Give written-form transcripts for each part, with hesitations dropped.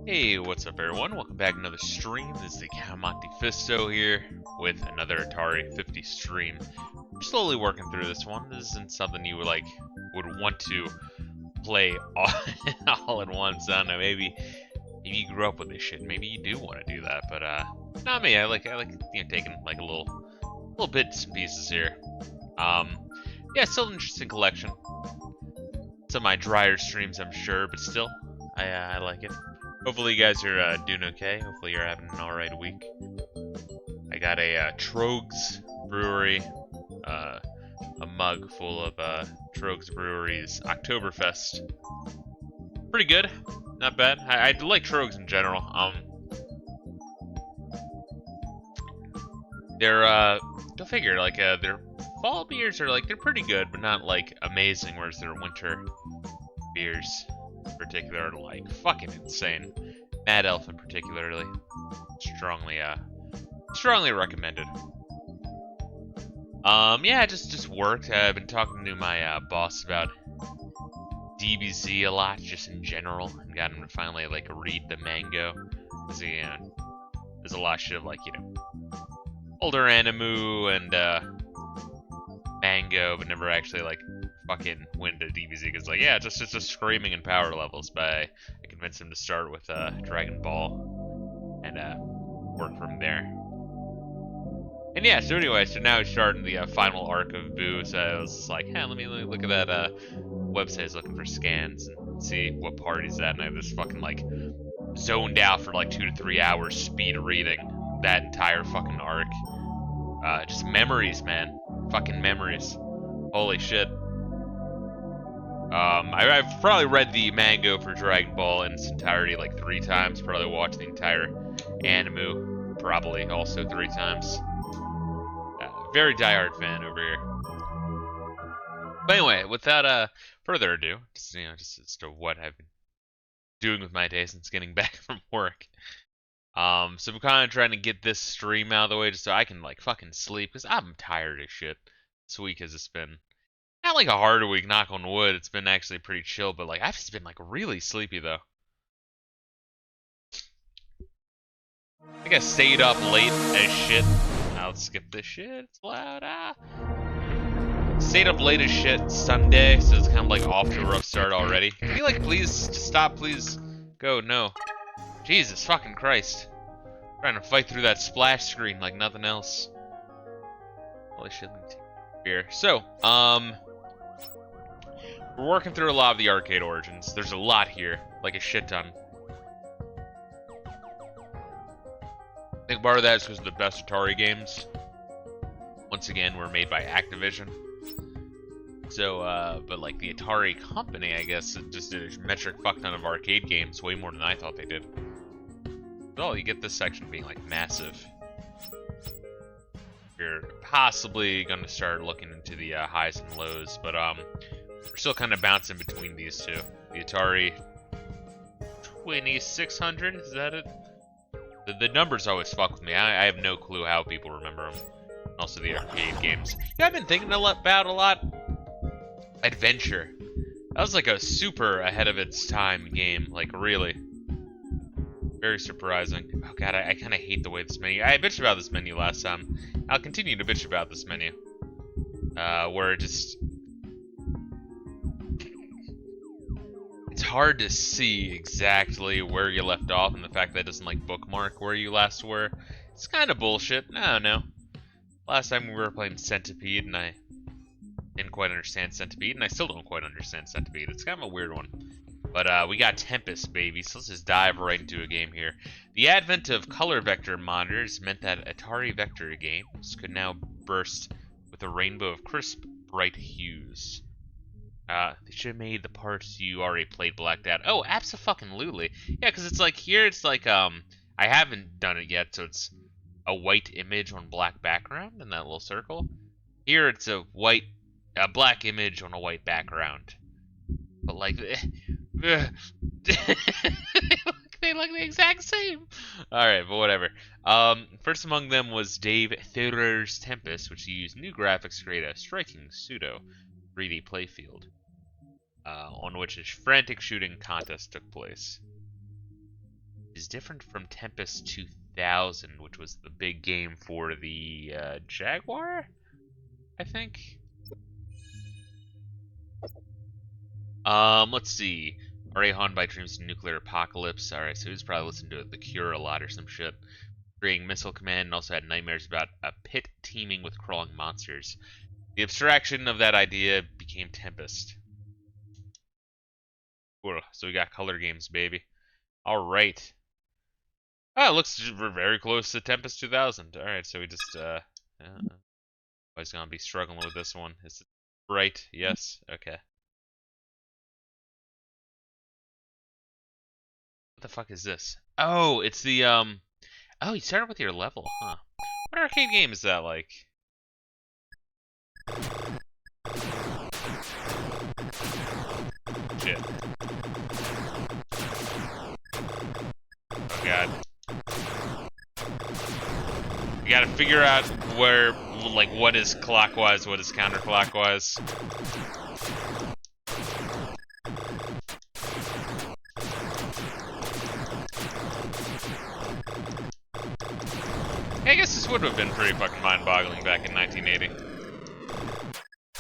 Hey, what's up everyone? Welcome back to another stream. This is the Monte Fisto here with another Atari 50 stream. We're slowly working through this one. This isn't something you would want to play all at once. I don't know, maybe you grew up with this shit. Maybe you do want to do that, but not me. I like taking like a little bits and pieces here. Yeah, still an interesting collection. Some of my drier streams, I'm sure, but still, I like it. Hopefully you guys are doing okay. Hopefully you're having an alright week. I got a Trogs Brewery, a mug full of Trogs Brewery's Oktoberfest. Pretty good, not bad. I like Trogs in general. They're go figure, like their fall beers are they're pretty good, but not like amazing. Whereas their winter beers in particular are like fucking insane. Mad Elf in particularly, strongly recommended. Yeah, just worked. I've been talking to my boss about DBZ a lot, just in general, and got him to finally read the mango, because there's a lot of shit of older Animu and mango, but never actually fucking went to DBZ because yeah, just screaming in power levels. But I convinced him to start with Dragon Ball and work from there. And yeah, so anyway, so now he's starting the final arc of Boo. So I was just like, hey, let me look at that website. He's looking for scans and see what part he's at. And I just fucking zoned out for 2 to 3 hours speed reading that entire fucking arc. Just memories, man. Fucking memories. Holy shit. I've probably read the manga for Dragon Ball in its entirety 3 times. Probably watched the entire Animu probably also 3 times. Very diehard fan over here. But anyway, without further ado, just as to what I've been doing with my day since getting back from work. So I'm kind of trying to get this stream out of the way just so I can fucking sleep, because I'm tired as shit. This week has just been not a hard week, knock on wood. It's been actually pretty chill, but I've just been really sleepy though. I think I stayed up late as shit. I'll skip this shit. It's loud. Stayed up late as shit Sunday, so it's kind of off to a rough start already. Can you please just stop? Please go. No. Jesus fucking Christ. I'm trying to fight through that splash screen like nothing else. Holy shit, let me take a beer. So, we're working through a lot of the arcade origins. There's a lot here, like a shit ton. I think part of that is because the best Atari games, once again, were made by Activision. So, but the Atari company, I guess, just did a metric fuck ton of arcade games, way more than I thought they did. Oh, you get this section being massive. You're possibly gonna start looking into the highs and lows, but we're still kind of bouncing between these two. The Atari 2600, is that it? The numbers always fuck with me. I have no clue how people remember them. Also the arcade games. Yeah, I've been thinking about a lot. Adventure. That was a super ahead of its time game. Really. Very surprising. Oh god, I kind of hate the way this menu... I bitched about this menu last time. I'll continue to bitch about this menu. Where it just... It's hard to see exactly where you left off, and the fact that it doesn't bookmark where you last were. It's kind of bullshit. I don't know. Last time we were playing Centipede, and I didn't quite understand Centipede, and I still don't quite understand Centipede. It's kind of a weird one. But we got Tempest, baby, so let's just dive right into a game here. The advent of color vector monitors meant that Atari vector games could now burst with a rainbow of crisp, bright hues. They should have made the parts you already played blacked out. Oh, abso-fucking-lutely. Yeah, because it's here it's I haven't done it yet, so it's a white image on black background in that little circle. Here it's a black image on a white background. But they look the exact same. Alright, but whatever. First among them was Dave Thurer's Tempest, which used new graphics to create a striking pseudo 3D playfield, on which a frantic shooting contest took place. is different from Tempest 2000, which was the big game for the Jaguar, I think. Let's see. R.A. haunted by dreams of nuclear apocalypse. Alright, so he's probably listened to The Cure a lot or some shit. Creating Missile Command, and also had nightmares about a pit teeming with crawling monsters. The abstraction of that idea became Tempest. Cool. So we got color games, baby. Alright. Oh, it looks we're very close to Tempest 2000. Alright, so we just, always gonna be struggling with this one. Is it right? Yes. Okay. What the fuck is this? Oh, it's the, oh, you started with your level, huh? What arcade game is that like? Shit. Oh god. You gotta figure out where, like, what is clockwise, what is counterclockwise. I guess this would have been pretty fucking mind-boggling back in 1980.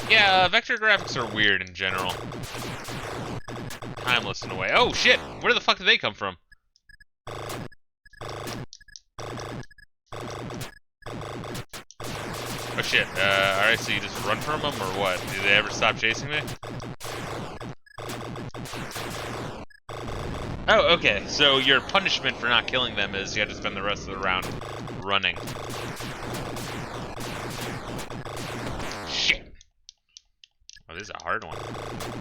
Yeah, vector graphics are weird in general. Timeless in a way. Oh shit! Where the fuck did they come from? Oh shit, alright, so you just run from them, or what? Do they ever stop chasing me? Oh, okay, so your punishment for not killing them is you have to spend the rest of the round running. Shit! Oh, this is a hard one.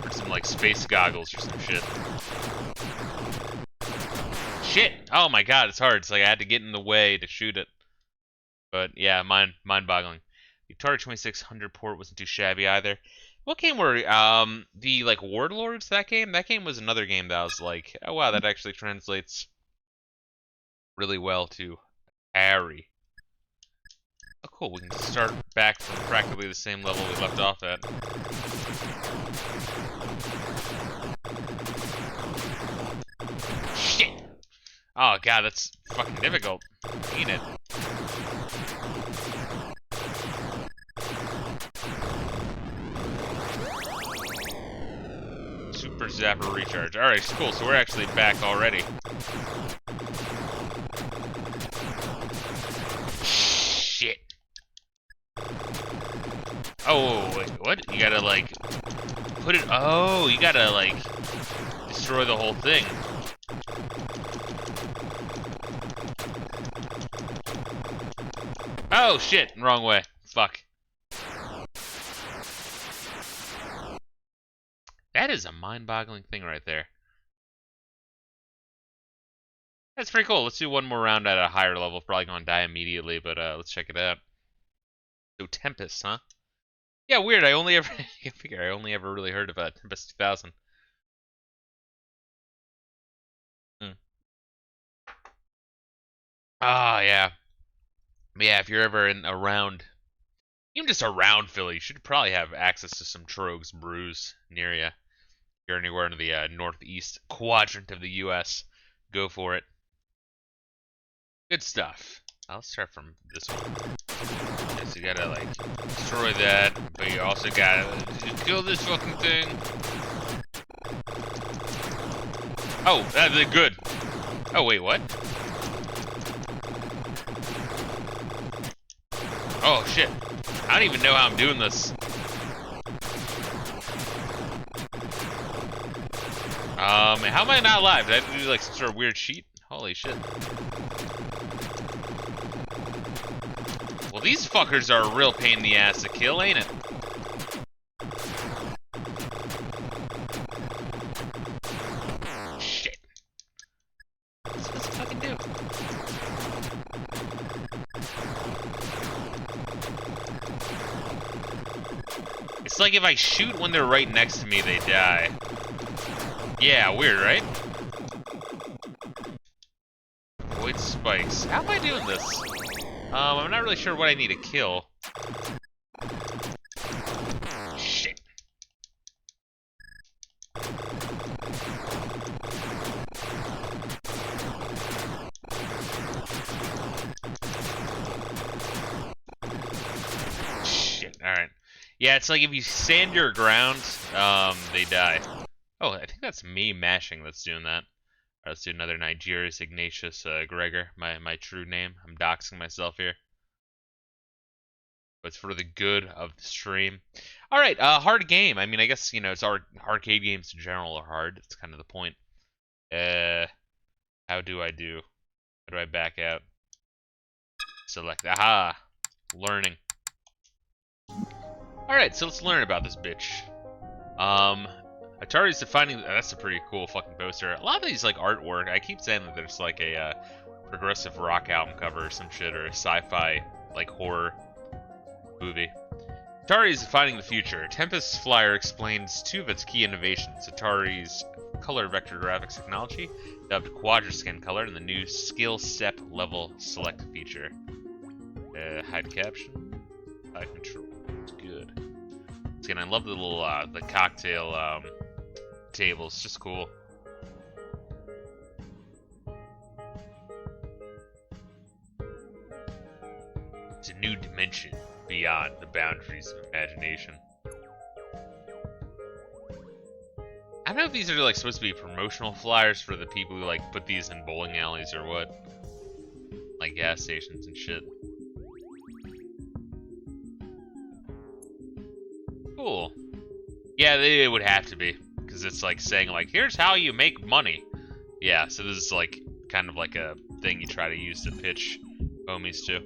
Or some, like, space goggles or some shit. Shit! Oh my god, it's hard. It's like I had to get in the way to shoot it. But, yeah, mind-boggling. The Atari 2600 port wasn't too shabby either. What game were, the, like, Warlords, that game? That game was another game that I was like, oh wow, that actually translates really well to Atari. Oh cool, we can start back from practically the same level we left off at. Shit! Oh god, that's fucking difficult. Ain't it? Super Zapper Recharge. Alright, cool, so we're actually back already. Shit. Oh, wait, what? You gotta, like, put it... Oh, you gotta, like, destroy the whole thing. Oh, shit, wrong way. Fuck. That is a mind-boggling thing right there. That's pretty cool. Let's do one more round at a higher level. Probably gonna die immediately, but let's check it out. So Tempest, huh? Yeah, weird. I only ever really heard of Tempest 2000. Ah, yeah. Yeah, if you're ever around, even just around Philly, you should probably have access to some Trogs brews near you. If you're anywhere in the northeast quadrant of the U.S., go for it. Good stuff. I'll start from this one. Okay, so you gotta, like, destroy that, but you also gotta kill this fucking thing. Oh, that's good. Oh, wait, what? Oh, shit. I don't even know how I'm doing this. How am I not live? Did I do, like, some sort of weird cheat? Holy shit. Well, these fuckers are a real pain in the ass to kill, ain't it? Shit. What's it fucking do? It's like if I shoot when they're right next to me, they die. Yeah, weird, right? Avoid spikes. How am I doing this? I'm not really sure what I need to kill. Shit. Yeah, it's like if you sand your ground, they die. Oh, I think that's me mashing that's doing that. Alright, let's do another Nigerius Ignatius Gregor, my true name. I'm doxing myself here. But it's for the good of the stream. Alright, hard game. I mean, I guess, you know, it's arcade games in general are hard. That's kind of the point. How do I do? How do I back out? Select. Aha! Learning. Alright, so let's learn about this bitch. Atari's defining. That's a pretty cool fucking poster. A lot of these, like, artwork, I keep saying that there's, like, a progressive rock album cover or some shit, or a sci-fi, like, horror movie. Atari is defining the future. Tempest Flyer explains two of its key innovations: Atari's color vector graphics technology, dubbed Quadriscan color, and the new skill step level select feature. Hide caption, hide control. It's good. Again, I love the little the cocktail tables. Just cool. It's a new dimension beyond the boundaries of imagination. I don't know if these are like supposed to be promotional flyers for the people who like put these in bowling alleys or what, like gas stations and shit. Cool. Yeah, they would have to be, because it's like saying like, here's how you make money. Yeah, so this is like kind of like a thing you try to use to pitch homies to.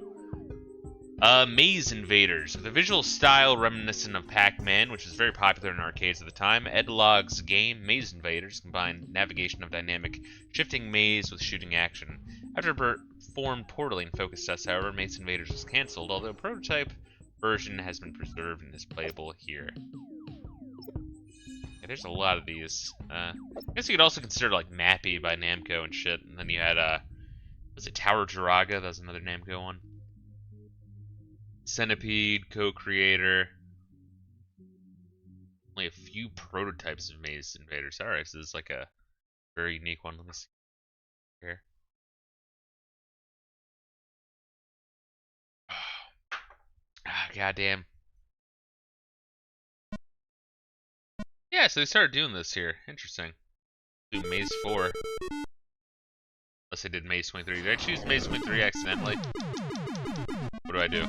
Maze Invaders, with a visual style reminiscent of Pac-Man, which was very popular in arcades at the time. Edlog's game, Maze Invaders, combined navigation of dynamic, shifting maze with shooting action. After it performed poorly in focus tests, however, Maze Invaders was cancelled, although a prototype version has been preserved and is playable here. Yeah, there's a lot of these. I guess you could also consider like Mappy by Namco and shit, and then you had, was it Tower Jiraga? That was another Namco one. Centipede, co-creator. Only a few prototypes of Maze Invaders. Alright, so this is like a very unique one. Let me see here. Ah, goddamn. Yeah, so they started doing this here. Interesting. Do Maze 4. Unless I did Maze 23. Did I choose Maze 23 accidentally? What do I do?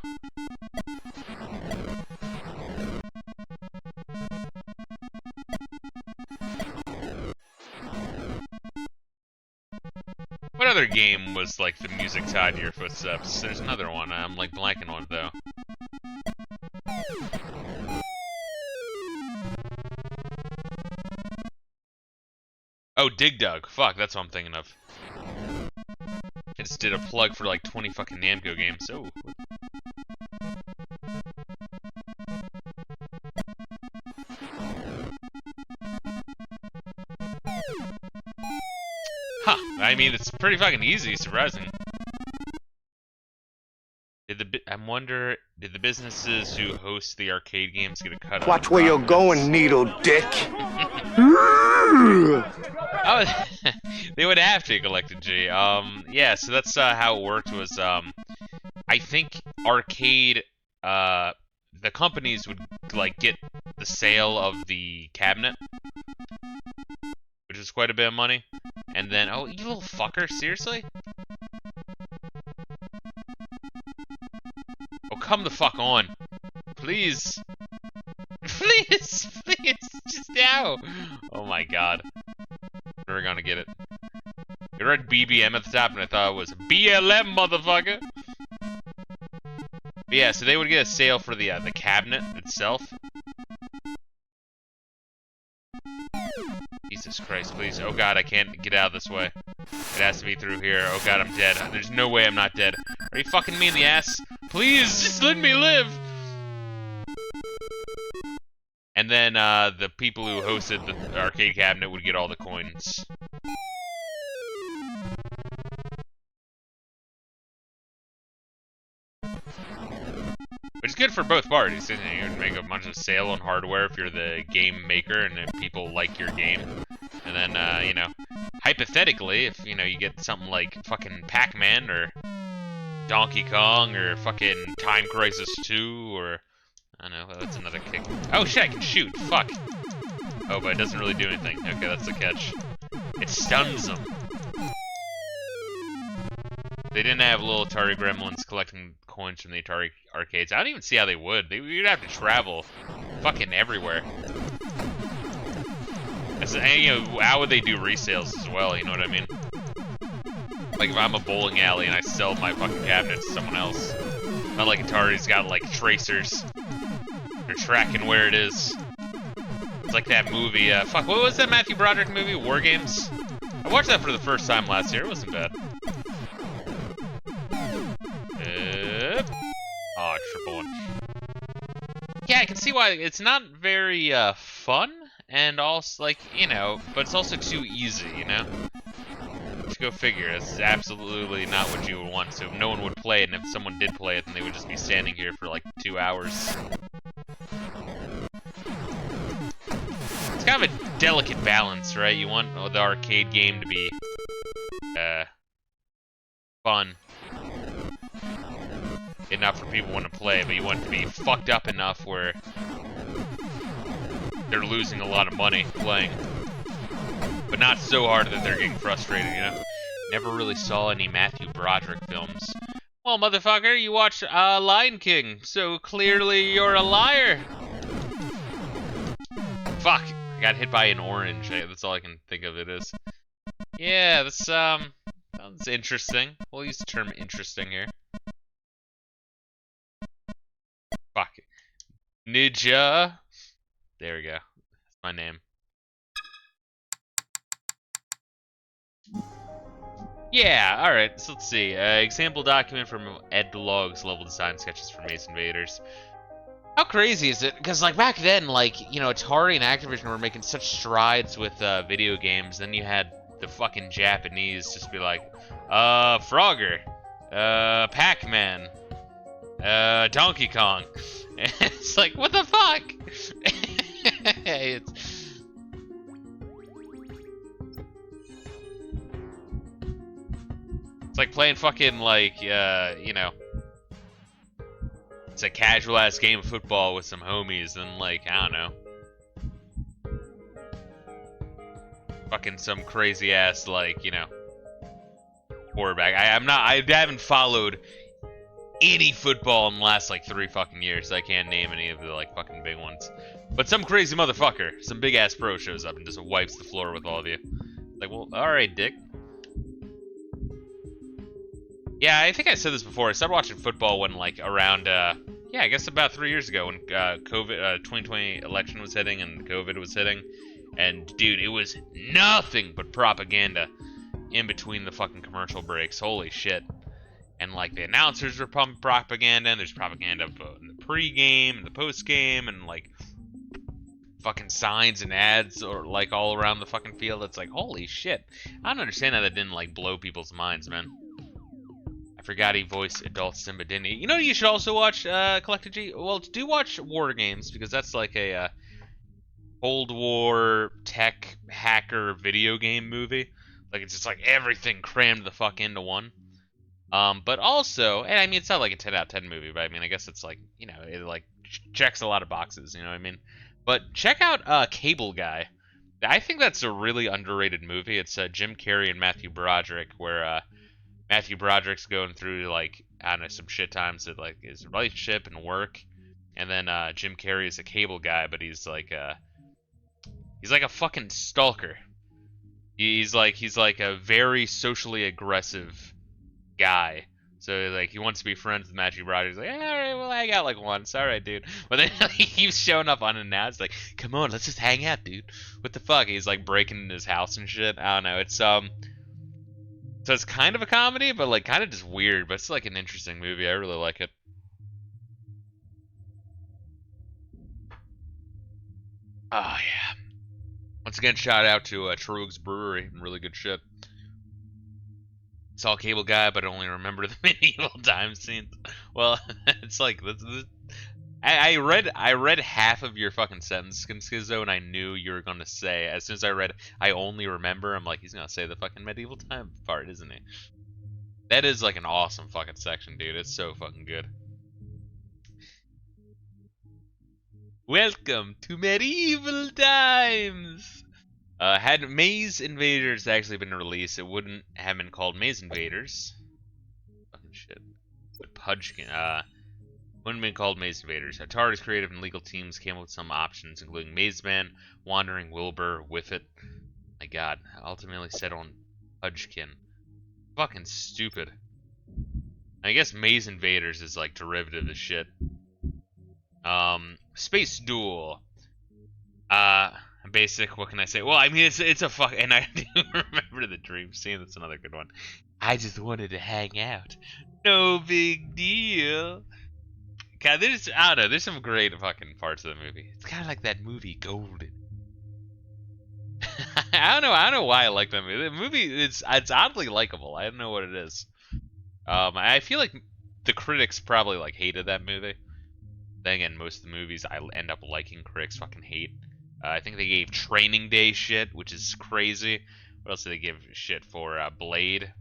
What other game was like the music tied to your footsteps? There's another one. I'm like blanking on it though. Oh, Dig Dug. Fuck, that's what I'm thinking of. I just did a plug for like 20 fucking Namco games. Oh. Huh. I mean, it's pretty fucking easy, surprising. I wonder, did the businesses who host the arcade games get a cut on? Watch where you're going, needle dick. Oh, they would have to collect a G. Yeah, so that's how it worked was, I think arcade, the companies would, like, get the sale of the cabinet, which is quite a bit of money, and then, oh, you little fucker, seriously? Oh, come the fuck on. Please. Please, please, just now. Oh my god. We're gonna get it. It read BBM at the top and I thought it was BLM, motherfucker. But yeah, so they would get a sale for the cabinet itself. Jesus Christ, please. Oh god, I can't get out this way. It has to be through here. Oh god, I'm dead. There's no way I'm not dead. Are you fucking me in the ass? Please, just let me live! And then, the people who hosted the arcade cabinet would get all the coins. Which is good for both parties, isn't it? You can make a bunch of sale on hardware if you're the game maker and if people like your game. And then, you know, hypothetically, if, you know, you get something like fucking Pac-Man or Donkey Kong or fucking Time Crisis 2 or I know, that's another kick. Oh shit, I can shoot, fuck. Oh, but it doesn't really do anything. Okay, that's the catch. It stuns them. They didn't have little Atari gremlins collecting coins from the Atari arcades. I don't even see how they would. You'd have to travel fucking everywhere. And, you know, how would they do resales as well, you know what I mean? Like, if I'm a bowling alley and I sell my fucking cabinet to someone else. Not like Atari's got, like, tracers. They're tracking where it is. It's like that movie, fuck, what was that Matthew Broderick movie? War Games? I watched that for the first time last year. It wasn't bad. Oh, triple one. Yeah, I can see why it's not very, fun. And also, like, you know, but it's also too easy, you know? Just go figure. It's absolutely not what you would want. So no one would play it, and if someone did play it, then they would just be standing here for like 2 hours. It's kind of a delicate balance, right? You want the arcade game to be fun. Enough for people who want to play, but you want it to be fucked up enough where they're losing a lot of money playing. But not so hard that they're getting frustrated, you know? Never really saw any Matthew Broderick films. Well, motherfucker, you watched Lion King, so clearly you're a liar. Fuck, I got hit by an orange. That's all I can think of it is. Yeah, that's sounds interesting. We'll use the term interesting here. Fuck. Ninja. There we go. That's my name. Yeah, alright, so let's see. Example document from Ed Log's level design sketches for Maze Invaders. How crazy is it? Because, like, back then, like, you know, Atari and Activision were making such strides with video games. Then you had the fucking Japanese just be like, Frogger, Pac-Man, Donkey Kong. And it's like, what the fuck? It's like playing fucking, like, you know, it's a casual-ass game of football with some homies and, like, I don't know. Fucking some crazy-ass, like, you know, quarterback. I haven't followed any football in the last, like, 3 fucking years, so I can't name any of the, like, fucking big ones. But some crazy motherfucker, some big-ass pro shows up and just wipes the floor with all of you. Like, well, alright, dick. Yeah, I think I said this before. I started watching football when, like, around, yeah, I guess about 3 years ago when COVID, 2020 election was hitting and COVID was hitting. And, dude, it was nothing but propaganda in between the fucking commercial breaks. Holy shit. And, like, the announcers were pumping propaganda, and there's propaganda in the pre-game and the post-game, and, like, fucking signs and ads or, like, all around the fucking field. It's like, holy shit. I don't understand how that didn't, like, blow people's minds, man. Forgot he voiced Adult Simba, didn't he? You know, you should also watch Collected G. Well, do watch War Games because that's like a Cold War tech hacker video game movie. Like it's just like everything crammed the fuck into one. But also, and I mean, it's not like a 10 out of 10 movie, but I mean, I guess it's like, you know, it like checks a lot of boxes. You know what I mean? But check out Cable Guy. I think that's a really underrated movie. It's Jim Carrey and Matthew Broderick, where Matthew Broderick's going through, like, I don't know, some shit times with, like, his relationship and work. And then, Jim Carrey is a cable guy, but he's like a fucking stalker. He's like a very socially aggressive guy. So, like, he wants to be friends with Matthew Broderick. He's like, alright, we'll hang out, like, once. Alright, dude. But then he keeps showing up unannounced, like, come on, let's just hang out, dude. What the fuck? He's, like, breaking into his house and shit. I don't know. It's, so it's kind of a comedy, but like kind of just weird. But it's like an interesting movie. I really like it. Oh yeah. Once again, shout out to Troog's Brewery. Really good shit. Saw Cable Guy, but I only remember the medieval time scenes. Well, it's like I read half of your fucking sentence, Skizzo, and I knew you were gonna say. As soon as I read, I only remember. I'm like, he's gonna say the fucking medieval time part, isn't he? That is like an awesome fucking section, dude. It's so fucking good. Welcome to medieval times. Had Maze Invaders actually been released, it wouldn't have been called Maze Invaders. Fucking shit. But Pudgekin, wouldn't have been called Maze Invaders. Atari's creative and legal teams came up with some options, including Maze Man, Wandering Wilbur, Whiffet. My god, ultimately settled on Pudgekin. Fucking stupid. I guess Maze Invaders is like derivative of shit. Space Duel. Basic, what can I say? Well, I mean, it's a fuck, and I do remember the dream scene. That's another good one. I just wanted to hang out. No big deal. God, I don't know, there's some great fucking parts of the movie. It's kind of like that movie, Golden. I don't know why I like that movie. The movie, it's oddly likable. I don't know what it is. I feel like the critics probably, like, hated that movie. Then again, most of the movies I end up liking, critics fucking hate. I think they gave Training Day shit, which is crazy. What else did they give shit for? Blade.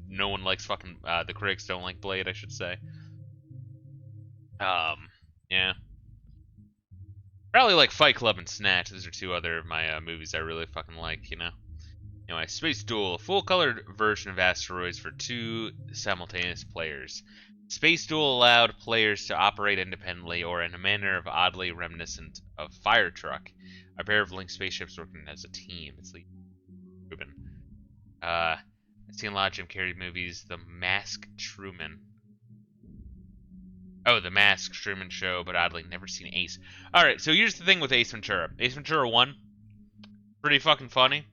No one likes fucking. The critics don't like Blade, I should say. Yeah. Probably like Fight Club and Snatch. Those are two other of my movies I really fucking like, you know. Anyway, Space Duel, a full-colored version of Asteroids for 2 simultaneous players. Space Duel allowed players to operate independently or in a manner of oddly reminiscent of Fire Truck, a pair of linked spaceships working as a team. It's like Ruben. I've seen a lot of Jim Carrey movies. The Masked Truman. Oh, The Masked Truman Show, but oddly never seen Ace. Alright, so here's the thing with Ace Ventura. Ace Ventura 1, pretty fucking funny.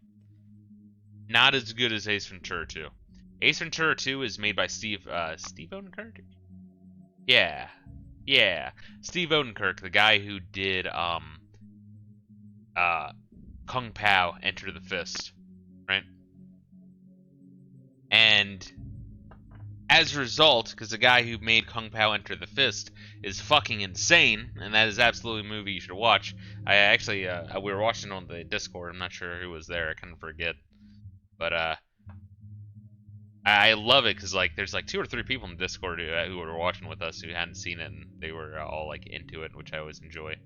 Not as good as Ace Ventura 2. Ace Ventura 2 is made by Steve Odenkirk? Yeah. Steve Odenkirk, the guy who did, Kung Pao, Enter the Fist. Right? And as a result, because the guy who made Kung Pao Enter the Fist is fucking insane, and that is absolutely a movie you should watch. I actually, we were watching on the Discord. I'm not sure who was there. I kind of forget. But, I love it because, like, there's, like, 2 or 3 people in Discord who were watching with us who hadn't seen it, and they were all, like, into it, which I always enjoy.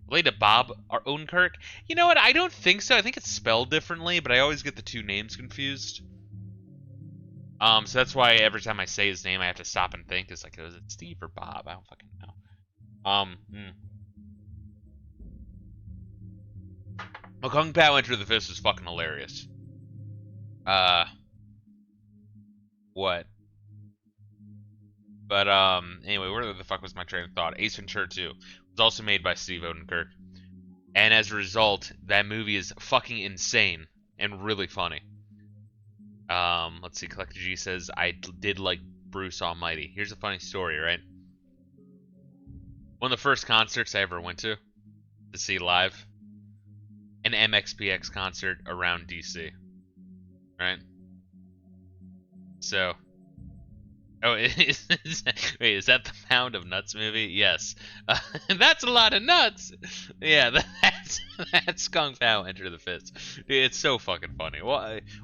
Related to Bob Odenkirk? You know what? I don't think so. I think it's spelled differently, but I always get the 2 names confused. So that's why every time I say his name, I have to stop and think. It's like, is it Steve or Bob? I don't fucking know. Well, Kung Pao Enter the Fist is fucking hilarious. What? But, anyway, where the fuck was my train of thought? Ace Ventura 2 was also made by Steve Odenkirk. And as a result, that movie is fucking insane and really funny. Let's see, Collector G says, I did like Bruce Almighty. Here's a funny story, right? One of the first concerts I ever went to see live, an MXPX concert around DC. Right? So, wait, is that the Pound of Nuts movie? Yes. That's a lot of nuts! Yeah, that's Kung Pao Enter the Fist. Dude, it's so fucking funny.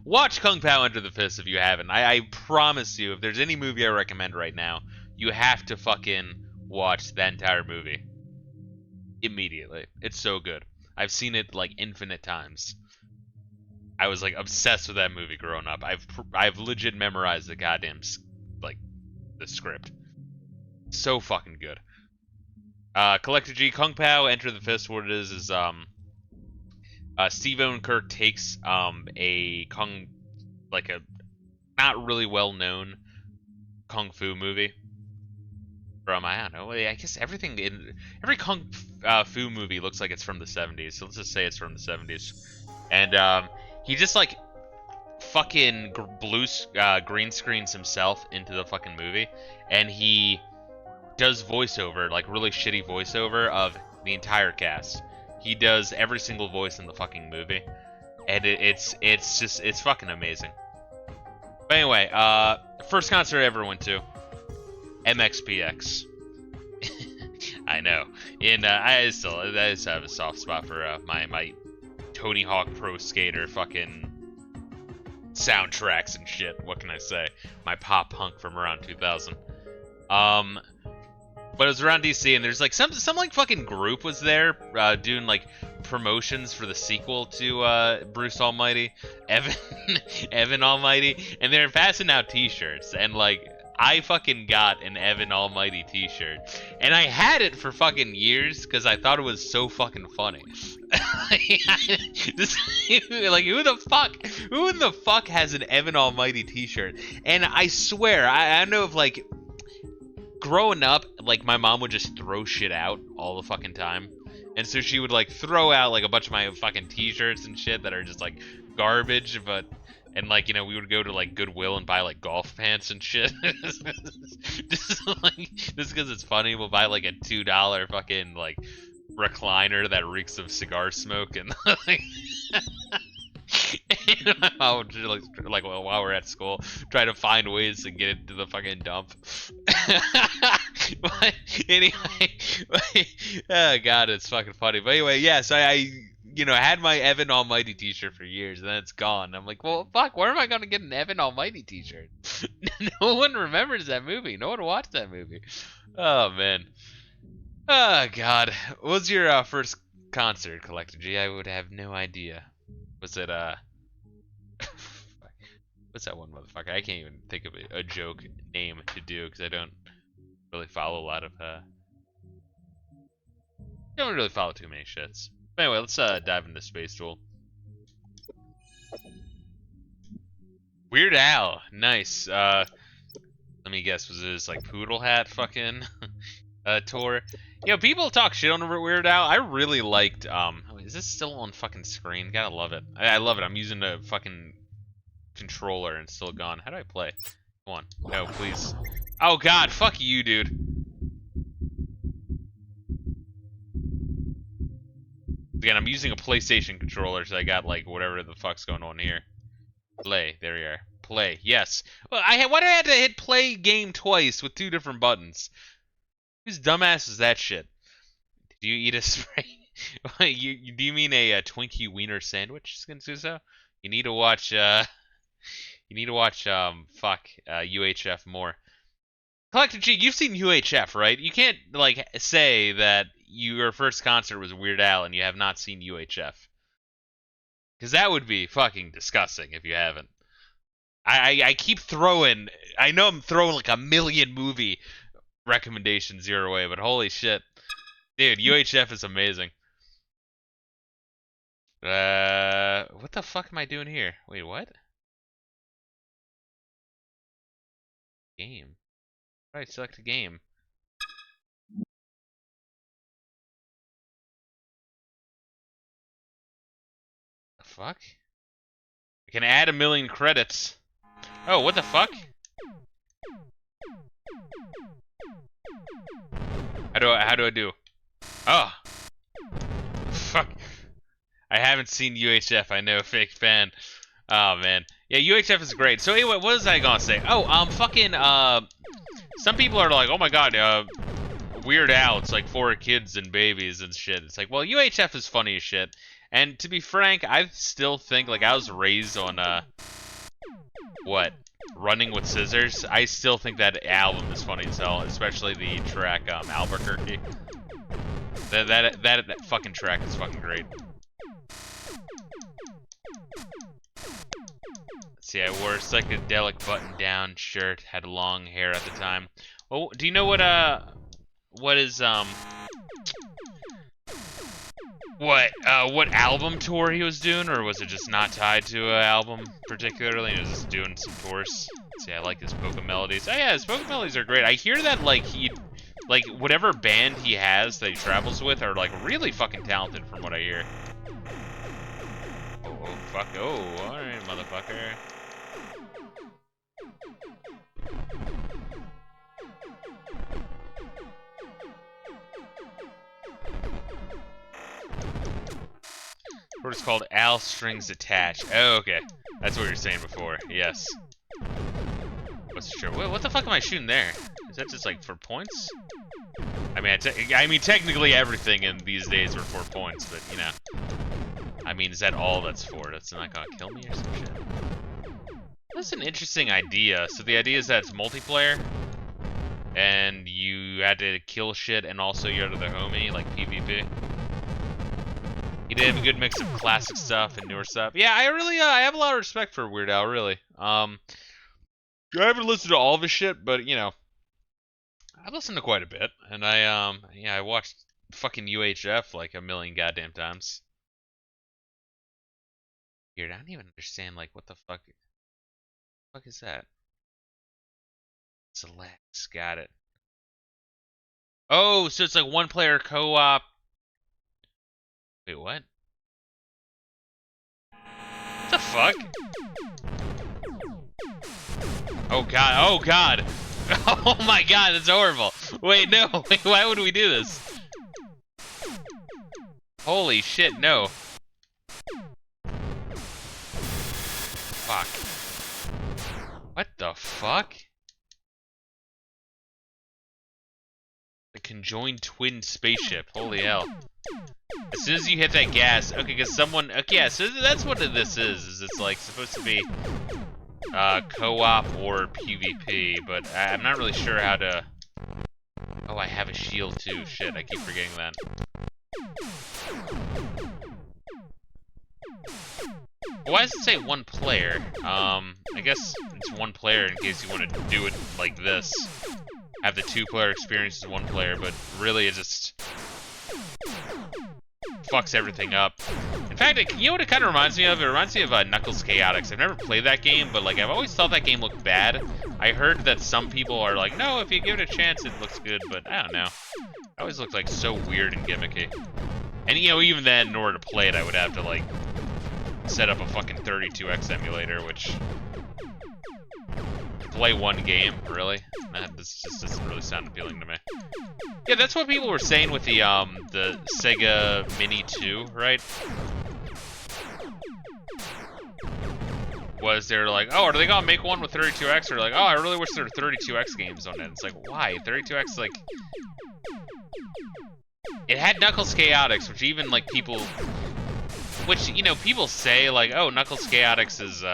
Watch Kung Pao Enter the Fist if you haven't. I promise you, if there's any movie I recommend right now, you have to fucking watch that entire movie. Immediately. It's so good. I've seen it, like, infinite times. I was, like, obsessed with that movie growing up. I've legit memorized the goddamn, like, the script. So fucking good. Collector G, Kung Pao Enter the Fist, what it is Steve Odenkirk takes a not really well known kung fu movie from, I don't know, I guess every kung fu movie looks like it's from the 70s, so let's just say it's from the 70s. And he just, like, fucking green screens himself into the fucking movie, and he does voiceover, like really shitty voiceover of the entire cast. He does every single voice in the fucking movie, and it's fucking amazing. But anyway, first concert I ever went to, MXPX. I know, and I just have a soft spot for my Tony Hawk Pro Skater fucking soundtracks and shit. What can I say? My pop punk from around 2000. But it was around DC, and there's like some like fucking group was there doing like promotions for the sequel to Bruce Almighty, Evan Evan Almighty, and they're passing out T-shirts, and like I fucking got an Evan Almighty T-shirt, and I had it for fucking years because I thought it was so fucking funny. Like who in the fuck has an Evan Almighty T-shirt? And I swear I know of like. Growing up, like, my mom would just throw shit out all the fucking time. And so she would, like, throw out, like, a bunch of my fucking T-shirts and shit that are just, like, garbage, but... And, like, you know, we would go to, like, Goodwill and buy, like, golf pants and shit. just because it's funny, we'll buy, like, a $2 fucking, like, recliner that reeks of cigar smoke and, like... And my mom would just, like while we're at school, try to find ways to get it to the fucking dump. But anyway, oh god, it's fucking funny. But anyway, yes, I you know, had my Evan Almighty T-shirt for years, and then it's gone. I'm like, well, fuck, where am I gonna get an Evan Almighty T-shirt? No one remembers that movie. No one watched that movie. Oh man. Oh god. What was your first concert, Collector G? I would have no idea. Was it what's that one motherfucker? I can't even think of a joke name to do because I don't really follow a lot of don't really follow too many shits. But anyway, let's dive into Space Duel. Weird Al, nice. Let me guess, was this like Poodle Hat fucking tour? You know, people talk shit on Weird Al. I really liked is this still on fucking screen? Gotta love it. I love it. I'm using a fucking controller and it's still gone. How do I play? Come on. No, please. Oh god, fuck you, dude. Again, I'm using a PlayStation controller, so I got like whatever the fuck's going on here. Play. There we are. Play. Yes. Well, why do I have to hit play game twice with two different buttons? Whose dumbass is that shit? Did you eat a spray? Do you mean a Twinkie wiener sandwich, Skinsuso? You need to watch UHF more. Collector G, you've seen UHF, right? You can't like say that your first concert was Weird Al and you have not seen UHF. Cause that would be fucking disgusting if you haven't. I keep throwing, I know I'm throwing like a million movie recommendations your way, but holy shit. Dude, UHF is amazing. What the fuck am I doing here? Wait, what? Game. Alright, select a game. The fuck? I can add 1,000,000 credits. Oh, what the fuck? How do I do? Oh. Fuck. I haven't seen UHF, I know, fake fan. Oh man. Yeah, UHF is great. So anyway, what was I gonna say? Oh, fucking some people are like, oh my god, Weird Al, it's like for kids and babies and shit. It's like, well, UHF is funny as shit. And to be frank, I still think, like, I was raised on what? Running with Scissors. I still think that album is funny as hell, especially the track Albuquerque. That fucking track is fucking great. Let's see, I wore a psychedelic button-down shirt, had long hair at the time. Well, do you know what album tour he was doing, or was it just not tied to an album particularly? He was just doing some tours. See, I like his polka melodies. Oh yeah, his polka melodies are great. I hear that like whatever band he has that he travels with are like really fucking talented from what I hear. Oh fuck! Oh, all right, motherfucker. What it's called, Al Strings Attached. Oh, okay. That's what you were saying before. Yes. What's the shirt? What the fuck am I shooting there? Is that just like for points? I mean, technically everything in these days are for points, but you know. I mean, is that all that's for? That's not gonna kill me or some shit. That's an interesting idea. So the idea is that it's multiplayer. and you had to kill shit, and also you're the homie, like PvP. He did have a good mix of classic stuff and newer stuff. Yeah, I really, I have a lot of respect for Weird Al, really. I haven't listened to all of his shit, but you know, I've listened to quite a bit, and yeah, I watched fucking UHF like a million goddamn times. Weird, I don't even understand, like, what the fuck is that? Select, got it. Oh, so it's like one player co-op. Wait, what? What the fuck? Oh god, oh god! Oh my god, that's horrible! Wait, no, wait, why would we do this? Holy shit, no. Fuck. What the fuck? The conjoined twin spaceship, holy hell. As soon as you hit that gas, okay, because someone, okay, yeah, so that's what this is it's like supposed to be co-op or PvP, but I'm not really sure how to, oh, I have a shield too, shit, I keep forgetting that. Why does it say one player? I guess it's one player in case you want to do it like this. Have the two-player experience as one player, but really it just fucks everything up. In fact, you know what it kind of reminds me of? It reminds me of Knuckles Chaotix. I've never played that game, but like I've always thought that game looked bad. I heard that some people are like, no, if you give it a chance, it looks good, but I don't know. It always looked like so weird and gimmicky. And you know, even then, in order to play it, I would have to like set up a fucking 32X emulator, which play one game, really? This just doesn't really sound appealing to me. Yeah, that's what people were saying with the Sega Mini 2, right? Was they're like, oh, are they gonna make one with 32X? Or like, oh, I really wish there were 32X games on it. It's like, why? 32X, like, it had Knuckles Chaotix, which even like people, which, you know, people say like, oh, Knuckles Chaotix is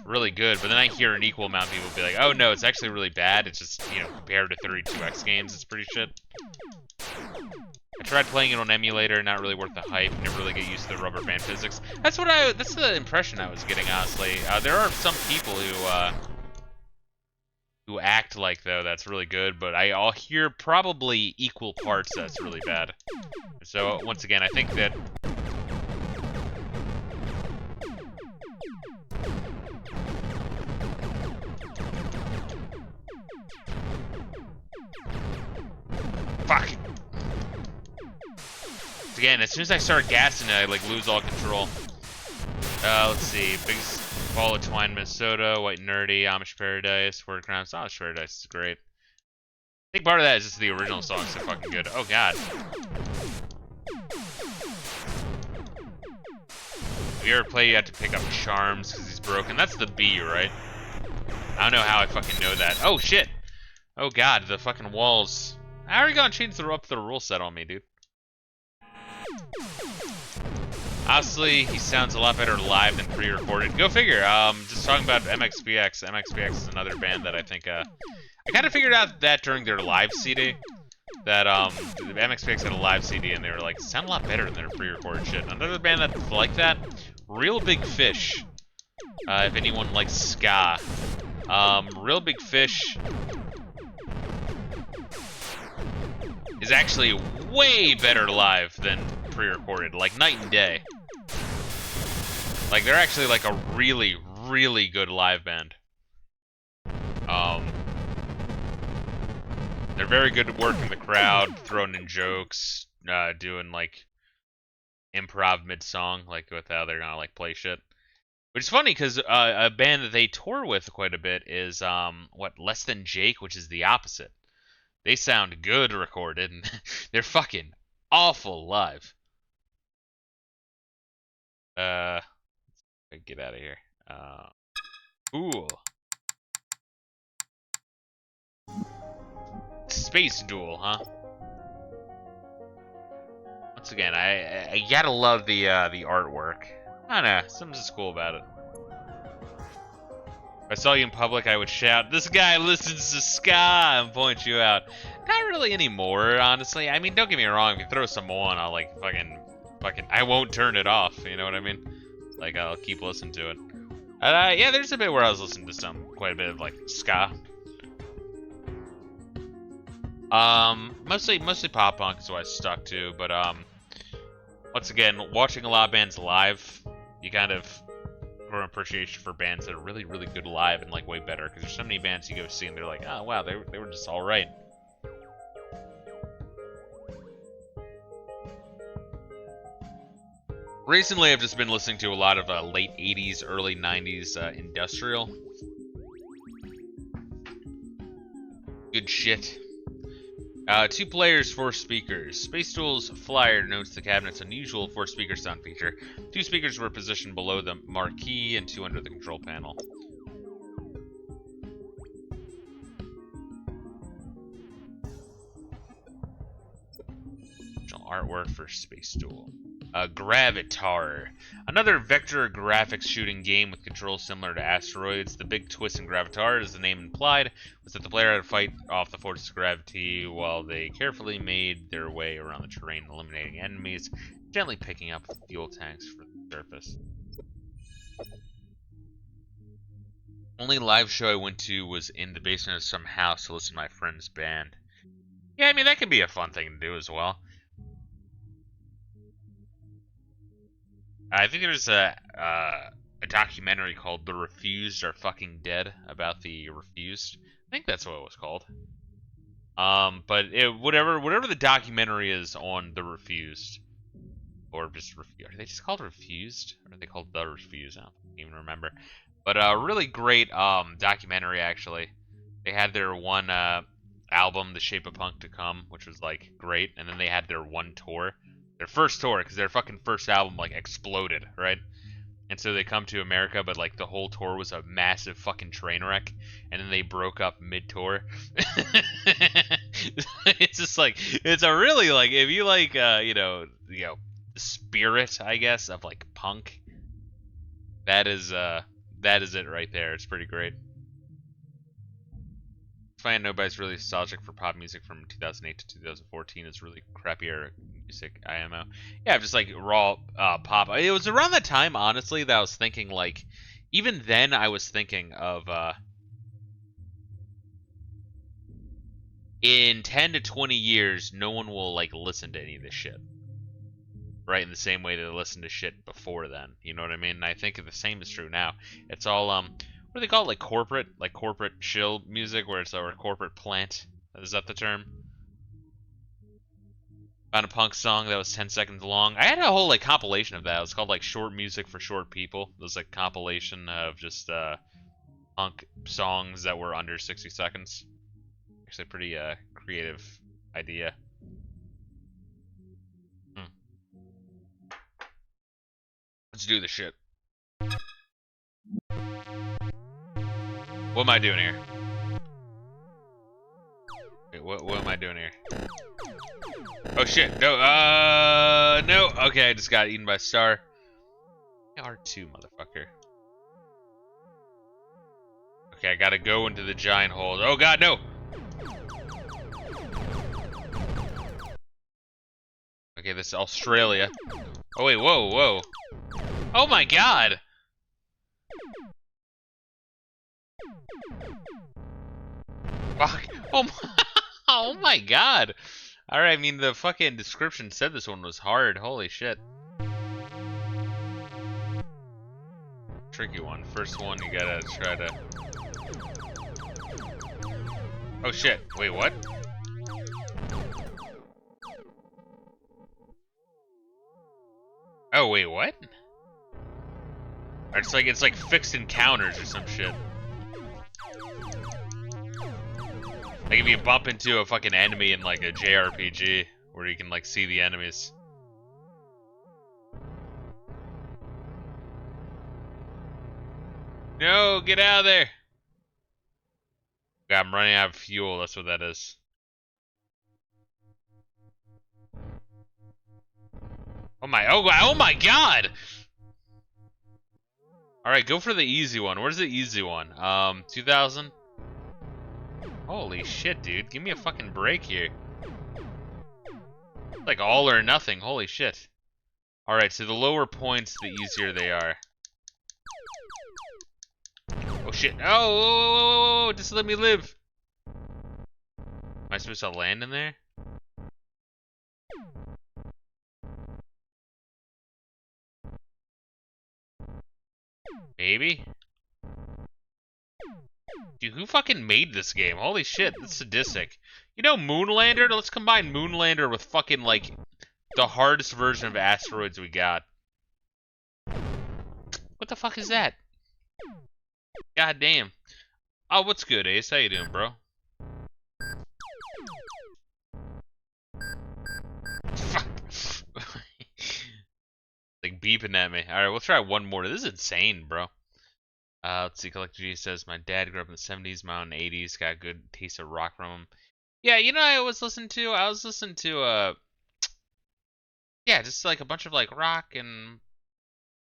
really good, but then I hear an equal amount of people be like, oh no, it's actually really bad. It's just, you know, compared to 32X games, it's pretty shit. I tried playing it on emulator, not really worth the hype. Never really get used to the rubber band physics. That's the impression I was getting, honestly. There are some people who act like though that's really good, but I'll hear probably equal parts that's really bad. So once again, I think that fuck. Again, as soon as I start gassing it, I like lose all control. Let's see. Biggest Ball of Twine, Minnesota, White Nerdy, Amish Paradise, Word Crimes. Amish Paradise is great. I think part of that is just the original songs so fucking good. Oh god. If you ever play, you have to pick up Charms because he's broken. That's the B, right? I don't know how I fucking know that. Oh shit. Oh god, the fucking walls. How are you gonna change up the rule set on me, dude? Honestly, he sounds a lot better live than pre-recorded. Go figure. Just talking about MXPX. MXPX is another band that I think, I kind of figured out that during their live CD. That, MXPX had a live CD and they were like, sound a lot better than their pre-recorded shit. Another band that's like that, Real Big Fish. If anyone likes ska. Real Big Fish is actually way better live than pre-recorded, like night and day. Like they're actually like a really, really good live band. They're very good at working the crowd, throwing in jokes, doing like improv mid-song, like with how they're gonna like play shit. Which is funny because a band that they tour with quite a bit is what, Less Than Jake, which is the opposite. They sound good recorded, and they're fucking awful live. Get out of here. Ooh. Space Duel, huh? Once again, I gotta love the artwork. I don't know, something's just cool about it. If I saw you in public, I would shout, "This guy listens to ska," and point you out. Not really anymore, honestly. I mean, don't get me wrong. If you throw some on, I'll like fucking. I won't turn it off. You know what I mean? Like I'll keep listening to it. Yeah, there's a bit where I was listening to quite a bit of like ska. Mostly pop punk is what I stuck to, but once again, watching a lot of bands live, you kind of grow an appreciation for bands that are really, really good live and like way better. Because there's so many bands you go see and they're like, oh wow, they were just all right. Recently, I've just been listening to a lot of late 80s, early 90s industrial. Good shit. 2 players, 4 speakers. Space Tool's flyer notes the cabinet's unusual 4-speaker sound feature. 2 speakers were positioned below the marquee and 2 under the control panel. Original artwork for Space Tool. Gravitar. Another vector graphics shooting game with controls similar to Asteroids. The big twist in Gravitar, as the name implied, was that the player had to fight off the force of gravity while they carefully made their way around the terrain, eliminating enemies, gently picking up fuel tanks for the surface. Only live show I went to was in the basement of some house to listen to my friend's band. Yeah, I mean, that could be a fun thing to do as well. I think there's a documentary called "The Refused Are Fucking Dead" about the Refused. I think that's what it was called. But whatever the documentary is on the Refused, or just Refused. Are they just called Refused, or are they called The Refused? I don't even remember. But a really great documentary actually. They had their one album, "The Shape of Punk to Come," which was like great, and then they had their one tour. Their first tour, because their fucking first album like exploded, right? And so they come to America, but like the whole tour was a massive fucking train wreck, and then they broke up mid-tour. It's just like, it's a really like, if you like the spirit, I guess, of like punk, that is it right there. It's pretty great. Find nobody's really nostalgic for pop music from 2008 to 2014 is really crappy era music, IMO. Yeah, just like raw pop. It was around that time, honestly, that I was thinking like, even then I was thinking of in 10 to 20 years, no one will like listen to any of this shit. Right, in the same way that they listened to shit before then. You know what I mean? And I think the same is true now. It's all what do they call it? Like corporate chill music, where it's a corporate plant. Is that the term? Found a punk song that was 10 seconds long. I had a whole like compilation of that. It was called like Short Music for Short People. It was like compilation of just punk songs that were under 60 seconds. Actually, a pretty creative idea. Let's do this shit. What am I doing here? Wait, what am I doing here? Oh shit, no, no, okay, I just got eaten by a star. R2, motherfucker. Okay, I gotta go into the giant hole. Oh god, no! Okay, this is Australia. Oh wait, whoa, whoa. Oh my god! Fuck. Oh my, oh my god! Alright, I mean, the fucking description said this one was hard. Holy shit. Tricky one. First one, you gotta try to... Oh shit. Wait, what? Oh, wait, what? Or it's like fixed encounters or some shit. Like if you bump into a fucking enemy in like a JRPG where you can like see the enemies. No, get out of there! God, I'm running out of fuel, that's what that is. Oh my god! Alright, go for the easy one. Where's the easy one? 2000? Holy shit, dude. Give me a fucking break here. Like all or nothing. Holy shit. Alright, so the lower points, the easier they are. Oh shit. Oh, just let me live. Am I supposed to land in there? Maybe? Dude, who fucking made this game? Holy shit, that's sadistic. You know Moonlander? Let's combine Moonlander with fucking, like, the hardest version of Asteroids we got. What the fuck is that? God damn. Oh, what's good, Ace? How you doing, bro? Fuck. Like, beeping at me. Alright, we'll try one more. This is insane, bro. Let's see, Collector G says, my dad grew up in the 70s, my own 80s, got a good taste of rock from him. Yeah, you know I was listening to, yeah, just like a bunch of like rock and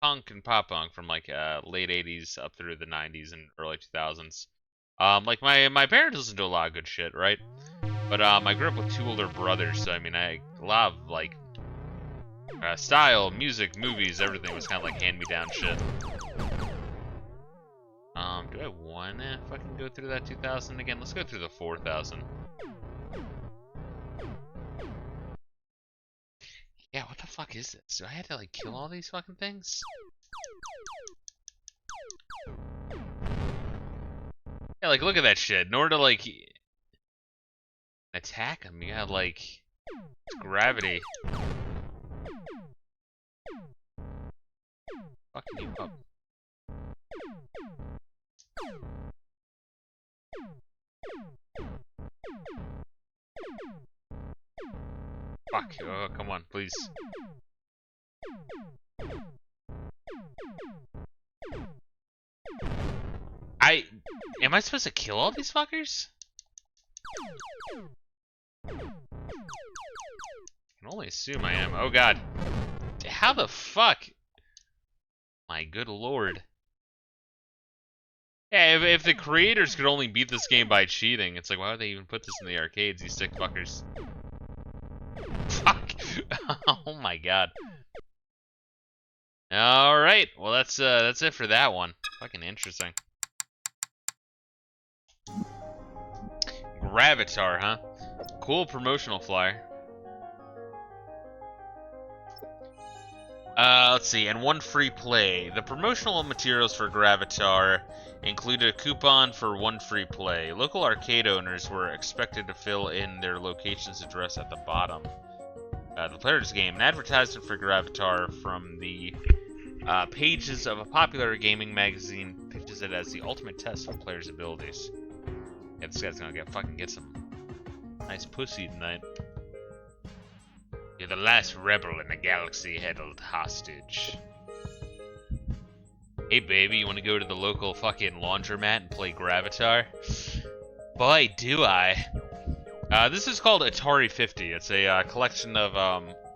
punk and pop punk from like late 80s up through the 90s and early 2000s. Like my parents listened to a lot of good shit, right? But I grew up with two older brothers, so I mean I love like style, music, movies, everything was kind of like hand-me-down shit. Do I wanna fucking go through that 2000 again? Let's go through the 4000. Yeah, what the fuck is this? Do I have to like kill all these fucking things? Yeah, like look at that shit. In order to like attack them, you gotta like gravity. Fucking you up. Fuck, oh, come on, please. Am I supposed to kill all these fuckers? I can only assume I am. Oh god. How the fuck? My good lord. Yeah, if the creators could only beat this game by cheating, it's like, why would they even put this in the arcades, these sick fuckers? Fuck! Oh my god. Alright, well that's it for that one. Fucking interesting. Gravatar, huh? Cool promotional flyer. Let's see, and one free play. The promotional materials for Gravatar included a coupon for one free play. Local arcade owners were expected to fill in their location's address at the bottom. The player's game, an advertisement for Gravatar from the pages of a popular gaming magazine pitches it as the ultimate test of a player's abilities. Yeah, this guy's gonna get some nice pussy tonight. You're the last rebel in the galaxy held hostage. Hey baby, you wanna go to the local fucking laundromat and play Gravatar? Boy, do I. This is called Atari 50. It's a collection of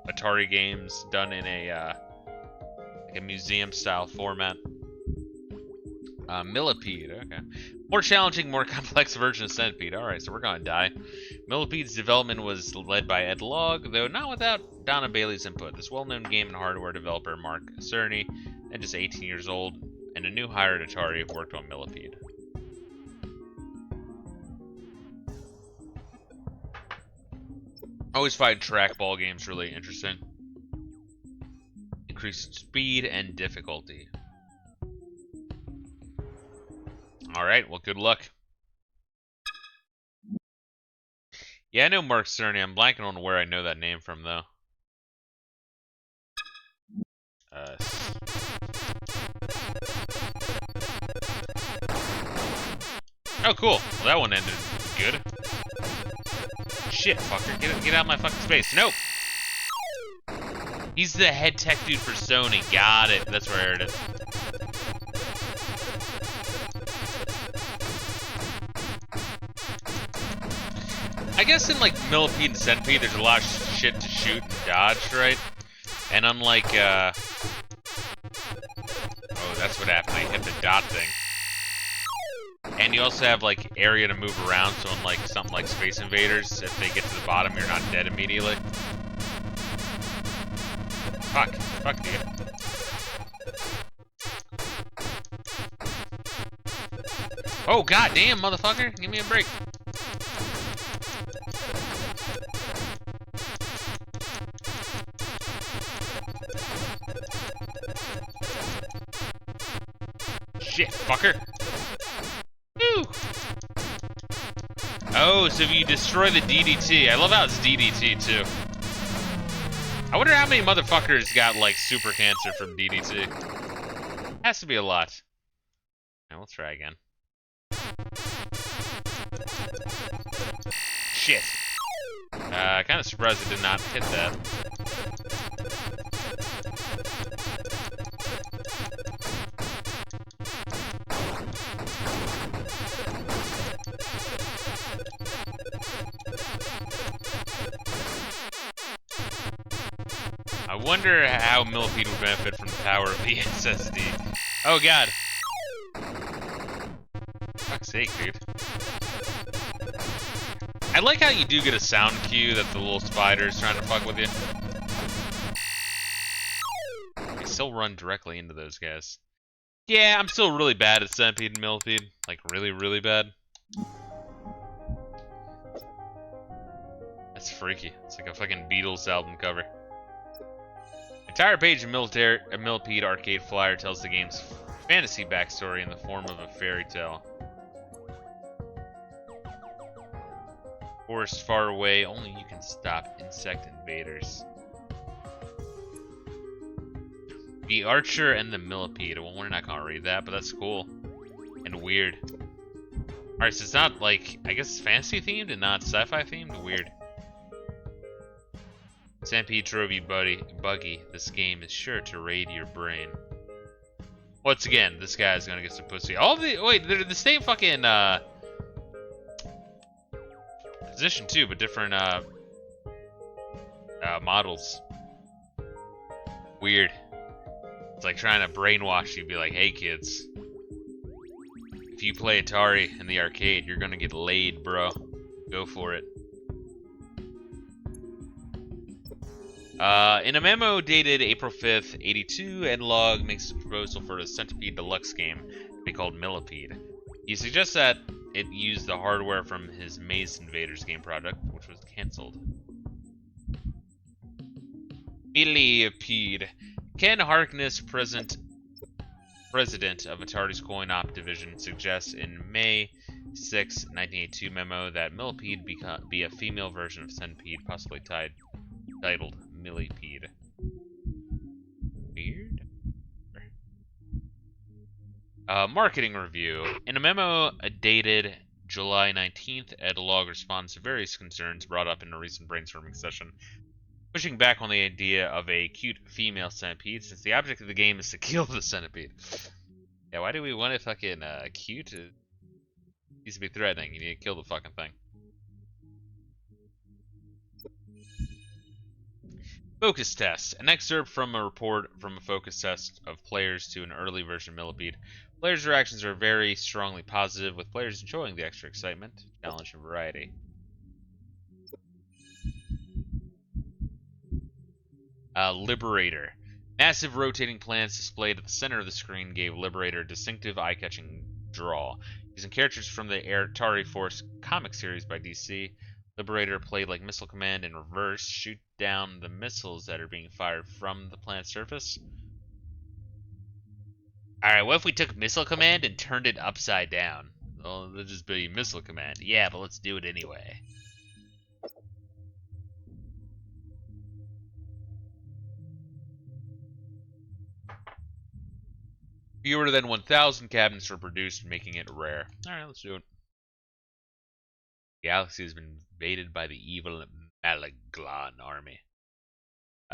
Atari games done in a museum-style format. Millipede, okay. More challenging, more complex version of Centipede. Alright, so we're gonna die. Millipede's development was led by Ed Logg, though not without Donna Bailey's input. This well-known game and hardware developer, Mark Cerny, and just 18 years old, and a new hire at Atari, worked on Millipede. I always find trackball games really interesting. Increased speed and difficulty. Alright, well, good luck. Yeah, I know Mark Cerny. I'm blanking on where I know that name from, though. Oh, cool. Well, that one ended good. Shit, fucker. Get out of my fucking space. Nope! He's the head tech dude for Sony. Got it. That's where I heard it. I guess in, like, Millipede and Centipede, there's a lot of shit to shoot and dodge, right? And unlike, oh, that's what happened. I hit the dot thing. And you also have, like, area to move around, so unlike something like Space Invaders, if they get to the bottom, you're not dead immediately. Fuck. Fuck, dude. Oh, goddamn, motherfucker! Give me a break. Shit, fucker. Woo! Oh, so if you destroy the DDT, I love how it's DDT too. I wonder how many motherfuckers got like super cancer from DDT. Has to be a lot. Alright, we'll try again. Shit. Kind of surprised it did not hit that. I wonder how Millipede would benefit from the power of the SSD. Oh god. Fuck's sake, dude. I like how you do get a sound cue that the little spider's trying to fuck with you. I still run directly into those guys. Yeah, I'm still really bad at Centipede and Millipede. Like, really, really bad. That's freaky. It's like a fucking Beatles album cover. Entire page of Millipede arcade flyer tells the game's fantasy backstory in the form of a fairy tale. Forest far away, only you can stop insect invaders. The Archer and the Millipede. Well, we're not gonna read that, but that's cool. And weird. Alright, so it's not like, I guess it's fantasy themed and not sci-fi themed? Weird. Stampede drove you buggy. This game is sure to raid your brain. Once again, this guy's gonna get some pussy. Wait, they're the same fucking position too, but different models. Weird. It's like trying to brainwash you, be like, hey kids, if you play Atari in the arcade, you're gonna get laid, bro. Go for it. In a memo dated April 5th, 82, Edlog makes a proposal for a Centipede Deluxe game to be called Millipede. He suggests that it use the hardware from his Maze Invaders game product, which was cancelled. Millipede. Ken Harkness, president of Atari's coin-op division, suggests in May 6, 1982 memo that Millipede be a female version of Centipede, possibly titled Millipede. Weird. Marketing review. In a memo dated July 19th, Edlog responds to various concerns brought up in a recent brainstorming session, pushing back on the idea of a cute female centipede, since the object of the game is to kill the centipede. Yeah, why do we want it fucking cute? It needs to be threatening. You need to kill the fucking thing. Focus test. An excerpt from a report from a focus test of players to an early version of Millipede. Players' reactions are very strongly positive, with players enjoying the extra excitement, challenge, and variety. Liberator. Massive rotating plants displayed at the center of the screen gave Liberator a distinctive eye-catching draw. Using characters from the Atari Force comic series by DC, Liberator played like Missile Command in reverse, shoot down the missiles that are being fired from the plant's surface. Alright, what if we took Missile Command and turned it upside down? Well, it'll just be Missile Command. Yeah, but let's do it anyway. Fewer than 1,000 cabinets were produced, making it rare. Alright, let's do it. The galaxy has been invaded by the evil Malaglan army.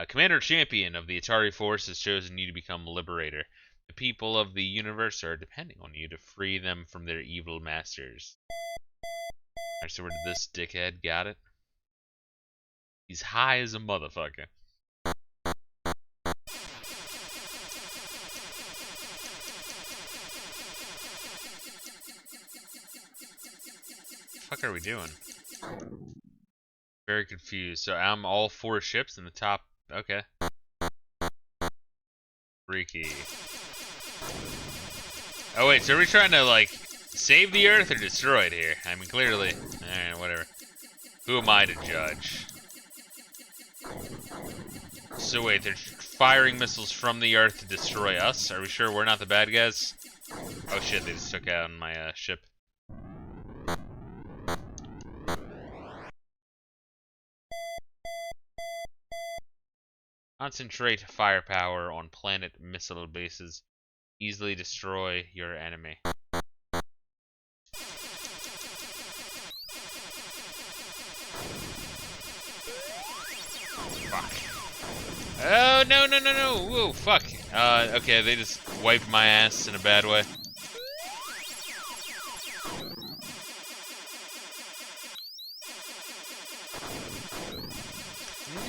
Commander Champion of the Atari Force has chosen you to become Liberator. The people of the universe are depending on you to free them from their evil masters. Alright, so where did this dickhead got it? He's high as a motherfucker. fuck are we doing? Very confused. So I'm all 4 ships in the top. Okay. Freaky. Oh wait, so are we trying to like save the Earth or destroy it here? I mean, clearly. Alright, whatever. Who am I to judge? So wait, they're firing missiles from the Earth to destroy us? Are we sure we're not the bad guys? Oh shit, they just took out my ship. Concentrate firepower on planet missile bases. Easily destroy your enemy. Fuck. Oh, no, no, no, no. Whoa, fuck. Okay, they just wiped my ass in a bad way.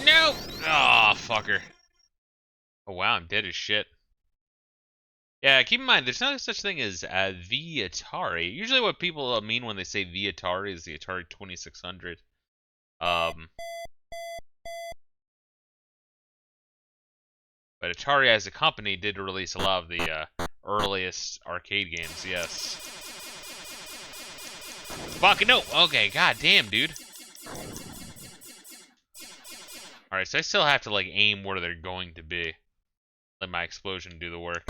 No! Oh, fucker. Oh, wow, I'm dead as shit. Yeah, keep in mind, there's no such thing as the Atari. Usually what people mean when they say the Atari is the Atari 2600. But Atari as a company did release a lot of the earliest arcade games, yes. Fuck, no! Okay, god damn, dude. Alright, so I still have to, like, aim where they're going to be. Let my explosion do the work.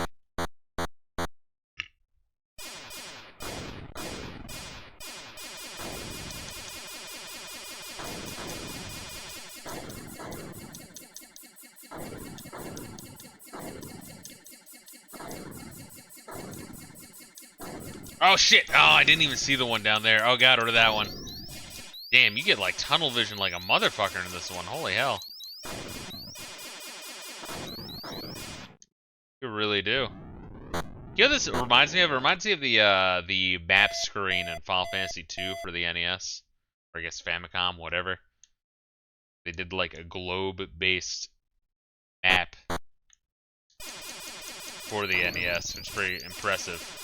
Oh shit! Oh, I didn't even see the one down there. Oh god, or that one. Damn, you get like tunnel vision like a motherfucker in this one. Holy hell. You really do. You know this reminds me of? It reminds me of the map screen in Final Fantasy II for the NES. Or I guess Famicom, whatever. They did like a globe-based map for the NES, which is pretty impressive.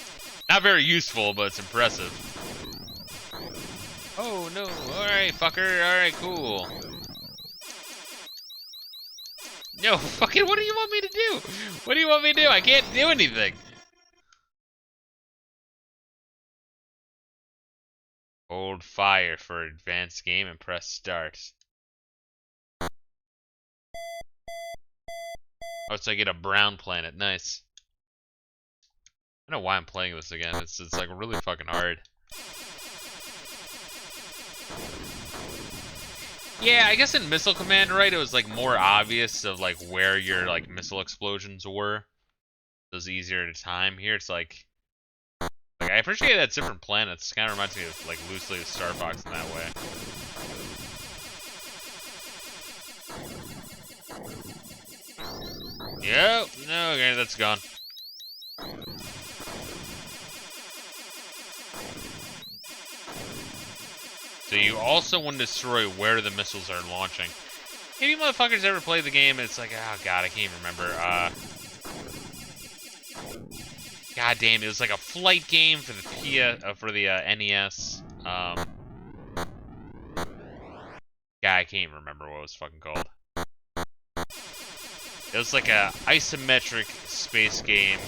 Not very useful, but it's impressive. Oh no, alright fucker, alright cool. No, fucking what do you want me to do? What do you want me to do? I can't do anything. Hold fire for advanced game and press start. Oh, so I get a brown planet, nice. I don't know why I'm playing this again. It's like really fucking hard. Yeah, I guess in Missile Command, right, it was like more obvious of like where your like missile explosions were. It was easier to time. Here it's like I appreciate that it's different planets. Kind of reminds me of like loosely of Star Fox in that way. Yep, no, okay, that's gone. So you also want to destroy where the missiles are launching. Have you motherfuckers ever played the game? It's like, oh god, I can't even remember. God damn, it was like a flight game for the NES. God, I can't even remember what it was fucking called. It was like a isometric space game.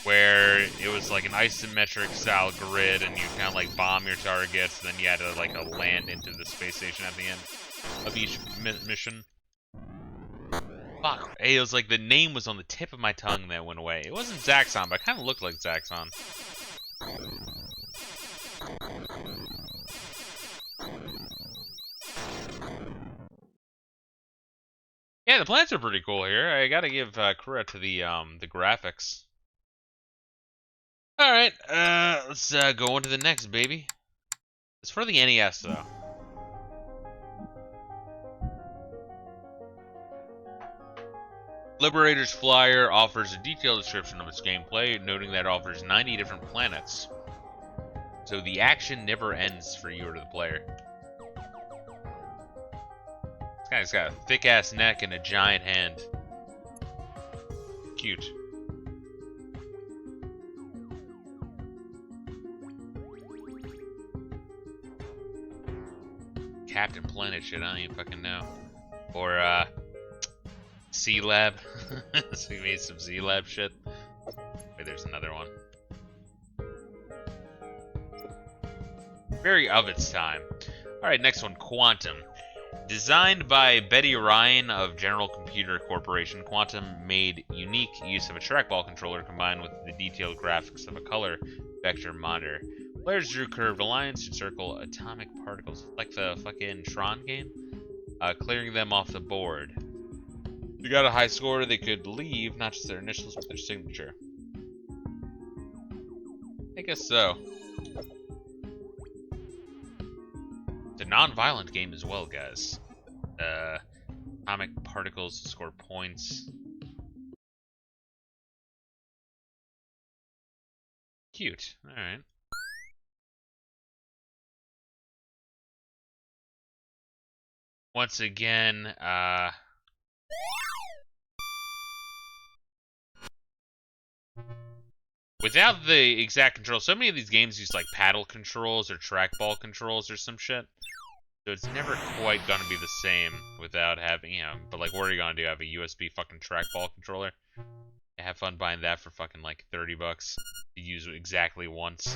Where it was like an isometric style grid and you kind of like bomb your targets and then you had to like land into the space station at the end of each mission. Fuck, hey, it was like the name was on the tip of my tongue that went away. It wasn't Zaxxon, but it kind of looked like Zaxxon. Yeah, the planets are pretty cool here. I gotta give credit to the graphics. Alright, let's go on to the next, baby. It's for the NES, though. Liberator's Flyer offers a detailed description of its gameplay, noting that it offers 90 different planets. So the action never ends for you or the player. This guy's got a thick-ass neck and a giant hand. Cute. Captain Planet shit. I don't even fucking know. Or C-Lab. So we made some C-Lab shit. Wait, there's another one. Very of its time. Alright, next one, Quantum. Designed by Betty Ryan of General Computer Corporation, Quantum made unique use of a trackball controller combined with the detailed graphics of a color vector monitor. Players drew curved lines to circle atomic particles, like the fucking Tron game, clearing them off the board. If they got a high score, they could leave, not just their initials, but their signature. I guess so. It's a non-violent game as well, guys. Atomic particles to score points. Cute. Alright. Once again, without the exact control, so many of these games use like paddle controls or trackball controls or some shit. So it's never quite gonna be the same without having, you know, but like what are you gonna do? Have a USB fucking trackball controller? Have fun buying that for fucking like 30 bucks to use exactly once.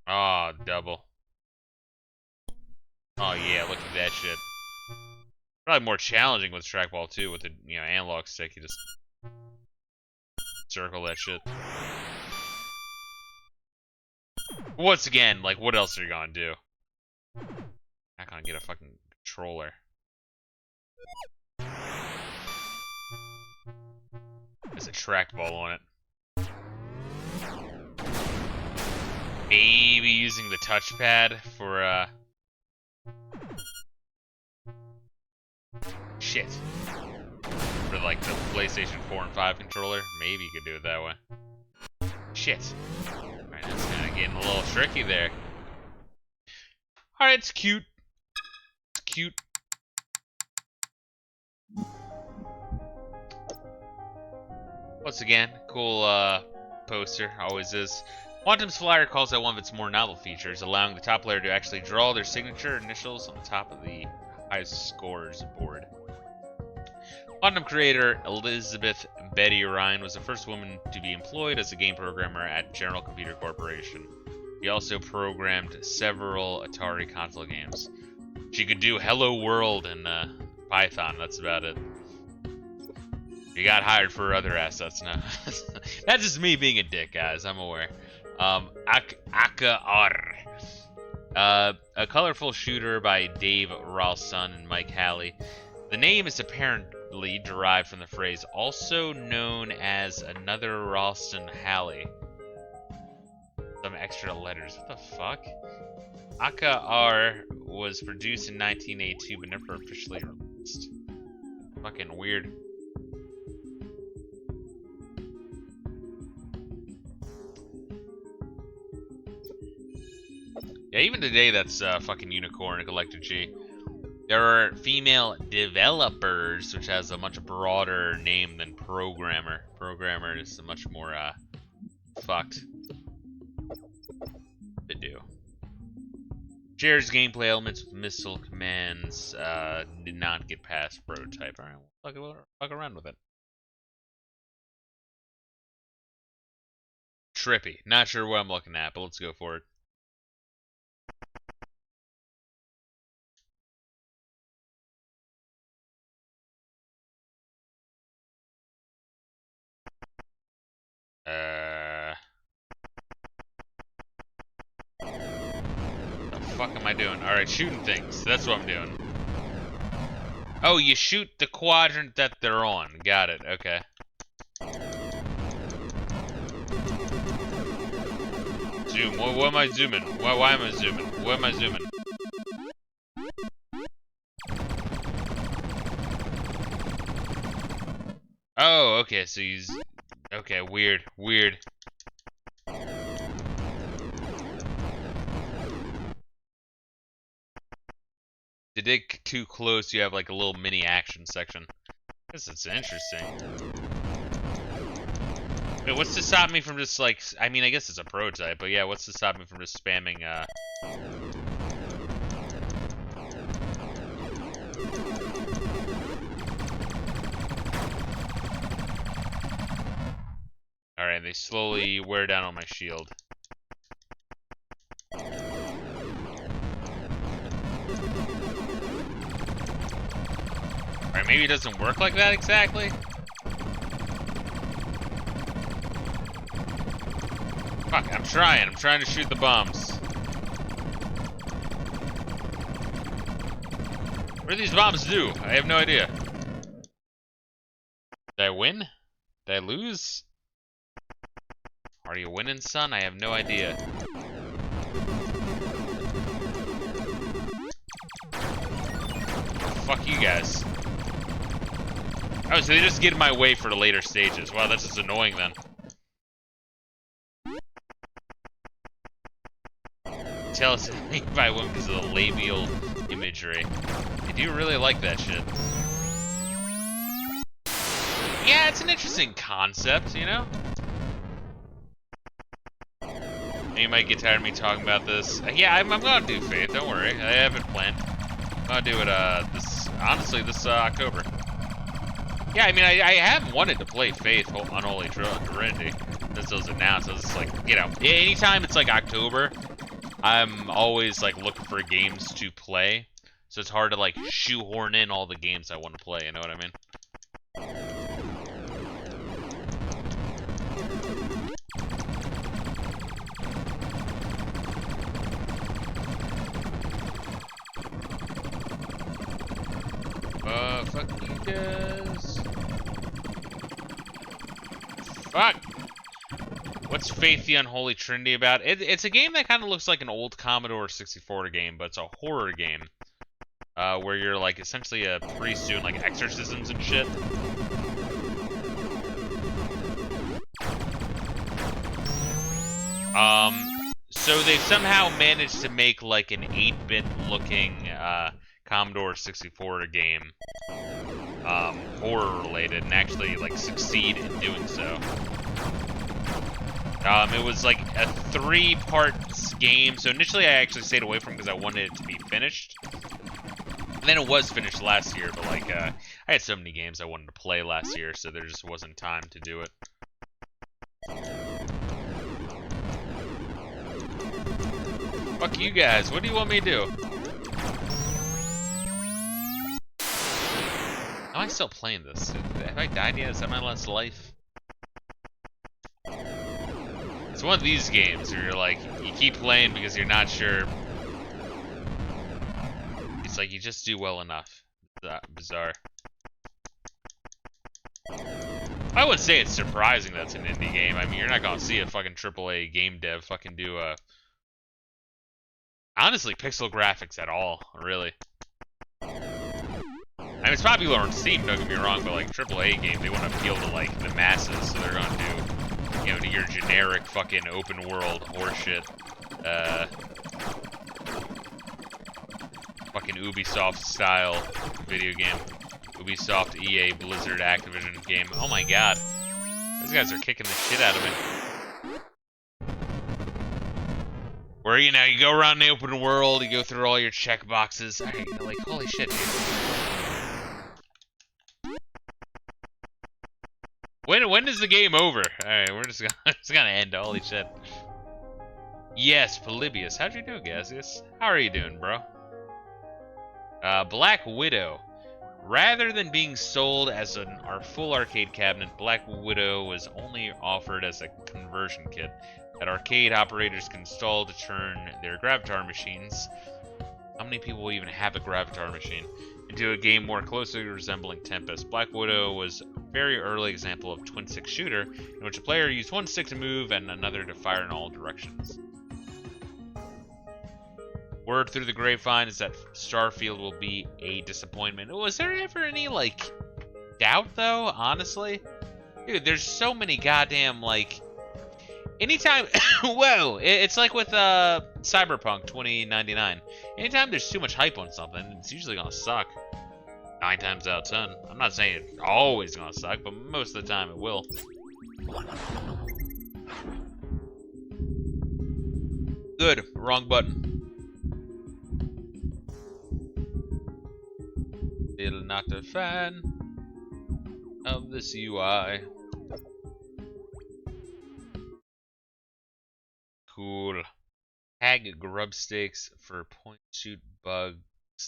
Oh, double. Oh yeah, look at that shit. Probably more challenging with trackball too, with the, you know, analog stick. You just circle that shit. Once again, like, what else are you gonna do? Not gonna get a fucking controller. There's a trackball on it. Maybe using the touchpad for, shit. For, like, the PlayStation 4 and 5 controller. Maybe you could do it that way. Shit. Alright, that's kinda getting a little tricky there. Alright, it's cute. It's cute. Once again, cool poster, always is. Quantum's flyer calls out one of its more novel features, allowing the top player to actually draw their signature initials on the top of the highest scores board. Quantum creator Elizabeth Betty Ryan was the first woman to be employed as a game programmer at General Computer Corporation. She also programmed several Atari console games. She could do Hello World and Python, that's about it. She got hired for other assets now. That's just me being a dick, guys, I'm aware. Aka-R. A colorful shooter by Dave Ralston and Mike Halley. The name is apparently derived from the phrase also known as another Ralston Halley. Some extra letters. What the fuck? Aka-R was produced in 1982 but never officially released. Fucking weird. Yeah, even today that's fucking Unicorn and Collector G. There are female developers, which has a much broader name than programmer. Programmer is a much more fucked to do. Shares gameplay elements with missile commands. Did not get past prototype. Alright, we'll fuck around with it. Trippy. Not sure what I'm looking at, but let's go for it. The fuck am I doing? Alright, shooting things. That's what I'm doing. Oh, you shoot the quadrant that they're on. Got it. Okay. Zoom. What am I zooming? Why am I zooming? What am I zooming? Oh, okay, so he's... Okay, weird. Weird. To dig too close, you have like a little mini action section. I guess it's interesting. Wait, what's to stop me from just, like... I mean, I guess it's a prototype, but yeah, what's to stop me from just spamming, Alright, they slowly wear down on my shield. Alright, maybe it doesn't work like that exactly? Fuck, I'm trying to shoot the bombs. What do these bombs do? I have no idea. Did I win? Did I lose? Are you winning, son? I have no idea. Fuck you guys. Oh, so they just get in my way for the later stages. Wow, that's just annoying then. Tell us if I win because of the labial imagery. I do really like that shit. Yeah, it's an interesting concept, you know? You might get tired of me talking about this. Yeah, I'm gonna do Faith, don't worry. I have it planned. I'm gonna do it, honestly, this October. Yeah, I mean, I have wanted to play Faith, Unholy Trinity, since it was announced. I was just like, you know, anytime it's like October, I'm always like looking for games to play. So it's hard to like shoehorn in all the games I want to play, you know what I mean? Fuck you guys. Fuck! What's Faith the Unholy Trinity about? It's a game that kind of looks like an old Commodore 64 game, but it's a horror game. Where you're like essentially a priest doing like exorcisms and shit. So they've somehow managed to make like an 8-bit looking Commodore 64 game horror related and actually like succeed in doing so. It was like a 3-part game, so initially I actually stayed away from it because I wanted it to be finished. And then it was finished last year, but like I had so many games I wanted to play last year, so there just wasn't time to do it. Fuck you guys, what do you want me to do? Am I still playing this? Have I died yet? Is that my last life? It's one of these games where you're like, you keep playing because you're not sure. It's like you just do well enough. Bizarre. I would say it's surprising that's an indie game. I mean, you're not gonna see a fucking AAA game dev fucking do honestly, pixel graphics at all, really. I mean, it's popular on Steam, don't get me wrong, but like AAA game, they want to appeal to like the masses, so they're gonna do, you know, your generic fucking open world horseshit, fucking Ubisoft style video game, Ubisoft, EA, Blizzard, Activision game. Oh my god, those guys are kicking the shit out of me. Where, you know, you go around the open world, you go through all your check boxes. Like, holy shit, dude. When is the game over? Alright, we're just gonna end. Holy shit. Yes, Polybius. How'd you do, Gaseous? How are you doing, bro? Black Widow. Rather than being sold as our full arcade cabinet, Black Widow was only offered as a conversion kit that arcade operators can install to turn their Gravatar machines. How many people will even have a Gravatar machine? Into a game more closely resembling Tempest. Black Widow was a very early example of twin-stick shooter, in which a player used one stick to move and another to fire in all directions. Word through the grapevine is that Starfield will be a disappointment. Was there ever any, like, doubt, though, honestly? Dude, there's so many goddamn, like... Anytime... Whoa! It's like with Cyberpunk 2099. Anytime there's too much hype on something, it's usually gonna suck. 9 times out of 10. I'm not saying it's always gonna suck, but most of the time it will. Good. Wrong button. Still not a fan of this UI. Cool. Tag grub stakes for point shoot bugs,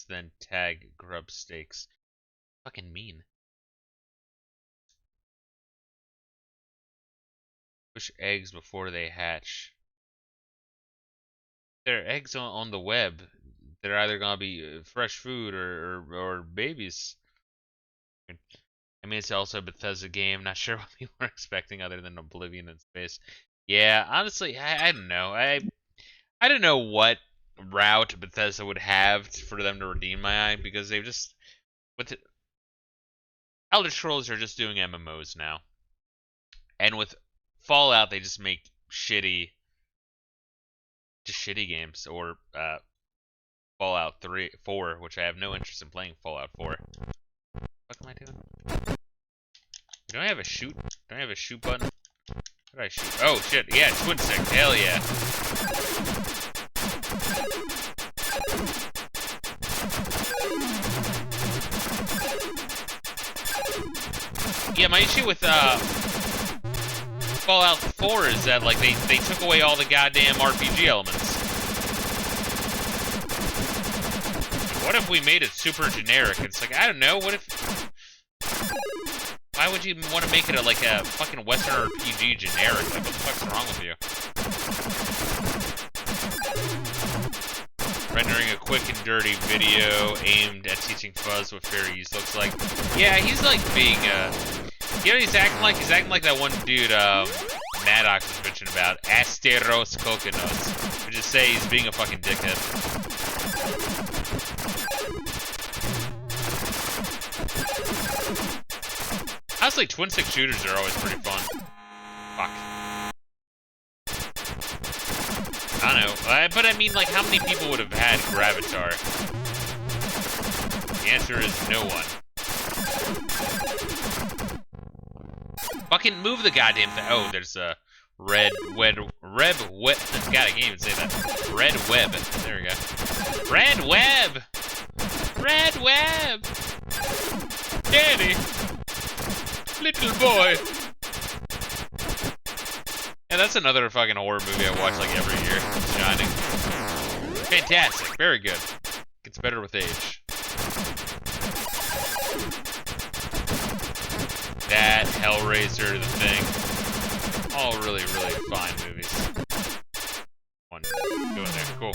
then tag grub stakes. Fucking mean. Push eggs before they hatch. They're eggs on the web. They're either gonna be fresh food or babies. I mean, it's also a Bethesda game. Not sure what people were expecting other than Oblivion in space. Yeah, honestly, I don't know. I don't know what route Bethesda would have for them to redeem my eye, because they've just with Elder Scrolls are just doing MMOs now, and with Fallout they just make shitty games, or Fallout 4, which I have no interest in playing Fallout 4. What am I doing? Don't I have a shoot? Don't I have a shoot button? What did I shoot? Oh shit! Yeah, twin stick. Hell yeah! Yeah, my issue with Fallout 4 is that like they took away all the goddamn RPG elements. What if we made it super generic? It's like, I don't know. What if? Why would you want to make it like a fucking Western RPG generic? Like, what the fuck's wrong with you? Rendering a quick and dirty video aimed at teaching Fuzz what fair use looks like. Yeah, he's like being you know what he's acting like? He's acting like that one dude Maddox was bitching about, Asteros Coconuts. Would just say he's being a fucking dickhead. Honestly, twin stick shooters are always pretty fun. Fuck. I don't know, but I mean, like, how many people would have had Gravatar? The answer is no one. Fucking move the goddamn thing. Oh, there's a red web. God, I can't even say that. Red web. There we go. Red web. Red web. Daddy. Little boy. Yeah, that's another fucking horror movie I watch like every year. Shining. Fantastic. Very good. Gets better with age. That, Hellraiser, The Thing. All really, really fine movies. One. Go in there. Cool.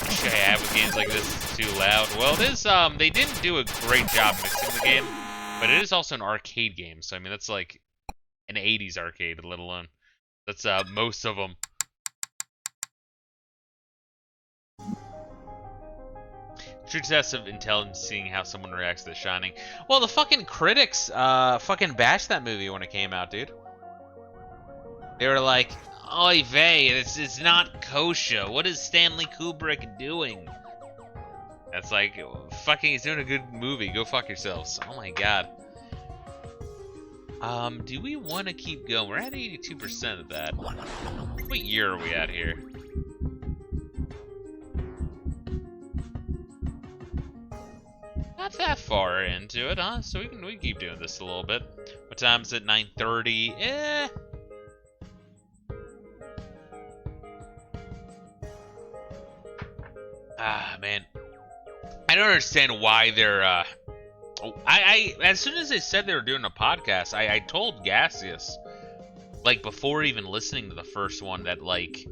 Should I have with games like this? It's too loud. Well, it is, they didn't do a great job mixing the game, but it is also an arcade game, so I mean, that's like an 80s arcade, let alone. That's, most of them. True test of intelligence, seeing how someone reacts to The Shining. Well, the fucking critics, fucking bashed that movie when it came out, dude. They were like, oy vey, it's not kosher. What is Stanley Kubrick doing? That's like, fucking, he's doing a good movie. Go fuck yourselves. Oh my god. Do we want to keep going? We're at 82% of that. What year are we at here? Not that far into it, huh? So we can keep doing this a little bit. What time is it? 9:30. Ah, man. I don't understand why they're I as soon as they said they were doing a podcast, I told Gaseous, like, before even listening to the first one, that like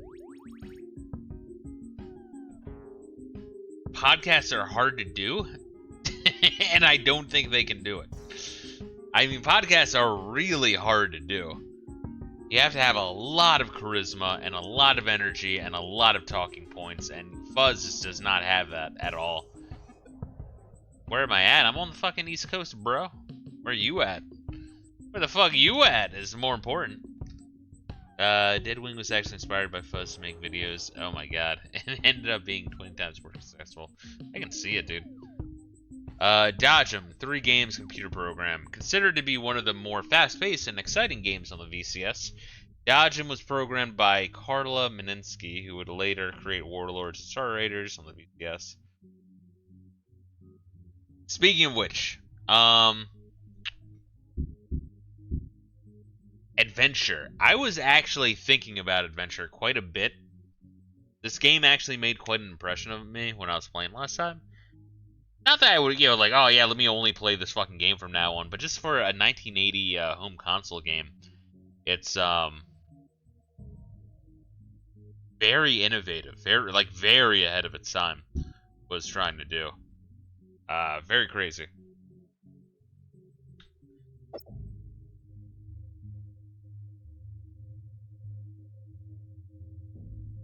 podcasts are hard to do. And I don't think they can do it. I mean, podcasts are really hard to do. You have to have a lot of charisma and a lot of energy and a lot of talking points, and Fuzz just does not have that at all. Where am I at? I'm on the fucking East Coast, bro. Where you at? Where the fuck you at is more important. Deadwing was actually inspired by Fuzz to make videos. Oh my god. And ended up being 20 times more successful. I can see it, dude. Dodge 'em, 3 games computer program. Considered to be one of the more fast-paced and exciting games on the VCS. Dodgem was programmed by Carla Meninsky, who would later create Warlords and Star Raiders on the VCS. Speaking of which, Adventure. I was actually thinking about Adventure quite a bit. This game actually made quite an impression on me when I was playing last time. Not that I would, like, oh yeah, let me only play this fucking game from now on, but just for a 1980 home console game, it's very innovative, very ahead of its time. Was trying to do, very crazy.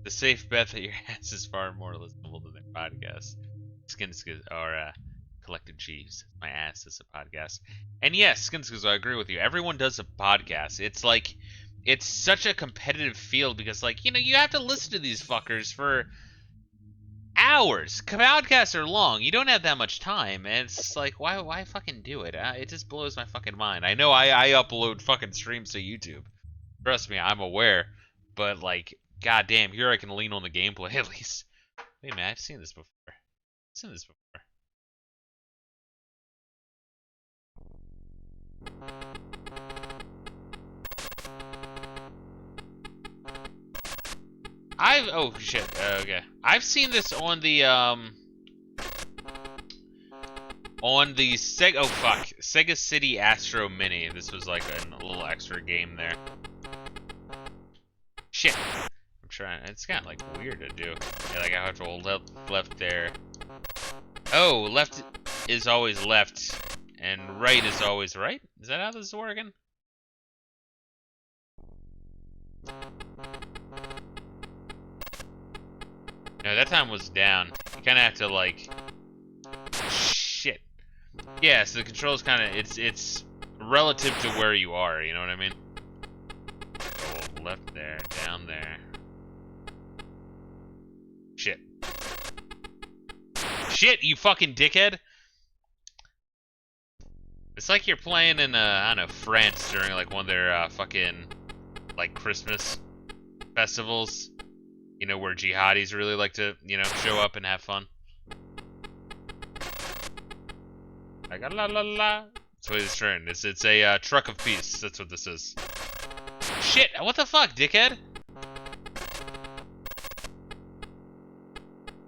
The safe bet that your ass is far more listenable than their podcast. Skins or Collected Chiefs. My ass is a podcast. And yes, Skins, I agree with you. Everyone does a podcast. It's like, it's such a competitive field because, like, you have to listen to these fuckers for hours. Podcasts are long. You don't have that much time, and it's like, why fucking do it? It just blows my fucking mind. I know I upload fucking streams to YouTube. Trust me, I'm aware. But, like, goddamn, here I can lean on the gameplay at least. Wait a minute, I've seen this before. Oh shit, okay. I've seen this on the Sega City Astro Mini. This was like a little extra game there. Shit. I'm trying, it's kind of like weird to do. Yeah, like I have to hold left there. Oh, left is always left, and right is always right? Is that how this is working? No, that time was down. You kind of have to, like... Shit. Yeah, so the controls kind of... It's relative to where you are, you know what I mean? Oh, left there, down there. Shit. Shit, you fucking dickhead! It's like you're playing in, I don't know, France during, like, one of their, fucking, like, Christmas festivals. You know, where jihadis really like to, show up and have fun. Like, la la la. That's what it's turn. It's a truck of peace. That's what this is. Shit! What the fuck, dickhead?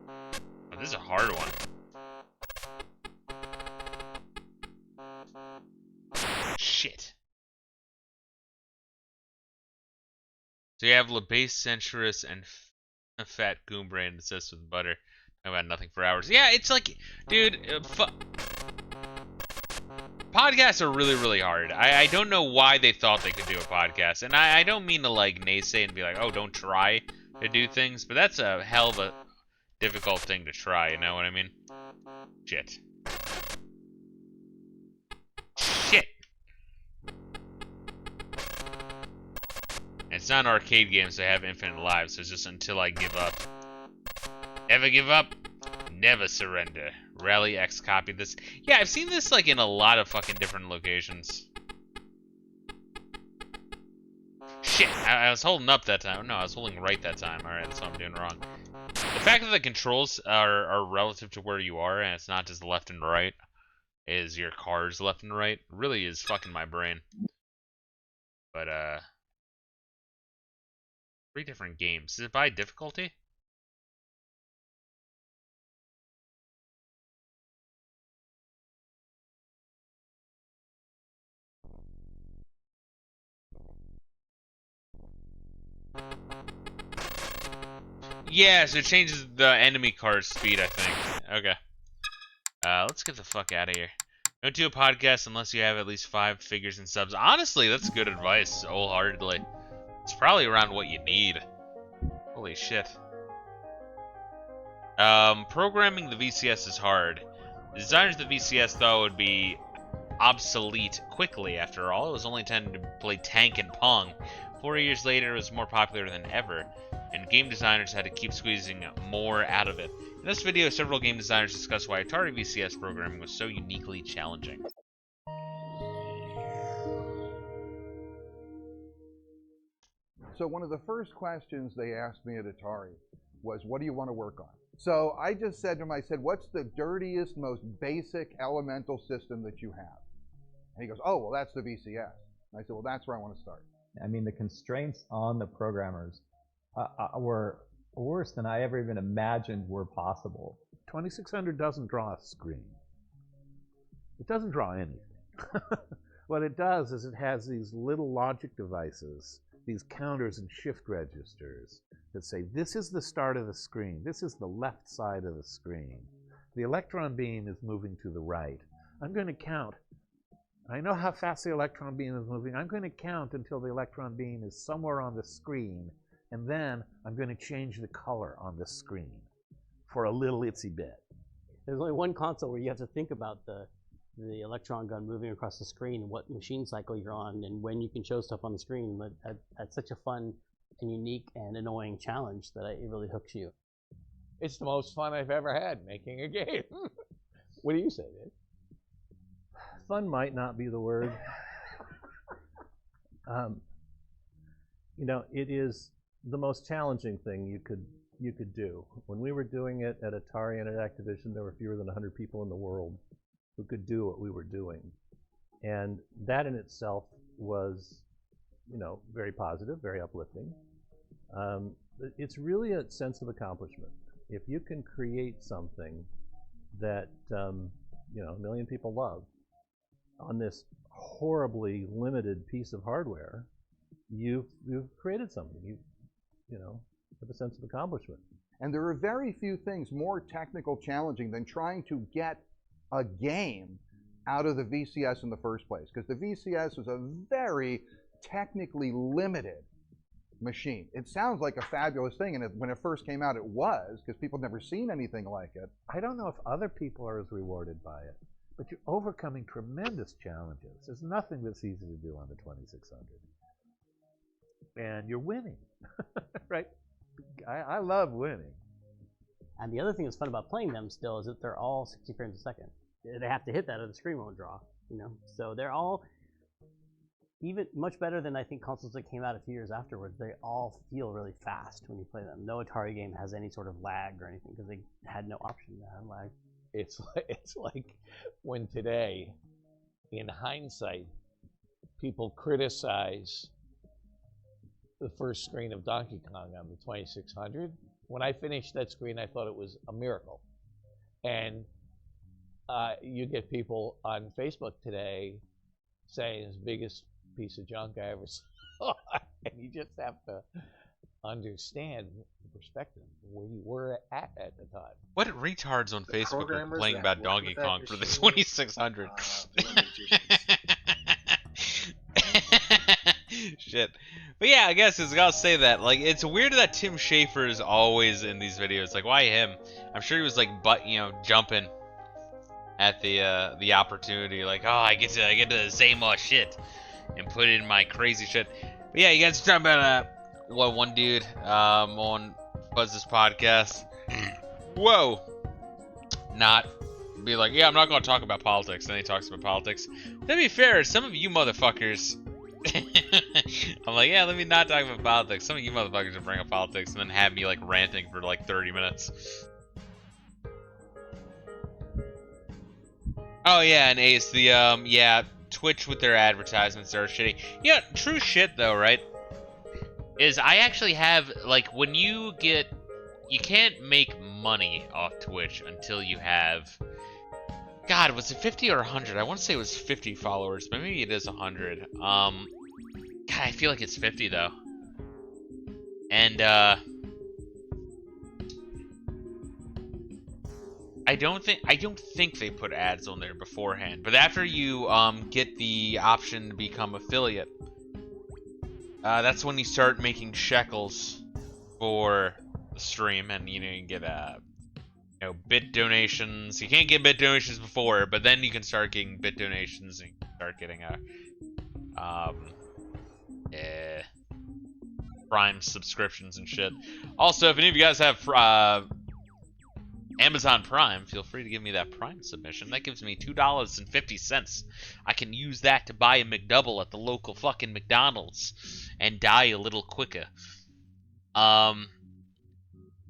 Oh, this is a hard one. Shit. So you have LeBase Centurus and a fat goon brain obsessed with butter. Talk about nothing for hours. Yeah, it's like, dude, podcasts are really, really hard. I don't know why they thought they could do a podcast. And I don't mean to, like, naysay and be like, oh, don't try to do things. But that's a hell of a difficult thing to try, you know what I mean? Shit. Shit. And it's not an arcade game, so I have infinite lives. So it's just until I give up. Never give up. Never surrender. Rally X copied this. Yeah, I've seen this like in a lot of fucking different locations. Shit, I was holding up that time. No, I was holding right that time. Alright, that's what I'm doing wrong. The fact that the controls are relative to where you are, and it's not just left and right, is your car's left and right, really is fucking my brain. But, 3 different games. Is it by difficulty? Yeah, so it changes the enemy card's speed, I think. Okay. Let's get the fuck out of here. Don't do a podcast unless you have at least 5 figures and subs. Honestly, that's good advice, wholeheartedly. It's probably around what you need. Holy shit. Programming the VCS is hard. The designers of the VCS thought it would be obsolete quickly. After all, it was only intended to play tank and Pong. 4 years later, it was more popular than ever, and game designers had to keep squeezing more out of it. In this video, several game designers discuss why Atari VCS programming was so uniquely challenging. So one of the first questions they asked me at Atari was, what do you want to work on? So I just said to him, I said, what's the dirtiest, most basic elemental system that you have? And he goes, oh, well, that's the VCS. And I said, well, that's where I want to start. I mean, the constraints on the programmers were worse than I ever even imagined were possible. 2600 doesn't draw a screen. It doesn't draw anything. What it does is it has these little logic devices, these counters and shift registers that say, this is the start of the screen. This is the left side of the screen. The electron beam is moving to the right. I'm going to count. I know how fast the electron beam is moving. I'm going to count until the electron beam is somewhere on the screen, and then I'm going to change the color on the screen for a little itsy bit. There's only one console where you have to think about the electron gun moving across the screen and what machine cycle you're on and when you can show stuff on the screen. But that's such a fun and unique and annoying challenge that it really hooks you. It's the most fun I've ever had making a game. What do you say, Dave? Fun might not be the word. You know, it is the most challenging thing you could do. When we were doing it at Atari and at Activision, there were fewer than 100 people in the world who could do what we were doing. And that in itself was, you know, very positive, very uplifting. It's really a sense of accomplishment. If you can create something that, you know, 1 million people love on this horribly limited piece of hardware, you've created something. You know, have a sense of accomplishment. And there are very few things more technical challenging than trying to get a game out of the VCS in the first place, because the VCS was a very technically limited machine. It sounds like a fabulous thing, and when it first came out, it was, because people had never seen anything like it. I don't know if other people are as rewarded by it, but you're overcoming tremendous challenges. There's nothing that's easy to do on the 2600. And you're winning, right? I love winning. And the other thing that's fun about playing them still is that they're all 60 frames a second. They have to hit that or the screen won't draw, you know? So they're all even much better than I think consoles that came out a few years afterwards. They all feel really fast when you play them. No Atari game has any sort of lag or anything because they had no option to have lag. It's like when today, in hindsight, people criticize the first screen of Donkey Kong on the 2600. When I finished that screen, I thought it was a miracle. And you get people on Facebook today saying it's the biggest piece of junk I ever saw. And you just have to understand the perspective where you were at the time. What retards on Facebook are complaining about Donkey Kong for the 2600? Shit. But yeah, I guess I gotta say that, like, it's weird that Tim Schafer is always in these videos. Like, why him? I'm sure he was like, jumping at the opportunity. Like, oh, I get to say more shit and put in my crazy shit. But yeah, you guys are talking about one dude on Buzz's podcast. Whoa. Not be like, yeah, I'm not gonna talk about politics. Then he talks about politics. To be fair, some of you motherfuckers. I'm like, yeah, let me not talk about politics. Some of you motherfuckers will bring up politics and then have me like ranting for like 30 minutes. Oh yeah, and Ace, the yeah, Twitch with their advertisements are shitty. Yeah, true shit though, right? Is I actually have, like, when you can't make money off Twitch until you have, God, was it 50 or 100? I want to say it was 50 followers, but maybe it is 100. God, I feel like it's 50 though. And I don't think they put ads on there beforehand. But after you get the option to become affiliate, that's when you start making shekels for the stream, and you know you can get bit donations. You can't get bit donations before, but then you can start getting bit donations and you can start getting Prime subscriptions and shit. Also, if any of you guys have Amazon Prime, feel free to give me that Prime submission. That gives me $2.50. I can use that to buy a McDouble at the local fucking McDonald's. and die a little quicker.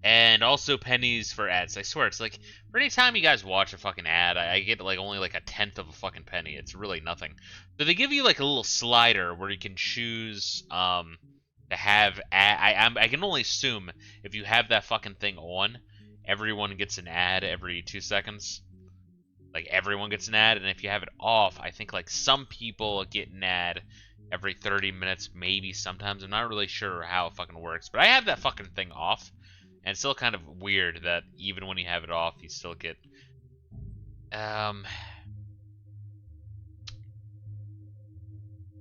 And also pennies for ads. I swear, it's like for any time you guys watch a fucking ad, I get like only like a tenth of a fucking penny. It's really nothing. So they give you like a little slider where you can choose to have I can only assume if you have that fucking thing on, everyone gets an ad every 2 seconds. Like everyone gets an ad, and if you have it off, I think like some people get an ad every 30 minutes, maybe sometimes. I'm not really sure how it fucking works, but I have that fucking thing off. And it's still kind of weird that even when you have it off, you still get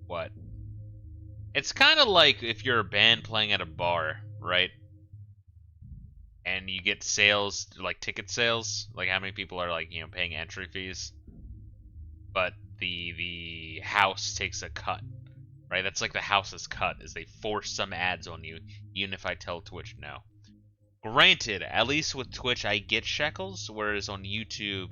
what? It's kind of like if you're a band playing at a bar, right? And you get sales, like ticket sales, like how many people are like, you know, paying entry fees. But the house takes a cut, right? That's like the house's cut, is they force some ads on you, even if I tell Twitch no. Granted, at least with Twitch I get shekels, whereas on YouTube,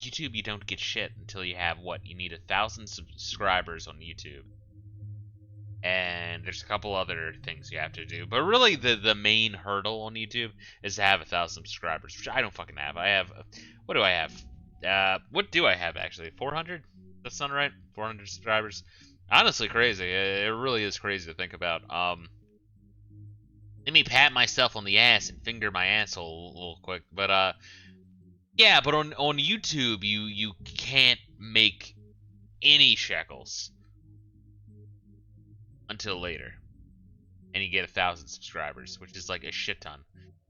YouTube you don't get shit until you have what? You need 1,000 subscribers on YouTube. And there's a couple other things you have to do. But really the main hurdle on YouTube is to have 1,000 subscribers, which I don't fucking have. I have, what do I have? What do I have actually? 400? That sound right? 400 subscribers? Honestly, crazy. It really is crazy to think about. Let me pat myself on the ass and finger my asshole a little quick. But yeah. But on YouTube, you can't make any shekels until later, and you get 1,000 subscribers, which is like a shit ton.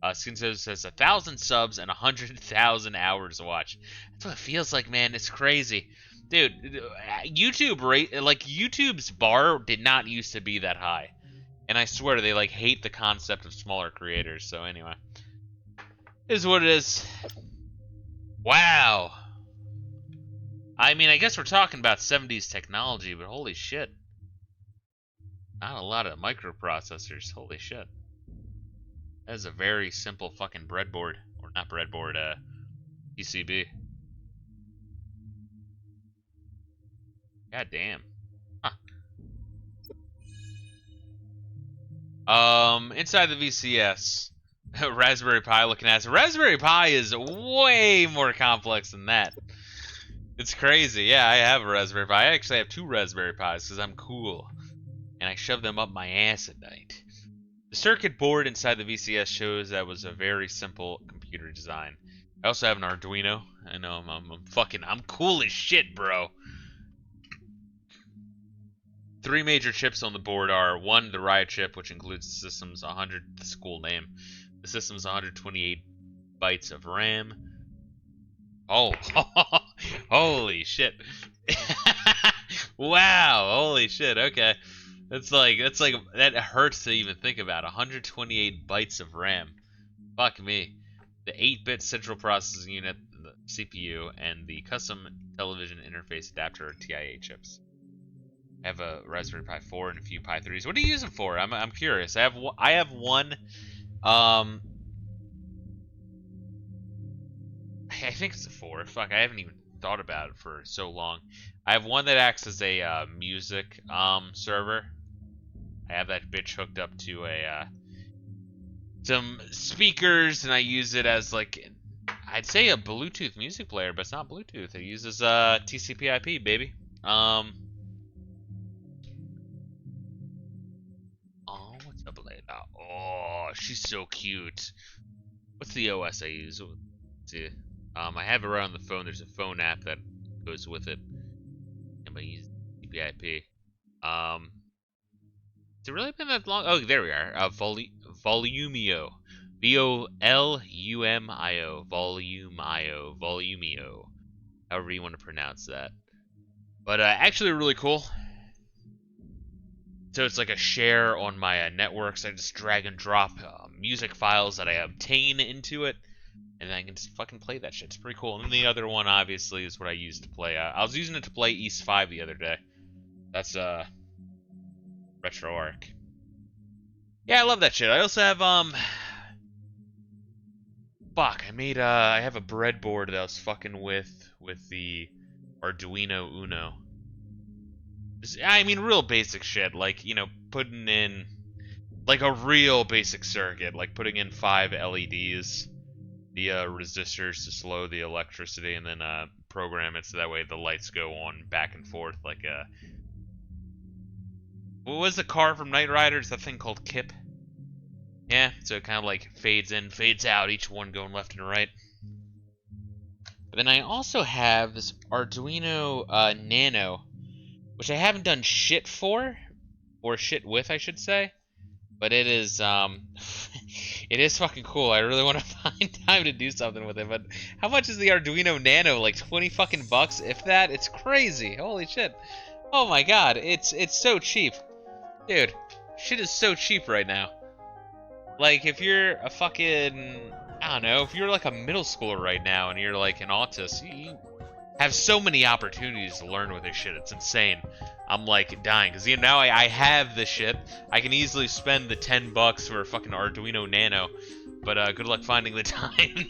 Skinzo says 1,000 subs and 100,000 hours to watch. That's what it feels like, man. It's crazy. Dude, YouTube YouTube's bar did not used to be that high, and I swear they like hate the concept of smaller creators. So anyway, it is what it is. Wow. I mean, I guess we're talking about 70s technology, but holy shit, not a lot of microprocessors. Holy shit, that is a very simple fucking breadboard, or not breadboard, PCB. God damn. Huh. Inside the VCS, Raspberry Pi looking at it. Raspberry Pi is way more complex than that. It's crazy. Yeah, I have a Raspberry Pi. I actually have 2 Raspberry Pis because I'm cool, and I shove them up my ass at night. The circuit board inside the VCS shows that was a very simple computer design. I also have an Arduino. I know I'm cool as shit, bro. 3 major chips on the board are 1, the Riot chip, which includes the system's 100, the school name. The system's 128 bytes of RAM. Oh, holy shit. Wow, holy shit, okay. That hurts to even think about. 128 bytes of RAM. Fuck me. The 8-bit central processing unit, the CPU, and the custom television interface adapter are TIA chips. I have a Raspberry Pi 4 and a few Pi 3s. What do you use them for? I'm curious. I have one. I think it's a 4. Fuck, I haven't even thought about it for so long. I have one that acts as a music server. I have that bitch hooked up to a some speakers, and I use it as like, I'd say a Bluetooth music player, but it's not Bluetooth. It uses TCP/IP, baby. What's up, Layla? Oh, she's so cute. What's the OS I use? Let's see. I have it right on the phone. There's a phone app that goes with it. And I use TCP/IP. Has it really been that long? Oh, there we are. Volumio. Volumio. Volumio. However you want to pronounce that. But actually really cool. So it's like a share on my networks. I just drag and drop music files that I obtain into it, and then I can just fucking play that shit. It's pretty cool. And then the other one, obviously, is what I use to play. I was using it to play East 5 the other day. That's RetroArch. Yeah, I love that shit. I also have fuck, I have a breadboard that I was fucking with the Arduino Uno. I mean, real basic shit, like, you know, putting in, like, a real basic circuit, like putting in 5 LEDs, the resistors to slow the electricity, and then program it so that way the lights go on back and forth, like what was the car from Knight Rider? Is that thing called Kip? Yeah, so it kind of like fades in, fades out, each one going left and right. But then I also have this Arduino Nano, which I haven't done shit for, or shit with, I should say. But it is, it is fucking cool. I really want to find time to do something with it. But how much is the Arduino Nano? Like 20 fucking bucks, if that? It's crazy. Holy shit. Oh my god, it's so cheap. Dude, shit is so cheap right now. Like, if you're a fucking, I don't know, if you're like a middle schooler right now and you're like an autist, you have so many opportunities to learn with this shit. It's insane. I'm like dying because now I have this shit. I can easily spend the 10 bucks for a fucking Arduino Nano, but good luck finding the time,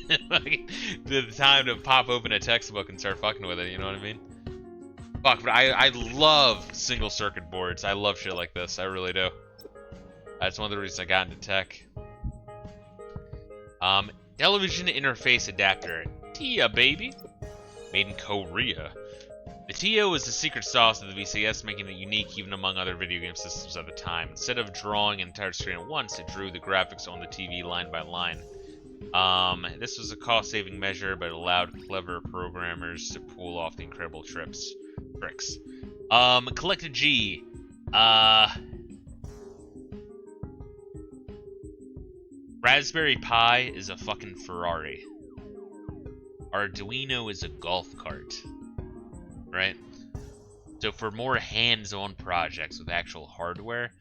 the time to pop open a textbook and start fucking with it. You know what I mean? Fuck, but I love single circuit boards. I love shit like this. I really do. That's one of the reasons I got into tech. Television interface adapter, TIA baby, made in Korea. The TIA was the secret sauce of the VCS, making it unique even among other video game systems at the time. Instead of drawing an entire screen at once, it drew the graphics on the TV line by line. This was a cost-saving measure, but it allowed clever programmers to pull off the incredible tricks. Collected G. Raspberry Pi is a fucking Ferrari. Arduino is a golf cart. Right? So for more hands-on projects with actual hardware,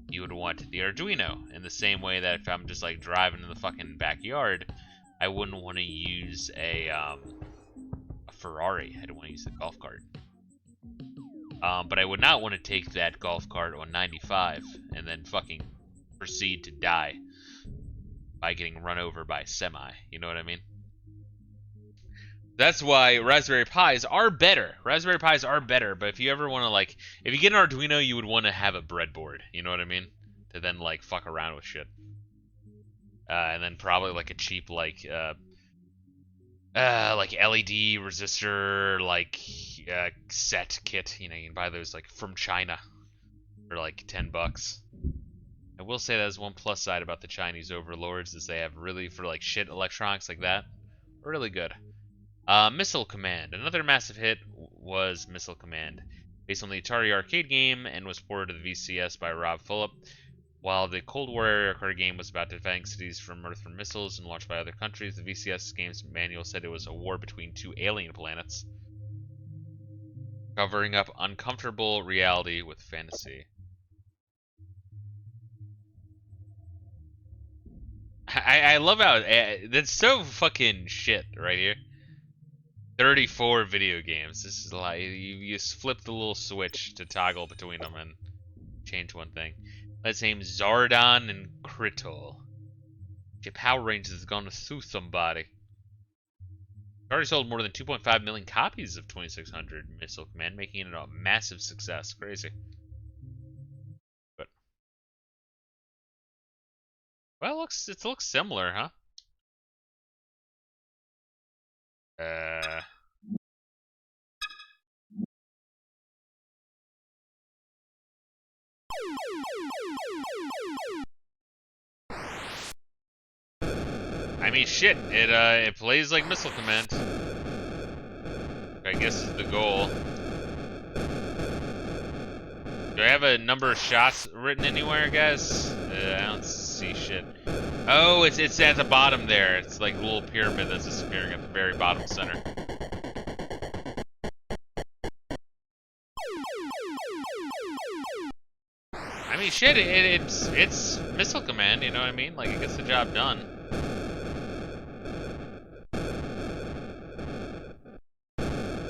you would want the Arduino. In the same way that if I'm just like driving in the fucking backyard, I wouldn't want to use a Ferrari. I'd want to use the golf cart. But I would not want to take that golf cart on 95 and then fucking proceed to die by getting run over by a semi. You know what I mean? That's why Raspberry Pis are better. Raspberry Pis are better, but if you ever want to, like, if you get an Arduino, you would want to have a breadboard. You know what I mean? To then, like, fuck around with shit. And then probably, like, a cheap, like LED resistor, like, set kit. You know, you can buy those, like, from China for, like, 10 bucks. I will say that's one plus side about the Chinese overlords is they have really, for, like, shit electronics like that, really good. Missile Command. Another massive hit was Missile Command, based on the Atari arcade game and was ported to the VCS by Rob Phillip. While the Cold War era arcade game was about defending cities from Earth from missiles and launched by other countries, the VCS game's manual said it was a war between 2 alien planets, covering up uncomfortable reality with fantasy. I love how that's so fucking shit right here. 34 video games. This is like you just flip the little switch to toggle between them and change one thing. Let's name Zardon and Krital. Your Power Rangers has gone to sue somebody. It already sold more than 2.5 million copies of 2600 Missile Command, making it a massive success. Crazy. But well, it looks similar, huh? I mean, shit. It plays like Missile Command. I guess is the goal. Do I have a number of shots written anywhere, guys? I don't see shit. Oh, it's at the bottom there. It's like a little pyramid that's disappearing at the very bottom center. I mean, shit. It's Missile Command. You know what I mean? Like, it gets the job done.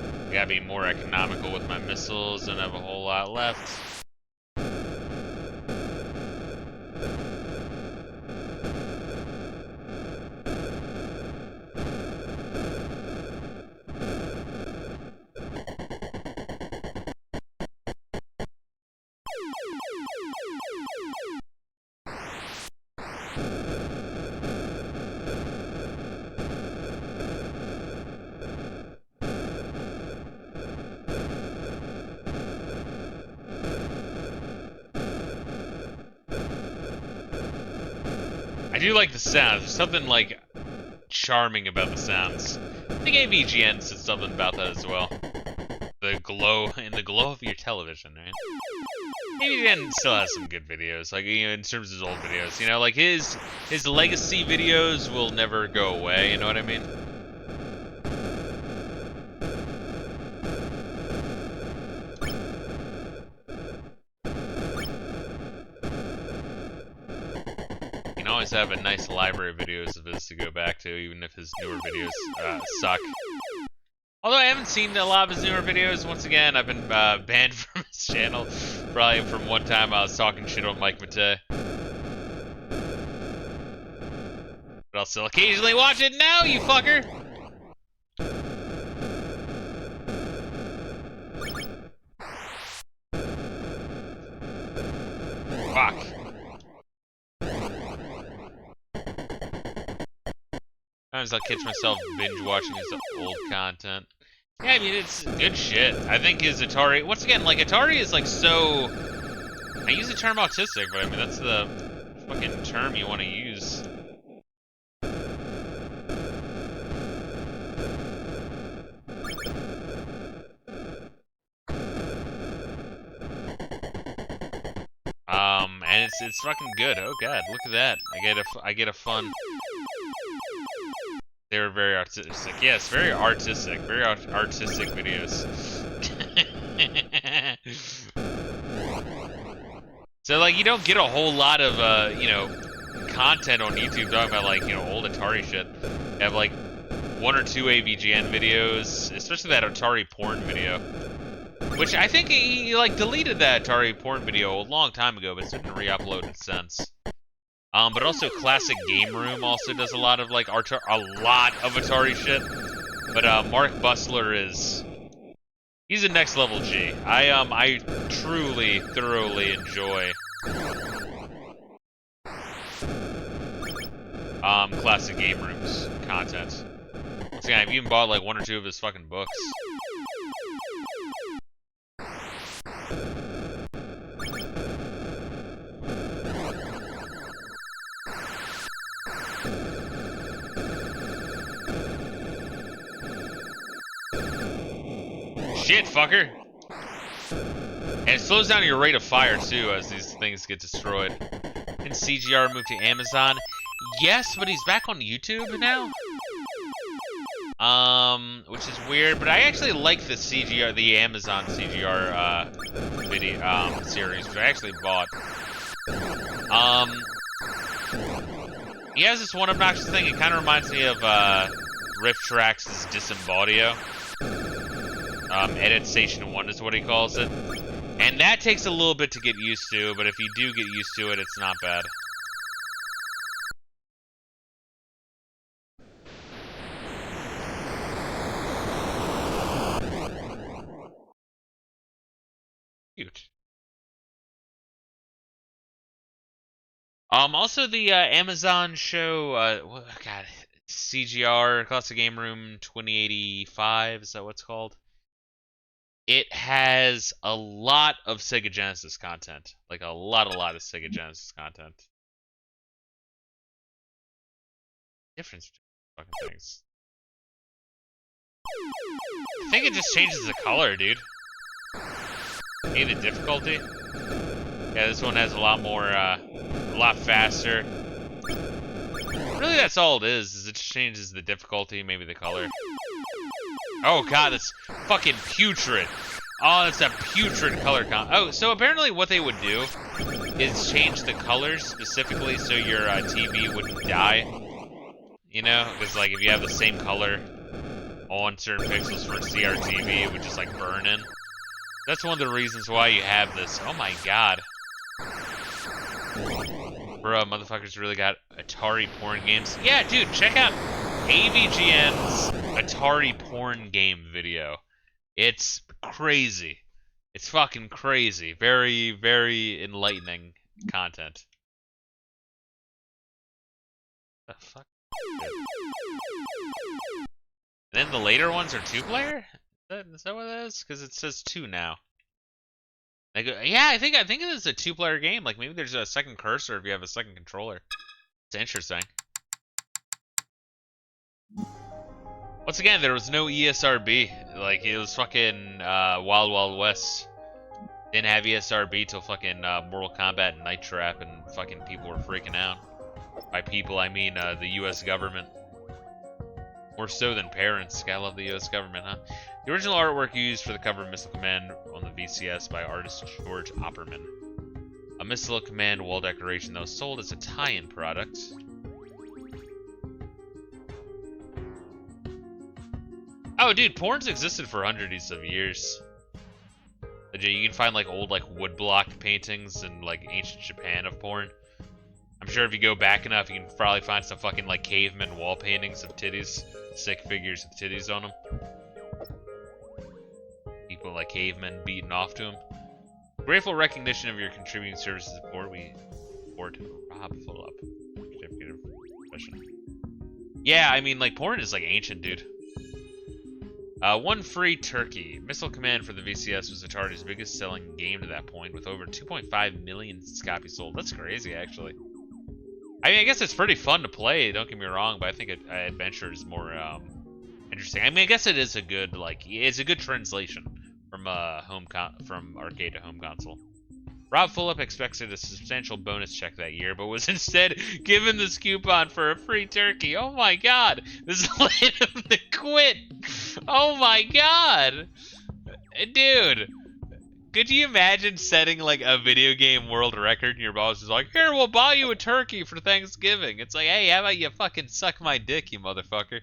I gotta be more economical with my missiles and have a whole lot left. I do like the sounds. There's something like charming about the sounds. I think AVGN said something about that as well. The glow of your television, right? AVGN still has some good videos, like in terms of his old videos. Like his legacy videos will never go away. You know what I mean? Always have a nice library of videos of his to go back to, even if his newer videos suck. Although I haven't seen a lot of his newer videos. Once again, I've been banned from his channel, probably from one time I was talking shit on Monte. But I'll still occasionally watch it now, you fucker! Fuck. Sometimes I'll catch myself binge watching his old content. Yeah, I mean, it's good shit. I think his Atari, once again, like, Atari is like so, I use the term autistic, but I mean, that's the fucking term you want to use. And it's fucking good. Oh god, look at that. I get a fun. They were very artistic. Yes, very artistic. Very artistic videos. So, like, you don't get a whole lot of, content on YouTube talking about, like, old Atari shit. You have, like, 1 or 2 AVGN videos, especially that Atari porn video. Which I think he like, deleted that Atari porn video a long time ago, but it's been re-uploaded since. But also Classic Game Room also does a lot of, like, Atari shit. But, Mark Bustler he's a next level G. I truly, thoroughly enjoy, Classic Game Room's content. Once again, I've even bought, like, 1 or 2 of his fucking books. Shit, fucker! And it slows down your rate of fire, too, as these things get destroyed. And CGR moved to Amazon? Yes, but he's back on YouTube now? Which is weird, but I actually like the CGR, the Amazon CGR, video, series, which I actually bought. He has this one obnoxious thing, it kind of reminds me of, Riff Trax' Disembaudio. Edit Station 1 is what he calls it. And that takes a little bit to get used to, but if you do get used to it, it's not bad. Cute. Also the, Amazon show, God, CGR, Classic Game Room 2085, is that what it's called? It has a lot of Sega Genesis content. Like, a lot of Sega Genesis content. Difference between fucking things. I think it just changes the color, dude. Maybe the difficulty? Yeah, this one has a lot more, a lot faster. Really, that's all it is it just changes the difficulty, maybe the color. Oh god, that's fucking putrid. Oh, that's a putrid color oh, so apparently what they would do is change the colors specifically so your TV wouldn't die. You know? Because, like, if you have the same color on certain pixels for CRTV, it would just, like, burn in. That's one of the reasons why you have this. Oh my god. Bro, motherfuckers really got Atari porn games. Yeah, dude, check out AVGN's Atari porn game video. It's crazy. It's fucking crazy. Very, very enlightening content. The fuck? And then the later ones are 2-player? Is that what it is? Because it says 2 now. Yeah, I think it is a 2-player game. Like, maybe there's a second cursor if you have a second controller. It's interesting. Once again, there was no ESRB. Like, it was fucking Wild Wild West. Didn't have ESRB till fucking Mortal Kombat and Night Trap, and fucking people were freaking out. By people, I mean the U.S. government. More so than parents. Gotta love the U.S. government, huh? The original artwork used for the cover of Missile Command on the VCS by artist George Opperman. A Missile Command wall decoration that was sold as a tie-in product. Oh, dude, porn's existed for hundreds of years. You can find like old like woodblock paintings in like ancient Japan of porn. I'm sure if you go back enough, you can probably find some fucking like caveman wall paintings of titties, sick figures with titties on them. People like cavemen beating off to them. Grateful recognition of your contributing services support. We support Rob Full-Up. Certificate of profession. Yeah, I mean like porn is like ancient, dude. One free turkey. Missile Command for the VCS was Atari's biggest selling game to that point, with over 2.5 million copies sold. That's crazy, actually. I mean, I guess it's pretty fun to play, don't get me wrong, but I think Adventure is more interesting. I mean, I guess it is a good, like, it's a good translation from from arcade to home console. Rob Fulop expected a substantial bonus check that year, but was instead given this coupon for a free turkey. Oh my god! This led him to quit! Oh my god! Dude! Could you imagine setting like a video game world record and your boss is like, here, we'll buy you a turkey for Thanksgiving. It's like, hey, how about you fucking suck my dick, you motherfucker?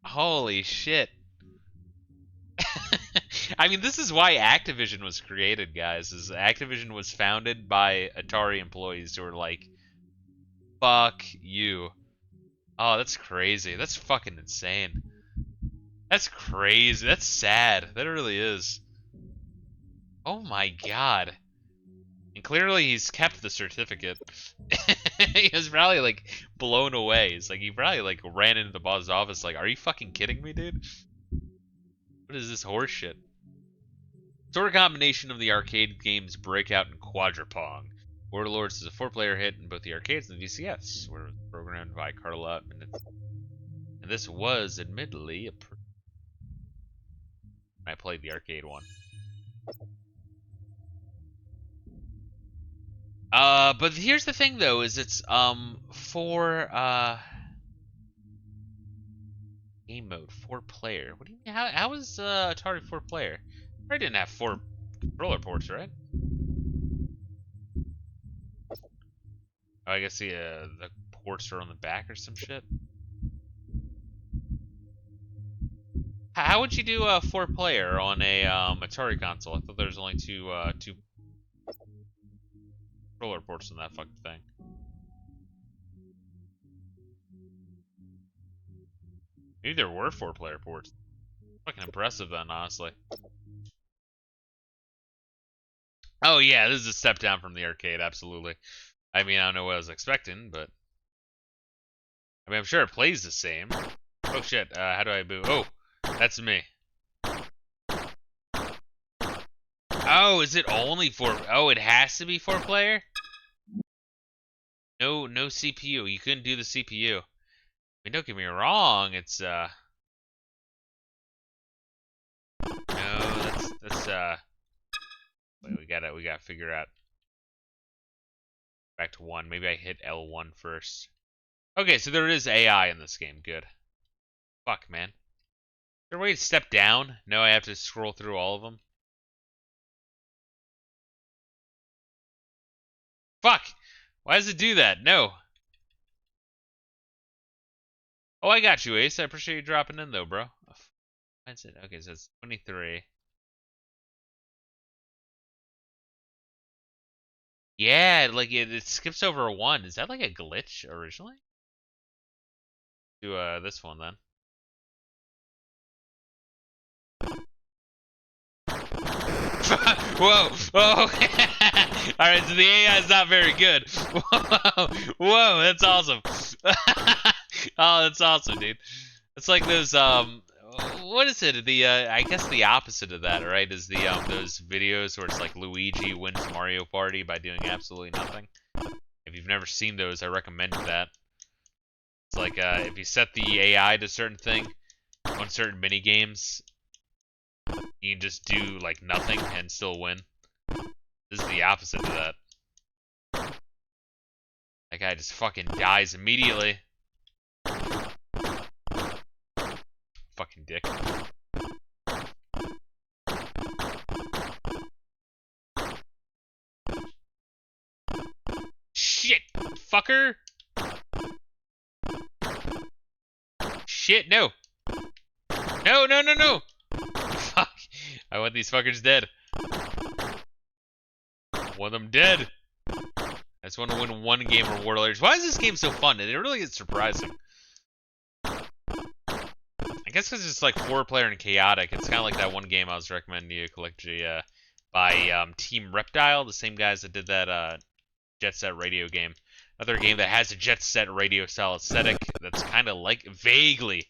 Holy shit. I mean, this is why Activision was created, guys. Is Activision was founded by Atari employees who were like, fuck you. Oh, that's crazy. That's fucking insane. That's crazy. That's sad. That really is. Oh my god. And clearly he's kept the certificate. He was probably like blown away. It's like he probably like ran into the boss's office like, are you fucking kidding me, dude? What is this horse shit? Sort of combination of the arcade games Breakout and Quadrupong. Warlords is a 4-player hit in both the arcades and the VCS, where it was programmed by Carla, and this was admittedly a I played the arcade one. But here's the thing though, is it's for game mode 4-player. What do you mean? How is Atari 4-player? I didn't have 4 controller ports, right? Oh, I guess the ports are on the back or some shit. How would you do a 4-player on a Atari console? I thought there was only two controller ports on that fucking thing. Maybe there were 4-player ports. Fucking impressive then, honestly. Oh yeah, this is a step down from the arcade, absolutely. I mean, I don't know what I was expecting, but I mean, I'm sure it plays the same. Oh shit, how do I boo? Oh, that's me. Oh, is it only 4? Oh, it has to be 4-player? No CPU. You couldn't do the CPU. I mean, don't get me wrong, it's no, that's wait, we gotta figure out. Back to 1. Maybe I hit L1 first. Okay, so there is AI in this game. Good. Fuck, man. Is there a way to step down? No, I have to scroll through all of them. Fuck! Why does it do that? No. Oh, I got you, Ace. I appreciate you dropping in, though, bro. What's it? Okay, so it's 23. Yeah, like it skips over a 1. Is that like a glitch originally? Do this one then. Whoa! Whoa! Alright, so the AI is not very good. Whoa! Whoa, that's awesome. Oh, that's awesome, dude. It's like those what is it? The I guess the opposite of that, right? Is the those videos where it's like Luigi wins Mario Party by doing absolutely nothing. If you've never seen those, I recommend that. It's like if you set the AI to a certain thing on certain mini games, you can just do like nothing and still win. This is the opposite of that. That guy just fucking dies immediately. Fucking dick. Shit, fucker! Shit, no! No, no, no, no! Fuck! I want these fuckers dead. Want them dead! I just want to win one game of Warlords. Why is this game so fun? It really is surprising. I guess because it's like 4-player and chaotic. It's kind of like that one game I was recommending you, Collectia, by Team Reptile, the same guys that did that Jet Set Radio game. Another game that has a Jet Set Radio style aesthetic that's kind of like, vaguely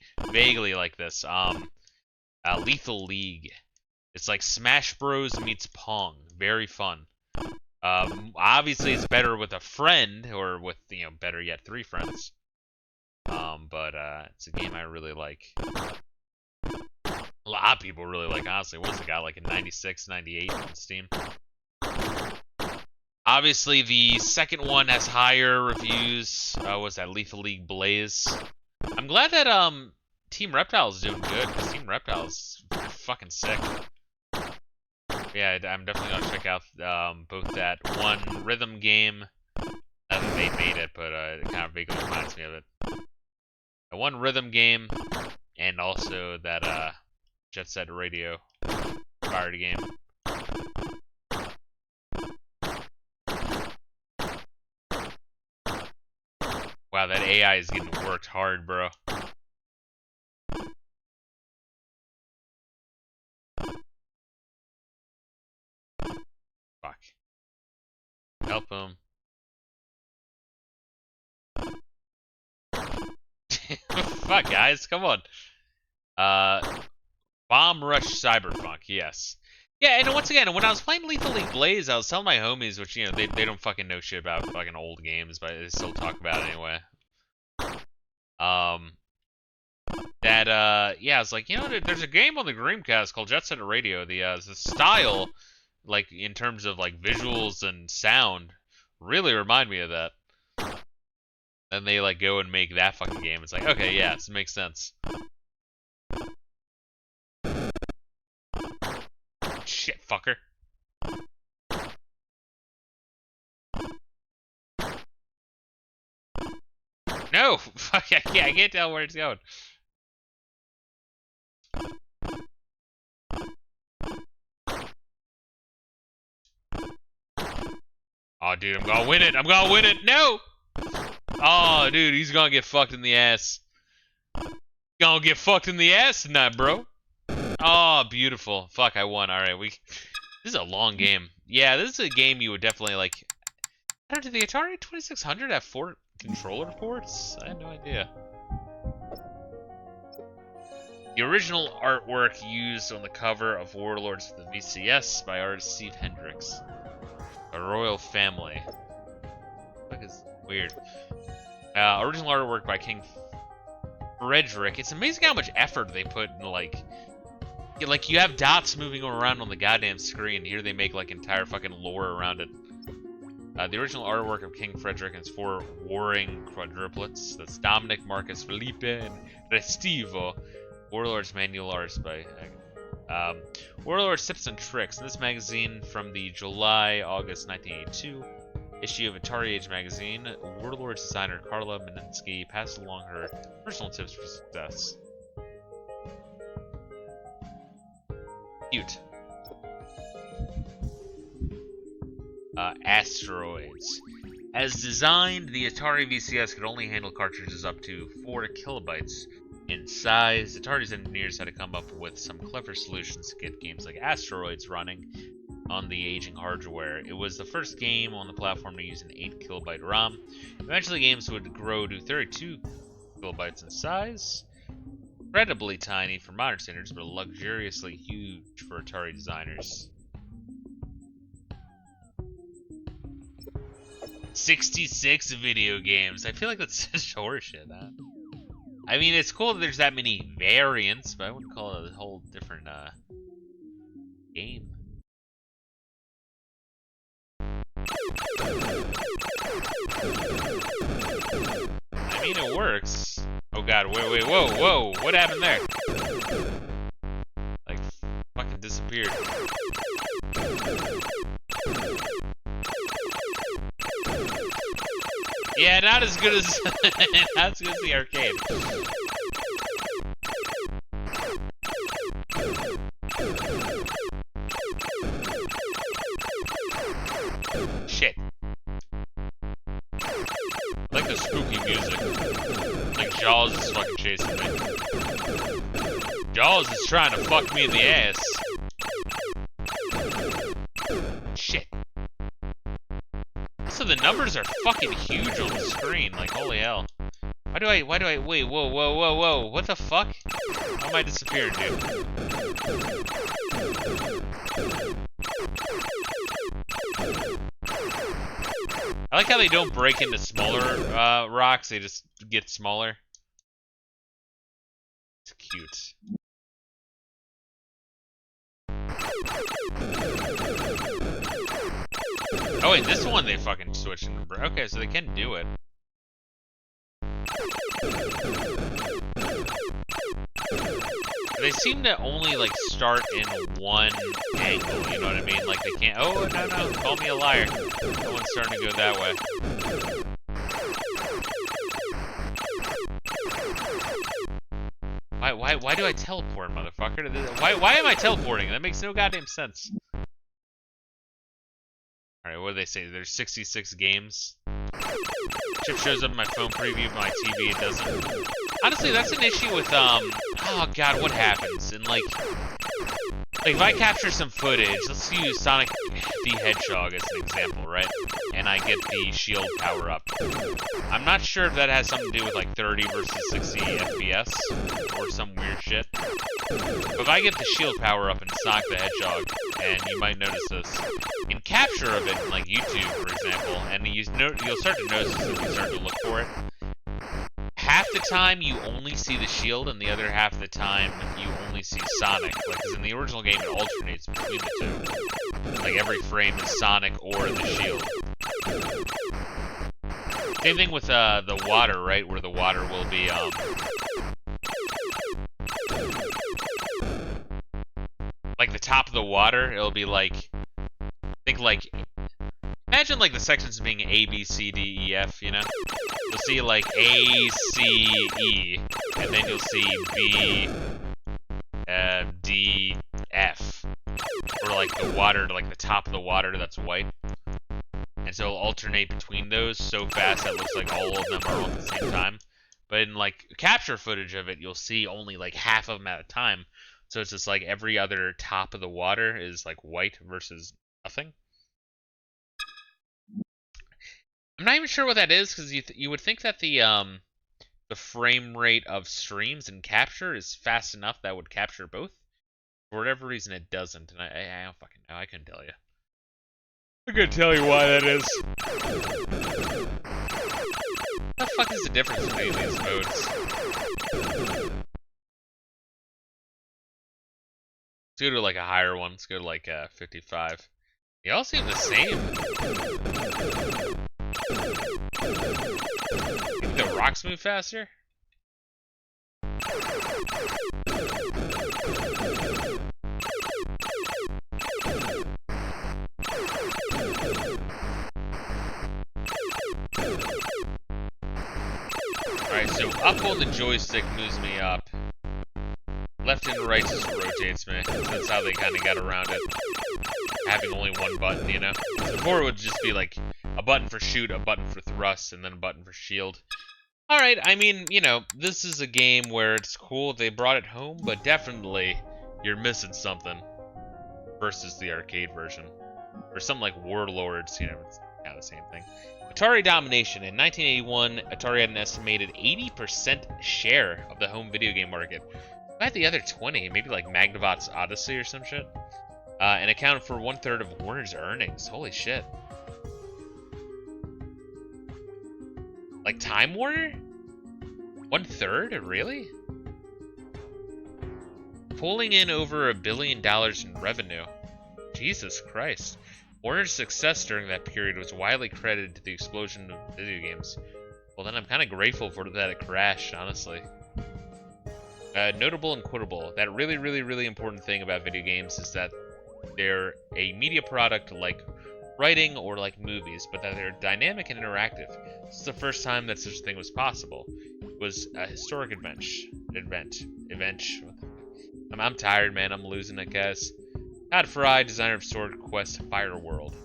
like this. Lethal League. It's like Smash Bros meets Pong. Very fun. Obviously it's better with a friend, or with, better yet, 3 friends. But it's a game I really like. A lot of people really like, honestly. What's it got, like a 96, 98 on Steam? Obviously, the second one has higher reviews. What's that, Lethal League Blaze? I'm glad that Team Reptile is doing good, because Team Reptile is fucking sick. Yeah, I'm definitely gonna check out both that one rhythm game. Not that they made it, but it kind of vaguely reminds me of it. The one rhythm game, and also that Jet Set Radio inspired game. Wow, that AI is getting worked hard, bro. Fuck. Help him. Fuck, guys, come on. Bomb Rush Cyberpunk, yes. Yeah, and once again, when I was playing Lethal League Blaze, I was telling my homies, which, they don't fucking know shit about fucking old games, but they still talk about it anyway. Yeah, I was like, there's a game on the Dreamcast called Jet Set Radio. The style, like, in terms of, like, visuals and sound, really remind me of that. Then they, like, go and make that fucking game. It's like, okay, yeah, this makes sense. Shit, fucker. No! Fuck, I can't tell where it's going. Oh, dude, I'm gonna win it! I'm gonna win it! No! Oh, dude, he's gonna get fucked in the ass. Gonna get fucked in the ass tonight, bro. Oh, beautiful. Fuck, I won. Alright, this is a long game. Yeah, this is a game you would definitely, like... I don't know, did the Atari 2600 have 4 controller ports? I had no idea. The original artwork used on the cover of Warlords for the VCS by artist Steve Hendricks. A royal family. Fuck, is weird. Original artwork by King Frederick. It's amazing how much effort they put in, like you have dots moving around on the goddamn screen. Here they make like entire fucking lore around it. The original artwork of King Frederick and his 4 warring quadruplets. That's Dominic, Marcus, Felipe, and Restivo. Warlords Manual Arts by Warlords Tips and Tricks. In this magazine from the July-August 1982 issue of Atari Age magazine, Warlords designer Carla Meninsky passed along her personal tips for success. Cute. Asteroids. As designed, the Atari VCS could only handle cartridges up to 4 kilobytes in size. Atari's engineers had to come up with some clever solutions to get games like Asteroids running on the aging hardware. It was the first game on the platform to use an 8 kilobyte ROM. Eventually, games would grow to 32 kilobytes in size. Incredibly tiny for modern standards, but luxuriously huge for Atari designers. 66 video games. I feel like that's such horseshit, huh? I mean, it's cool that there's that many variants, but I wouldn't call it a whole different game. I mean, it works. Oh god, wait, whoa, what happened there? Like, fucking disappeared. Yeah, not as good as not as good as the arcade. Shit. I like the spooky music. Like Jaws is fucking chasing me. Jaws is trying to fuck me in the ass. Shit. So the numbers are fucking huge on the screen, like holy hell. Why do I, wait, whoa, what the fuck? How am I disappearing, dude? I like how they don't break into smaller rocks, they just get smaller. It's cute. Oh wait, this one they fucking switched into. Okay, so they can do it. They seem to only like start in one angle, you know what I mean? Like they can't. Oh no, call me a liar. No one's starting to go that way. Why do I teleport, motherfucker? Why am I teleporting? That makes no goddamn sense. Alright, what do they say? There's 66 games. Chip shows up in my phone preview, but my TV it doesn't. Honestly, that's an issue with, oh god, what happens? And like if I capture some footage, let's use Sonic the Hedgehog as an example, right? And I get the shield power up. I'm not sure if that has something to do with like 30 versus 60 FPS or some weird shit. But if I get the shield power up in Sonic the Hedgehog, and you might notice this, in capture of it, in like YouTube, for example, and you'll start to notice this if you start to look for it. Half the time you only see the shield, and the other half of the time you only see Sonic. Like, 'cause in the original game it alternates between the two. Like every frame is Sonic or the shield. Same thing with the water, right? Where the water will be like the top of the water, it'll be like, think like, imagine like the sections being A, B, C, D, E, F, you know? You'll see like A, C, E, and then you'll see B, D, F. Or like the water, like the top of the water that's white. And so it'll alternate between those so fast that it looks like all of them are on at the same time. But in like capture footage of it, you'll see only like half of them at a time. So it's just like every other top of the water is like white versus nothing. I'm not even sure what that is, because you would think that the frame rate of streams and capture is fast enough that would capture both. For whatever reason, it doesn't, and I don't fucking know. I couldn't tell you. I couldn't tell you why that is. What the fuck is the difference between these modes? Let's go to like a higher one. Let's go to like 55. They all seem the same. Think the rocks move faster? Alright, so up on the joystick moves me up. Left and right just rotates me. That's how they kind of got around it. Having only one button, you know? Before it would just be like a button for shoot, a button for thrust, and then a button for shield. Alright, I mean, you know, this is a game where it's cool they brought it home, but definitely you're missing something versus the arcade version. Or something like Warlords, you know, it's kind of the same thing. Atari domination. In 1981, Atari had an estimated 80% share of the home video game market. About the other 20, maybe like Magnavox Odyssey or some shit. And accounted for 1/3 of Warner's earnings. Holy shit. Like Time Warner? 1/3? Really? Pulling in over $1 billion in revenue. Jesus Christ. Warner's success during that period was widely credited to the explosion of video games. Well, then I'm kind of grateful for that it crashed, honestly. Notable and quotable. That really, really, really important thing about video games is that they're a media product like writing or like movies, but that they're dynamic and interactive. This is the first time that such a thing was possible. It was a historic event. I'm tired, man. I'm losing it, guys. Todd Fry, designer of Sword Quest Fire World.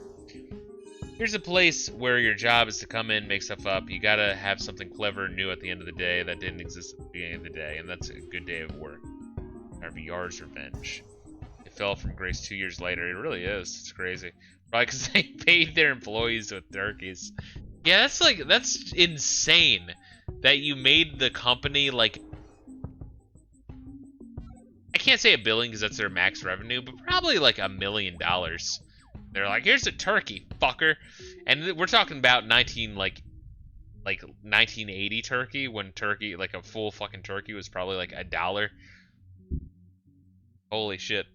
Here's a place where your job is to come in, make stuff up. You gotta have something clever and new at the end of the day that didn't exist at the beginning of the day, and that's a good day of work. RVR's Revenge. It fell from grace 2 years later. It really is. It's crazy. Probably because they paid their employees with turkeys. Yeah, that's insane that you made the company like, I can't say $1 billion because that's their max revenue, but probably like $1 million. They're like, here's a turkey, fucker. And we're talking about 1980 turkey, when turkey, like a full fucking turkey was probably like $1. Holy shit.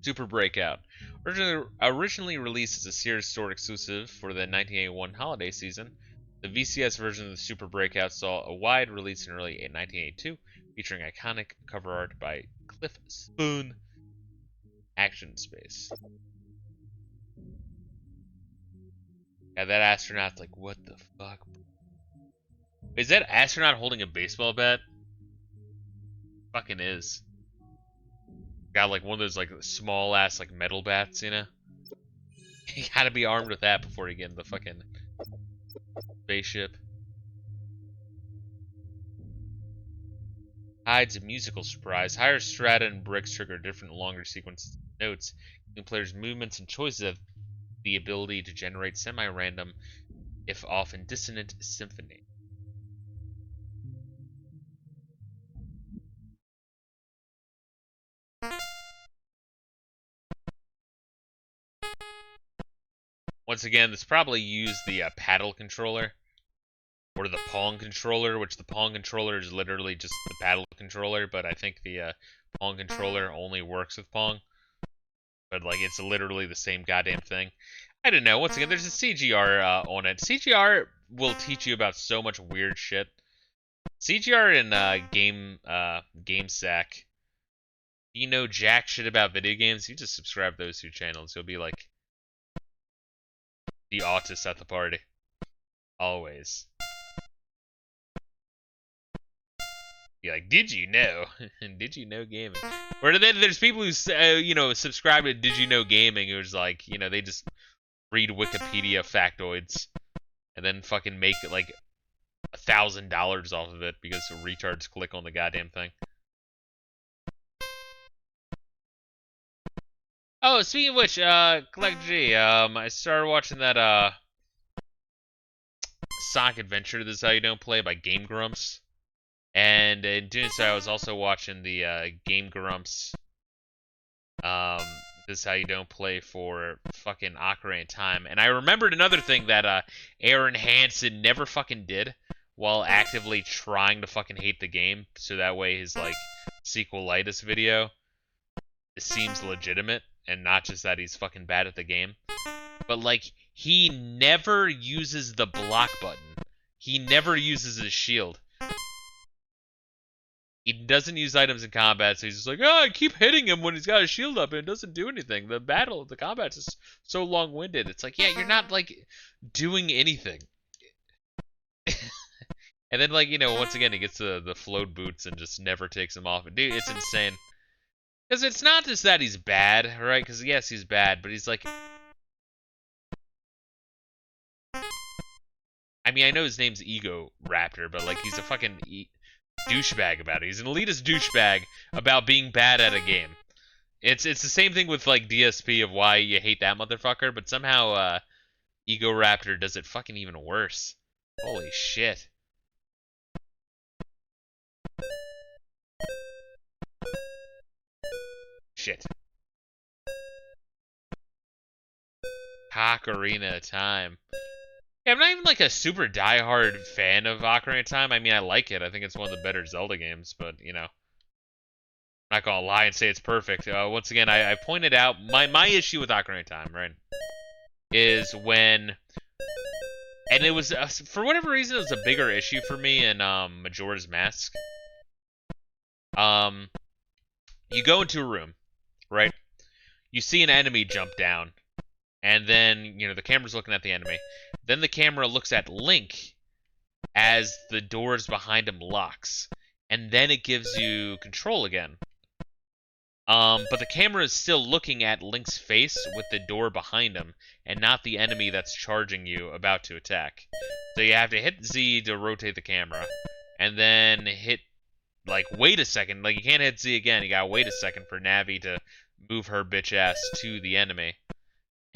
Super Breakout. Originally released as a Sears store exclusive for the 1981 holiday season, the VCS version of the Super Breakout saw a wide release in early 1982, featuring iconic cover art by Cliff Spoon. Action Space. Yeah, that astronaut's like, what the fuck? Is that astronaut holding a baseball bat? Fucking is. Got like one of those like small ass like metal bats, you know? You gotta be armed with that before you get in the fucking spaceship. Hides a musical surprise. Higher strata and bricks trigger different longer sequences of notes, giving players' movements and choices have the ability to generate semi-random, if often dissonant, symphony. Once again, this probably used the paddle controller, or the Pong controller, which the Pong controller is literally just the paddle controller, but I think the Pong controller only works with Pong. But like, it's literally the same goddamn thing. I don't know. Once again, there's a CGR on it. CGR will teach you about so much weird shit. CGR and GameSack. You know jack shit about video games, you just subscribe to those two channels. You'll be like the autist at the party. Always. Be like, did you know? Did you know gaming? Or then there's people who, you know, subscribe to Did You Know Gaming, who's like, you know, they just read Wikipedia factoids and then fucking make like $1,000 off of it because retards click on the goddamn thing. Oh, speaking of which, Collect G, I started watching that Sonic Adventure, This Is How You Don't Play by Game Grumps. And in doing so, I was also watching the Game Grumps, This Is How You Don't Play for fucking Ocarina of Time. And I remembered another thing that Aaron Hansen never fucking did while actively trying to fucking hate the game, so that way his, like, sequelitis video seems legitimate, and not just that he's fucking bad at the game. But, like, he never uses the block button. He never uses his shield. He doesn't use items in combat, so he's just like, oh, I keep hitting him when he's got his shield up and it doesn't do anything. The combat's just so long-winded. It's like, yeah, you're not, like, doing anything. And then, like, you know, once again, he gets the float boots and just never takes them off. Dude, it's insane. Because it's not just that he's bad, right? Because, yes, he's bad, but he's like... I mean, I know his name's Ego Raptor, but, like, he's a fucking douchebag about it. He's an elitist douchebag about being bad at a game. It's the same thing with, like, DSP of why you hate that motherfucker, but somehow, Ego Raptor does it fucking even worse. Holy shit. Shit. Ocarina of Time. Yeah, I'm not even like a super diehard fan of Ocarina of Time. I mean, I like it. I think it's one of the better Zelda games, but you know, I'm not gonna lie and say it's perfect. Once again, I pointed out my issue with Ocarina of Time, right, is when, and it was for whatever reason it was a bigger issue for me in Majora's Mask. You go into a room, right? You see an enemy jump down, and then, you know, the camera's looking at the enemy. Then the camera looks at Link as the doors behind him locks, and then it gives you control again. But the camera is still looking at Link's face with the door behind him, and not the enemy that's charging you, about to attack. So you have to hit Z to rotate the camera, and then hit, like, wait a second. Like, you can't hit Z again. You gotta wait a second for Navi to move her bitch ass to the enemy,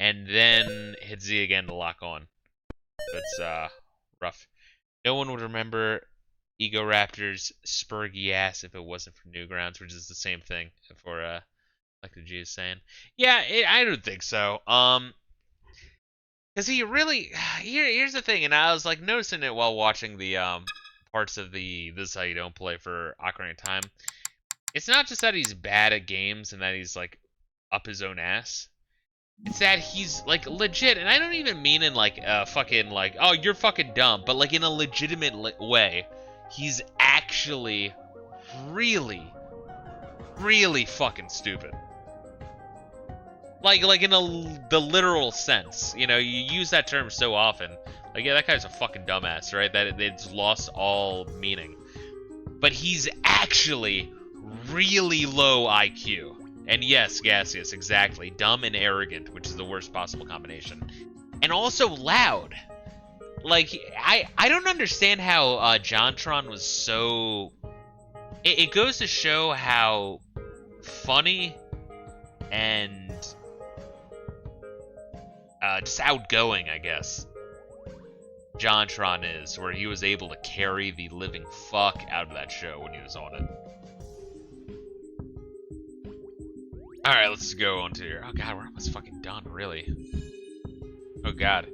and then hit Z again to lock on. That's rough. No one would remember Ego Raptor's spurgy ass if it wasn't for Newgrounds, which is the same thing for like the G is saying. Yeah, I don't think so. Cause he really here's the thing, and I was like noticing it while watching the parts of the This Is How You Don't Play for Ocarina of Time. It's not just that he's bad at games and that he's like up his own ass. It's that he's like legit, and I don't even mean in like fucking like, oh, you're fucking dumb, but like in a legitimate way. He's actually really, really fucking stupid. Like in the literal sense, you know, you use that term so often. Like, yeah, that guy's a fucking dumbass, right? That it's lost all meaning. But he's actually really low IQ. And yes, Gaseous, exactly. Dumb and arrogant, which is the worst possible combination. And also loud. Like, I don't understand how JonTron was so... It goes to show how funny and just outgoing, I guess, JonTron is, where he was able to carry the living fuck out of that show when he was on it. Alright, let's go on to here. Oh god, we're almost fucking done, really. Oh god.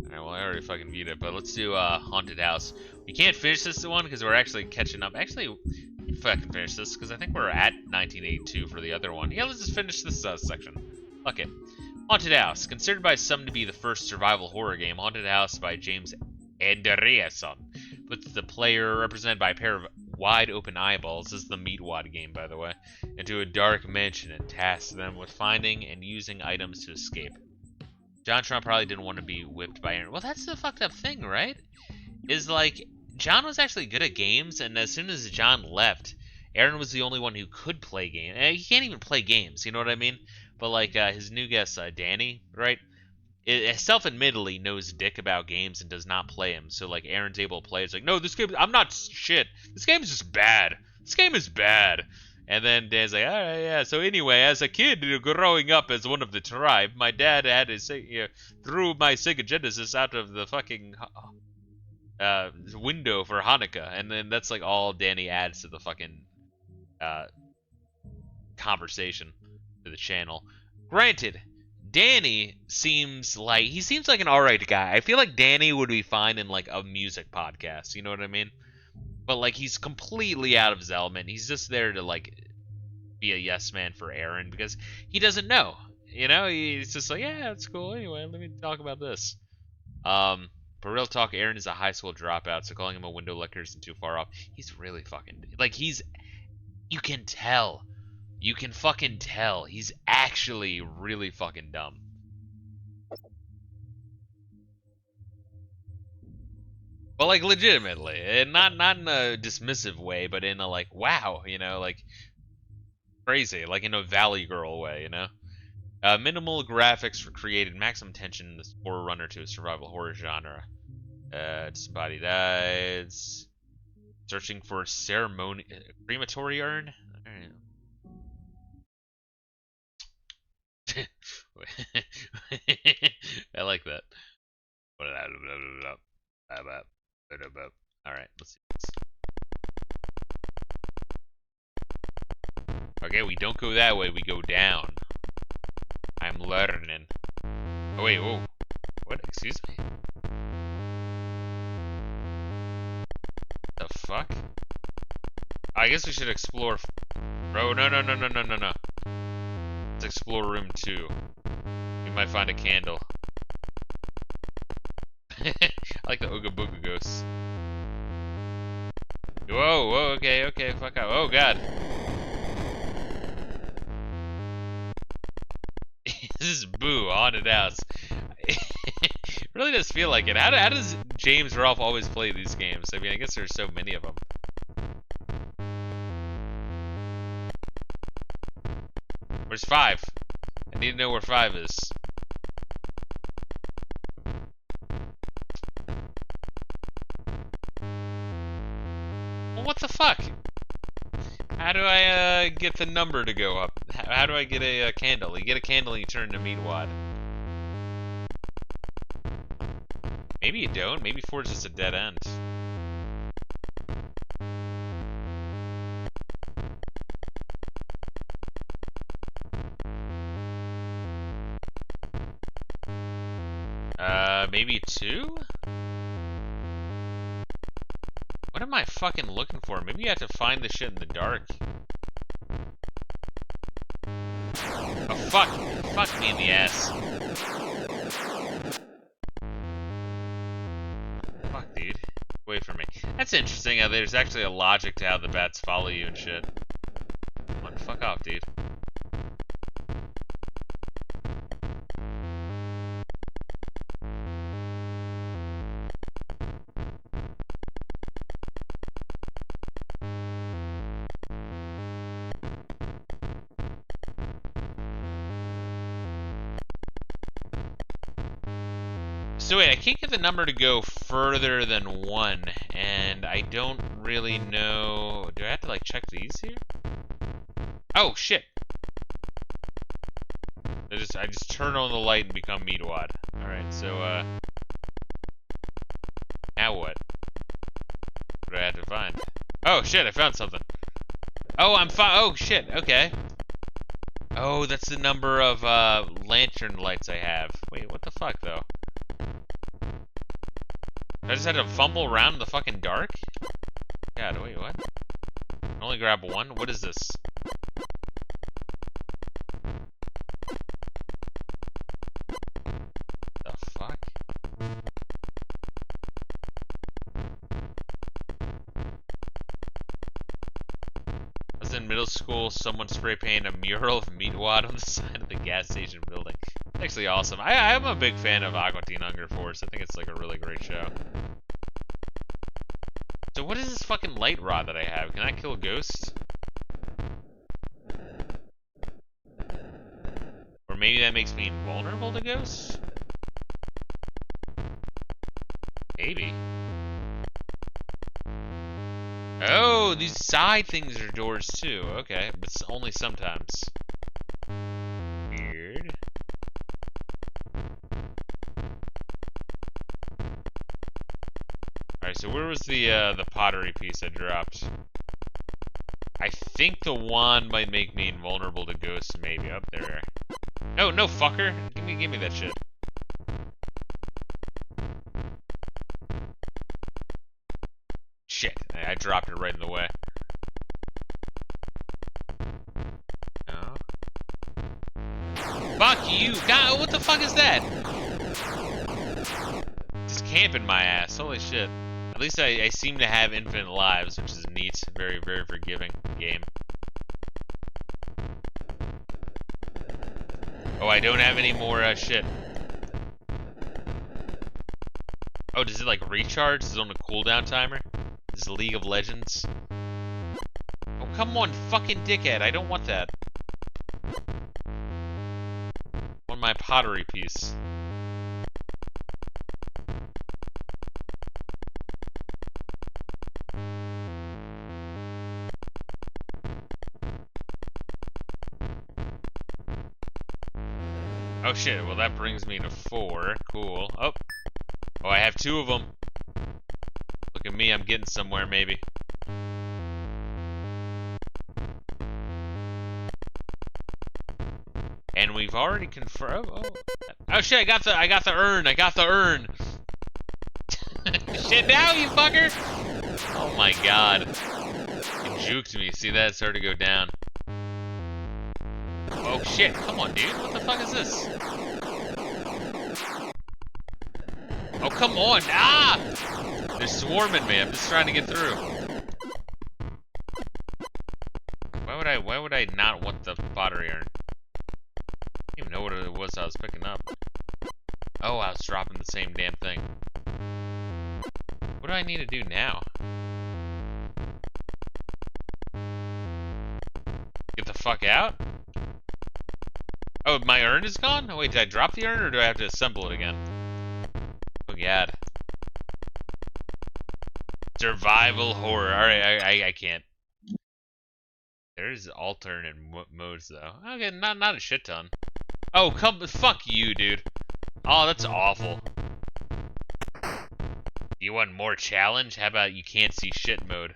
Alright, well, I already fucking viewed it, but let's do Haunted House. We can't finish this one because we're actually catching up. Actually, we can fucking finish this because I think we're at 1982 for the other one. Yeah, let's just finish this section. Fuck it. Haunted House. Considered by some to be the first survival horror game, Haunted House by James Andreasson puts the player, represented by a pair of wide-open eyeballs, this is the Meatwad game, by the way, into a dark mansion and tasks them with finding and using items to escape. JonTron probably didn't want to be whipped by Aaron. Well, that's the fucked up thing, right? Is like, John was actually good at games, and as soon as John left, Aaron was the only one who could play games. He can't even play games, you know what I mean? But like his new guest, Danny, right? Self-admittedly knows dick about games and does not play them. So like Aaron's able to play. It's like, no, this game, I'm not shit. This game's just bad. This game is bad. And then Dan's like, all right, yeah. So anyway, as a kid growing up as one of the tribe, my dad had to threw my Sega Genesis out of the fucking window for Hanukkah, and then that's like all Danny adds to the fucking conversation to the channel. Granted, Danny seems like an alright guy. I feel like Danny would be fine in like a music podcast, you know what I mean? But like he's completely out of his element. He's just there to like be a yes man for Aaron because he doesn't know. You know, he's just like, yeah, it's cool. Anyway, let me talk about this. But real talk, Aaron is a high school dropout, so calling him a window licker isn't too far off. He's really fucking like you can tell. You can fucking tell. He's actually really fucking dumb. But like legitimately, and not in a dismissive way, but in a like, wow, you know, like crazy, like in a Valley Girl way, you know. Minimal graphics were created, maximum tension, this forerunner to a survival horror genre. Somebody dies. Searching for a crematory urn. Alright. I like that. Alright, let's see this. Okay, we don't go that way, we go down. I'm learning. Oh wait, whoa. What? Excuse me? fuck? I guess we should explore. Bro, no. Let's explore room 2. We might find a candle. I like the Ooga Booga ghosts. Whoa, okay, fuck out. Oh, God. This is Boo, haunted house. It really does feel like it. How does James Rolfe always play these games? I mean, I guess there's so many of them. Where's 5? I need to know where 5 is. Well, what the fuck? How do I get the number to go up? How do I get a candle? You get a candle and you turn into Meatwad. Maybe you don't. Maybe 4 is just a dead end. Maybe 2? What am I fucking looking for? Maybe you have to find the shit in the dark. Oh, fuck. Fuck me in the ass. Fuck, dude. Wait for me. That's interesting how there's actually a logic to how the bats follow you and shit. Come on, fuck off, dude. So wait, I can't get the number to go further than 1, and I don't really know... Do I have to, like, check these here? Oh, shit! I just turn on the light and become Meatwad. Alright, so, now what? What do I have to find? Oh, shit, I found something. Oh, oh, shit, okay. Oh, that's the number of, lantern lights I have. Wait, what the fuck, though? I just had to fumble around in the fucking dark? God, wait, what? I can only grab 1? What is this? The fuck? I was in middle school, someone spray painted a mural of Meatwad on the side of the gas station building. It's actually awesome. I'm a big fan of Aqua Teen Hunger Force. I think it's like a really great show. So what is this fucking light rod that I have? Can I kill ghosts? Or maybe that makes me invulnerable to ghosts? Maybe. Oh, these side things are doors too. Okay, but only sometimes. Weird. Alright, so where was the pottery piece I dropped? I think the wand might make me invulnerable to ghosts, maybe. Up there. No, no, fucker! Give me that shit. Shit, I dropped it right in the way. No. Fuck you! God, what the fuck is that? Just camping my ass, holy shit. At least I seem to have infinite lives, which is neat. Very, very forgiving game. Oh, I don't have any more shit. Oh, does it like recharge? Is it on a cooldown timer? This is League of Legends. Oh, come on, fucking dickhead. I don't want that. I want my pottery piece. Oh shit, well that brings me to 4. Cool. Oh, I have 2 of them. Look at me, I'm getting somewhere maybe. And we've already confirmed. Oh shit, I got the urn. I got the urn. Shit now, you fucker. Oh my god. It juked me. See that? It started to go down. Oh shit, come on, dude. What the fuck is this? Oh, come on. Ah! They're swarming me. I'm just trying to get through. Why would I not want the pottery urn? I don't even know what it was I was picking up. Oh, I was dropping the same damn thing. What do I need to do now? Get the fuck out? Oh, my urn is gone? Oh, wait, did I drop the urn or do I have to assemble it again? Oh, God. Survival horror. Alright, I can't. There's alternate modes, though. Okay, not a shit ton. Oh, fuck you, dude. Oh, that's awful. You want more challenge? How about you can't see shit mode?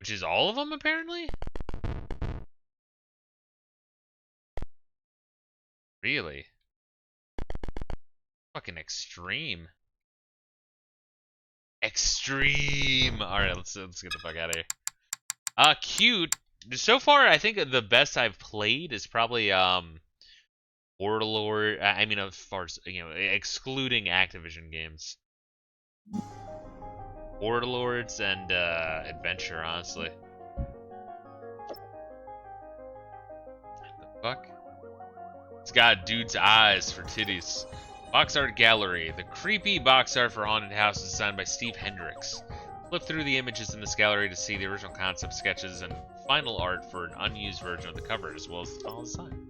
Which is all of them, apparently? Really? Fucking extreme. Extreme! Alright, let's get the fuck out of here. Cute. So far, I think the best I've played is probably, Warlord. I mean, as far as, you know, excluding Activision games. Warlords and, Adventure, honestly. What the fuck? It's got dude's eyes for titties. Box art gallery. The creepy box art for Haunted House is designed by Steve Hendricks. Flip through the images in this gallery to see the original concept sketches and final art for an unused version of the cover, as well as the final design.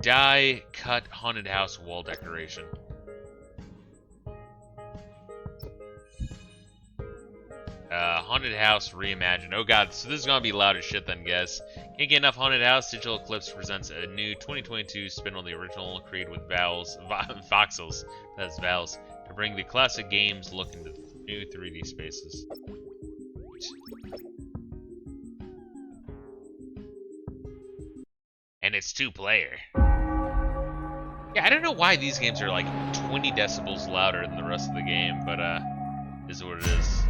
Die-cut Haunted House wall decoration. Haunted House reimagined. Oh god, so this is gonna be loud as shit then, guys. Can't get enough Haunted House. Digital Eclipse presents a new 2022 spin on the original, created with voxels, that's vowels, to bring the classic games look into new 3D spaces. And it's 2-player. Yeah, I don't know why these games are like 20 decibels louder than the rest of the game, but is what it is.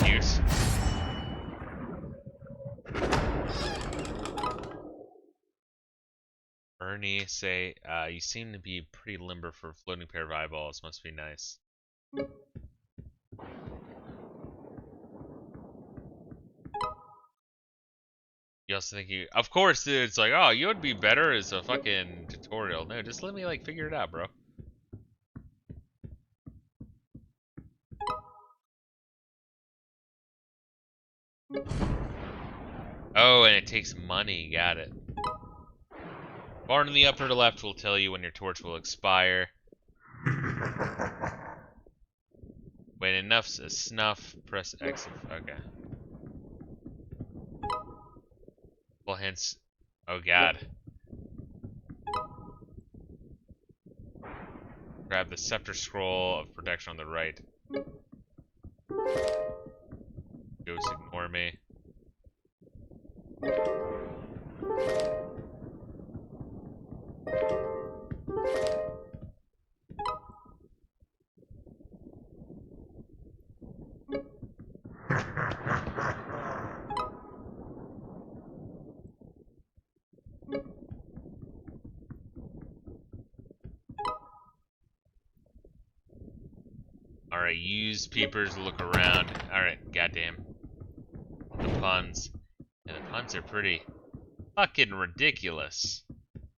Use. Ernie, say, you seem to be pretty limber for a floating pair of eyeballs. Must be nice. You also think you... Of course, dude, it's like, oh, you would be better as a fucking tutorial. No, just let me, like, figure it out, bro. Oh, and it takes money. Got it. Bar in the upper left will tell you when your torch will expire. When enough's a snuff, press X. Okay. Well, hence. Oh god. Grab the scepter scroll of protection on the right. Ghosts ignore me. Alright, use peepers to look around. Alright, goddamn. The puns. Yeah, the puns are pretty fucking ridiculous.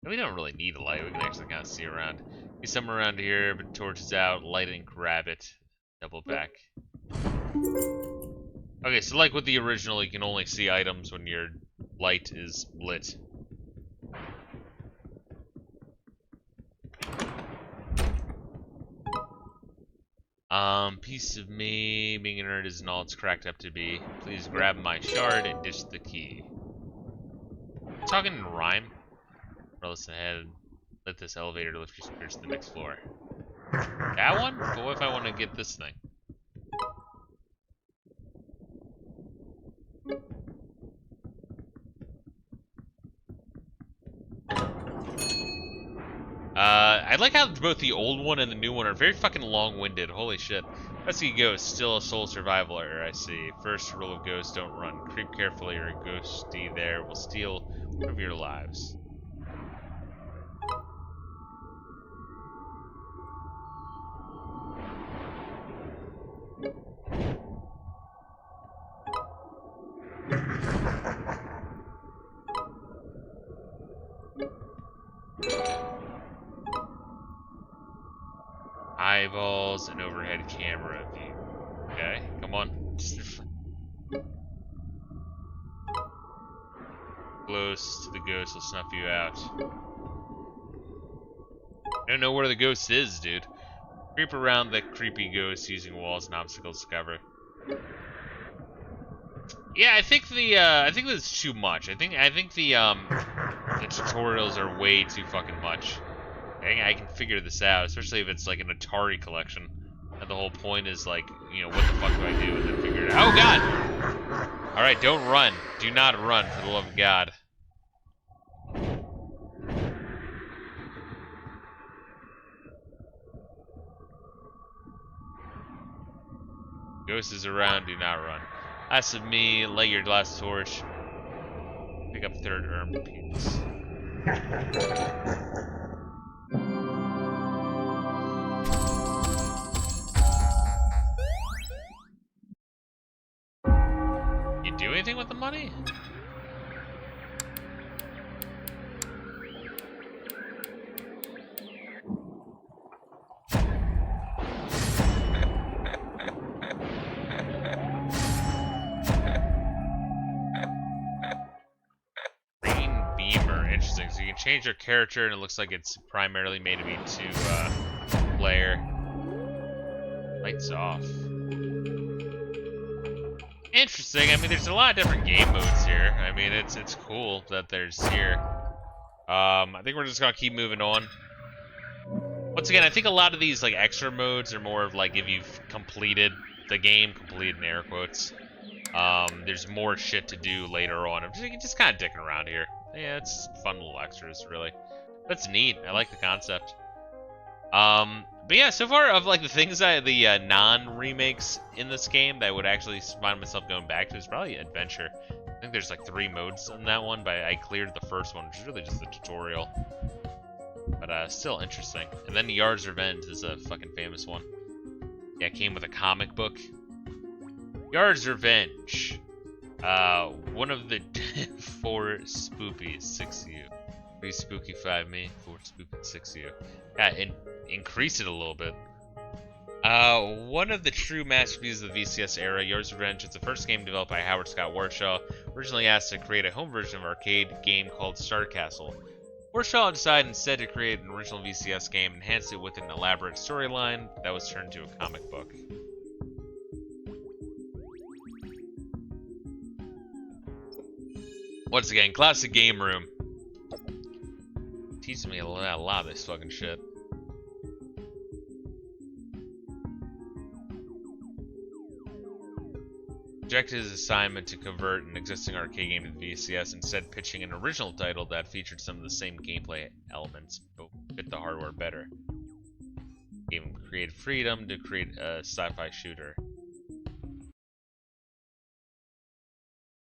We don't really need a light, we can actually kind of see around. See somewhere around here, but torch is out, light and grab it. Double back. Okay, so like with the original, you can only see items when your light is lit. Piece of me being a nerd isn't all it's cracked up to be. Please grab my shard and dish the key. Talking in rhyme. Listen ahead. Let this elevator lift your spirits to the next floor. That one? But what if I want to get this thing? I like how both the old one and the new one are very fucking long-winded. Holy shit. Rescue Ghost, still a sole survivor, I see. First rule of Ghost, don't run. Creep carefully or a ghosty there will steal one of your lives. Eyeballs and overhead camera view. Okay, come on. Close to the ghost will snuff you out. I don't know where the ghost is, dude. Creep around the creepy ghost using walls and obstacles to cover. Yeah, I think that's too much. I think the tutorials are way too fucking much. I can figure this out, especially if it's like an Atari collection. And the whole point is like, you know, what the fuck do I do? And then figure it out. Oh god! Alright, don't run. Do not run, for the love of God. Ghost is around, do not run. Last of me, light your glass torch. Pick up third piece. You do anything with the money? Green beamer, interesting. So you can change your character, and it looks like it's primarily made to be two-player. Lights off. Interesting. I mean, there's a lot of different game modes here. I mean, it's cool that there's here. I think we're just gonna keep moving on. Once again, I think a lot of these like extra modes are more of like if you've completed the game, completed in air quotes. There's more shit to do later on. I'm just kind of dicking around here. Yeah, it's fun little extras, really. That's neat. I like the concept. But yeah, so far of like the things the non-remakes in this game that I would actually find myself going back to is probably adventure. I think there's like 3 modes in that one, but I cleared the first one, which is really just the tutorial. But still interesting. And then Yard's Revenge is a fucking famous one. Yeah, it came with a comic book. Yard's Revenge. One of the 4 spoopies, 6 you. 3 spooky, 5 me, 4 spooky, 6 you. Yeah, and increase it a little bit. One of the true masterpieces of the VCS era, Yard's Revenge, is the first game developed by Howard Scott Warshaw, originally asked to create a home version of an arcade game called Star Castle. Warshaw decided instead to create an original VCS game, enhanced it with an elaborate storyline that was turned into a comic book. Once again, classic game room. Teaches me a lot of this fucking shit. Rejected his assignment to convert an existing arcade game to VCS, instead pitching an original title that featured some of the same gameplay elements, but fit the hardware better. Gave him creative freedom to create a sci-fi shooter.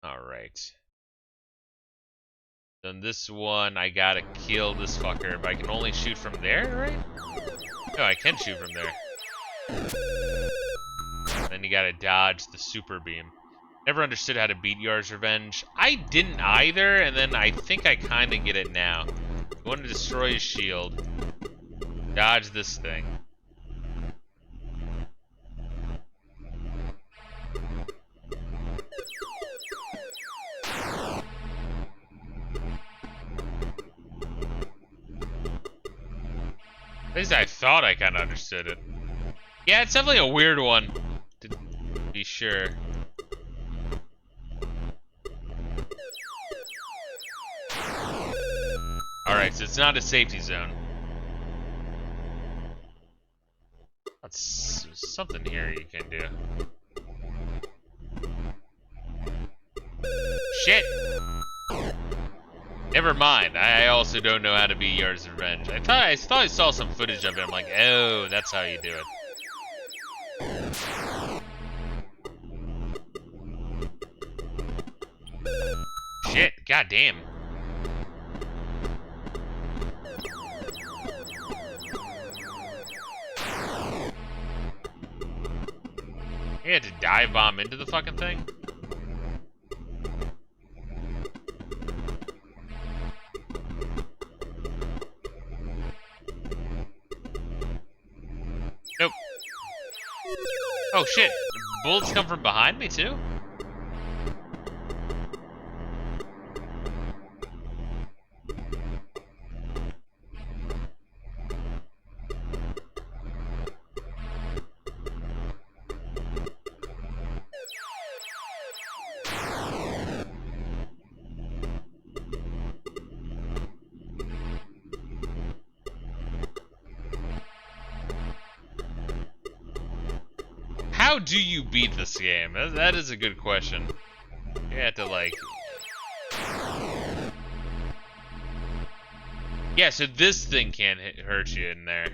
Alright. Then this one, I gotta kill this fucker, but I can only shoot from there, right? No, I can shoot from there. Then you gotta dodge the super beam. Never understood how to beat Yard's Revenge. I didn't either, and then I think I kinda get it now. You want to destroy his shield. Dodge this thing. At least I thought I kinda understood it. Yeah, it's definitely a weird one, to be sure. Alright, so it's not a safety zone. That's something here you can do. Shit! Never mind. I also don't know how to beat Yard's Revenge. I thought I saw some footage of it. I'm like, oh, that's how you do it. Shit, goddamn. You had to dive bomb into the fucking thing? Nope. Oh shit, bullets come from behind me too? How do you beat this game? That is a good question. You have to like... Yeah, so this thing can't hurt you in there.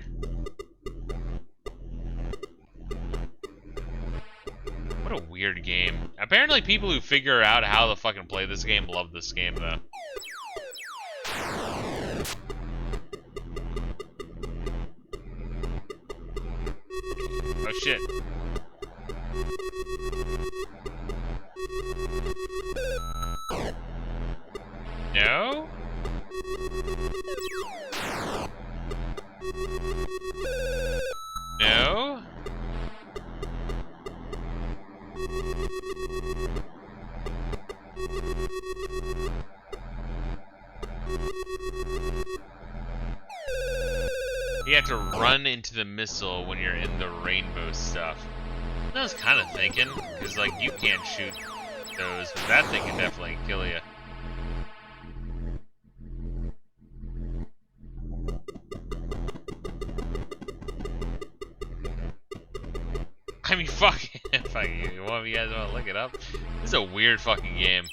What a weird game. Apparently people who figure out how to fucking play this game love this game though. Oh shit. No? No? You have to run into the missile when you're in the rainbow stuff. I was kind of thinking, because like you can't shoot those, but that thing can definitely kill you. I mean, fuck it. If you want, you guys want to look it up? This is a weird fucking game.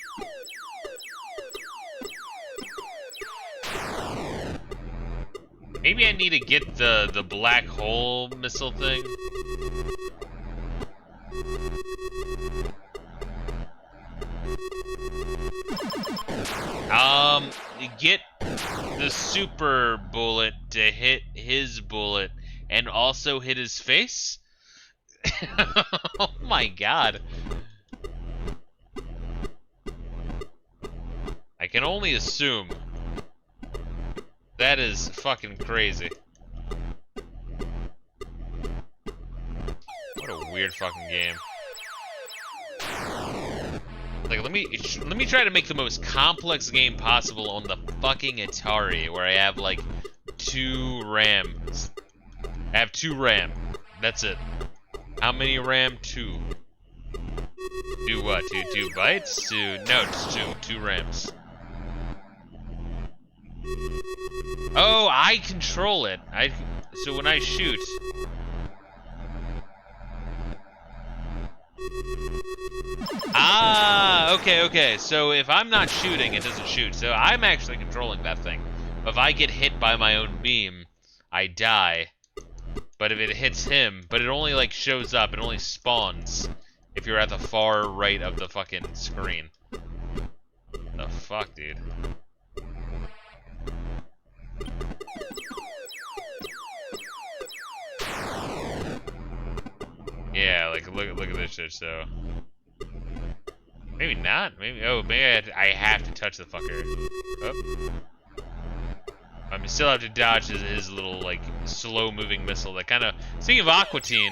Maybe I need to get the black hole missile thing. Get the super bullet to hit his bullet and also hit his face? Oh my god. I can only assume. That is fucking crazy. What a weird fucking game. Like, let me try to make the most complex game possible on the fucking Atari, where I have like 2 RAM. I have 2 RAM. That's it. How many RAM? 2. Do what? 2 bytes? No, just 2 RAMs. Oh, I control it. So when I shoot. Ah, okay. So if I'm not shooting, it doesn't shoot. So I'm actually controlling that thing. If I get hit by my own beam, I die. But if it hits him, but it only like shows up, it only spawns if you're at the far right of the fucking screen. The fuck, dude? Yeah, like look at this shit. So maybe not. Maybe I have to touch the fucker. Oh. I still have to dodge his little like slow-moving missile. That kind of, speaking of Aqua Teen,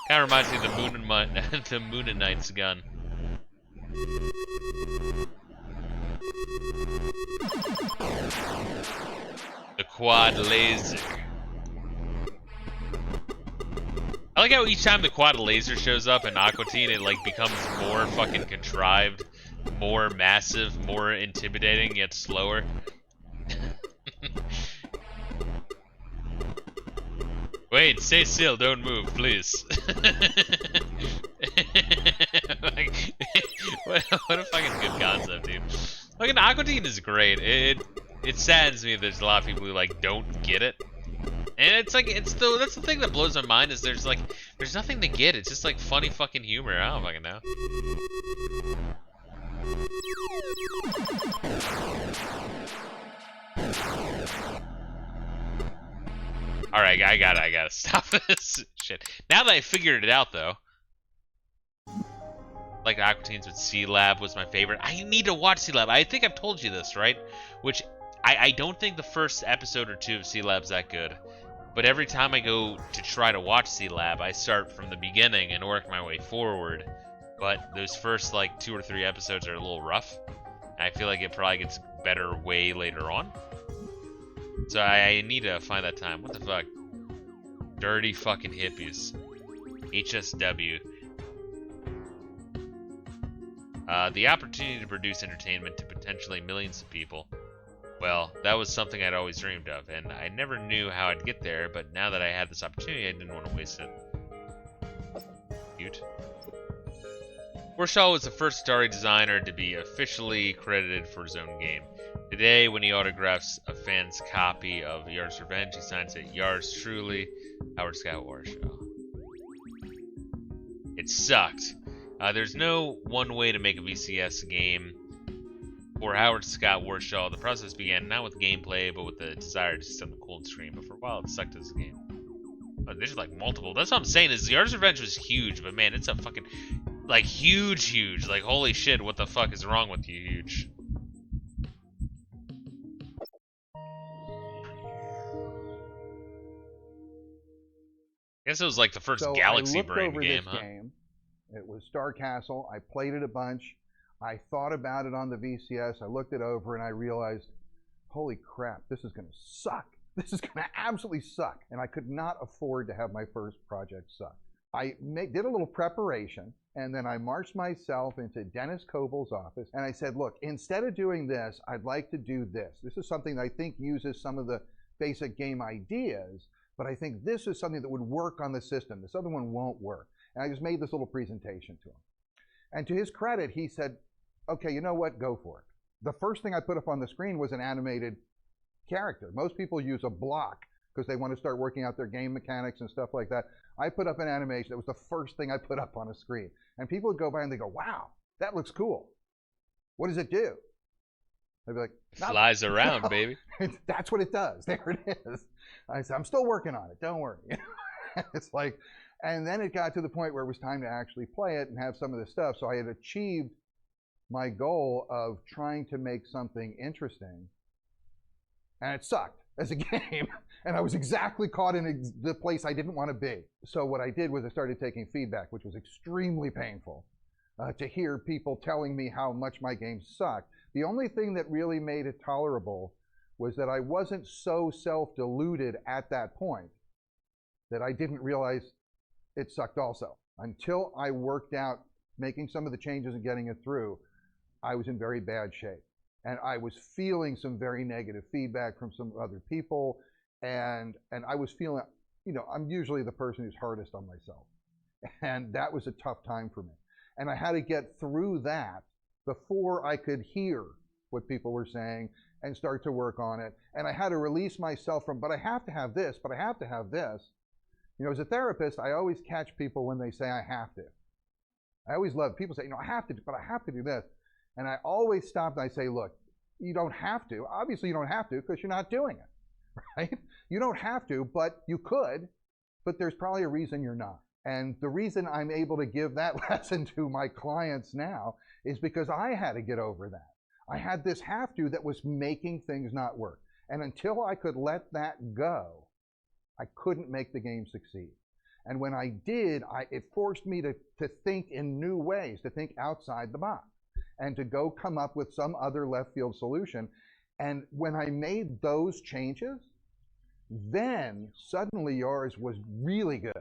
kind of reminds me of the Moon and Knight's gun. The quad laser. I like how each time the quad laser shows up in Aqua Teen, it like becomes more fucking contrived, more massive, more intimidating, yet slower. Wait, stay still, don't move, please. Like, what a fucking good concept, dude. Fucking Aqua Teen is great. it saddens me that there's a lot of people who like don't get it. And it's like that's the thing that blows my mind is there's nothing to get. It's just like funny fucking humor. I don't fucking know. All right, I gotta stop this shit. Now that I figured it out though, like Aqua Teens with C-Lab was my favorite. I need to watch C-Lab. I think I've told you this, right? Which I don't think the first episode or two of C-Lab's that good. But every time I go to try to watch C-Lab, I start from the beginning and work my way forward. But those first like 2 or 3 episodes are a little rough. And I feel like it probably gets better way later on. So I need to find that time. What the fuck? Dirty fucking hippies. HSW. The opportunity to produce entertainment to potentially millions of people. Well, that was something I'd always dreamed of, and I never knew how I'd get there, but now that I had this opportunity, I didn't want to waste it. Cute. Warshaw was the first Atari designer to be officially credited for his own game. Today, when he autographs a fan's copy of Yars' Revenge, he signs it, "Yours truly, Howard Scott Warshaw." It sucked. There's no one way to make a VCS game. For Howard Scott Warshaw, the process began not with gameplay, but with the desire to sit on the cold screen. But for a while, it sucked as a game. There's like multiple. That's what I'm saying. Is Yars' Revenge was huge, but man, it's a fucking like huge. Like holy shit, what the fuck is wrong with you, huge? I guess it was like the first Galaxy Brain game, huh? Game. It was Star Castle. I played it a bunch. I thought about it on the VCS. I looked it over and I realized, holy crap, this is going to suck. This is going to absolutely suck. And I could not afford to have my first project suck. I did a little preparation and then I marched myself into Dennis Koval's office and I said, look, instead of doing this, I'd like to do this. This is something that I think uses some of the basic game ideas, but I think this is something that would work on the system. This other one won't work. And I just made this little presentation to him. And to his credit, he said, okay, you know what, go for it. The first thing I put up on the screen was an animated character. Most people use a block because they want to start working out their game mechanics and stuff like that. I put up an animation. That was the first thing I put up on a screen. And people would go by and they go, wow, that looks cool. What does it do? I'd be like, flies around, no. Baby. That's what it does. There it is. I said, I'm still working on it. Don't worry. It's like, and then it got to the point where it was time to actually play it and have some of this stuff. So I had achieved my goal of trying to make something interesting, and it sucked as a game, and I was exactly caught in the place I didn't want to be. So what I did was I started taking feedback, which was extremely painful to hear people telling me how much my game sucked. The only thing that really made it tolerable was that I wasn't so self-deluded at that point that I didn't realize it sucked also. Until I worked out making some of the changes and getting it through, I was in very bad shape. And I was feeling some very negative feedback from some other people. And I was feeling, you know, I'm usually the person who's hardest on myself. And that was a tough time for me. And I had to get through that before I could hear what people were saying and start to work on it. And I had to release myself from, but I have to have this, but I have to have this. You know, as a therapist, I always catch people when they say I have to. I always love people say, you know, I have to, but I have to do this. And I always stop and I say, look, you don't have to. Obviously, you don't have to because you're not doing it, right? You don't have to, but you could, but there's probably a reason you're not. And the reason I'm able to give that lesson to my clients now is because I had to get over that. I had this have to that was making things not work. And until I could let that go, I couldn't make the game succeed. And when I did, it forced me to think in new ways, to think outside the box, and to go come up with some other left field solution. And when I made those changes, then suddenly yours was really good.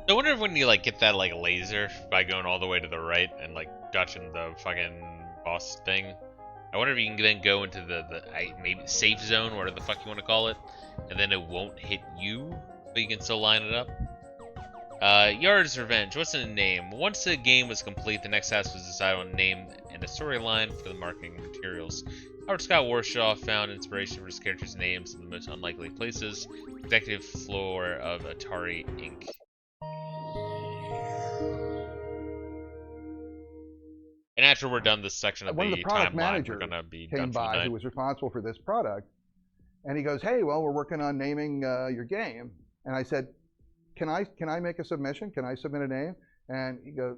I wonder if when you like get that like laser by going all the way to the right and like dodging the fucking boss thing, I wonder if you can then go into the maybe safe zone, whatever the fuck you want to call it, and then it won't hit you, but you can still line it up. Yard's Revenge. What's in the name? Once the game was complete, the next task was to decide on a name and a storyline for the marketing materials. Howard Scott Warshaw found inspiration for his characters' names in the most unlikely places. Executive floor of Atari Inc. And after we're done this section of One of the the product timeline, we're managers gonna be came done for the by night. who was responsible for this product, and he goes, "Hey, well, we're working on naming your game." And I said, "Can I make a submission? Can I submit a name?" And he goes,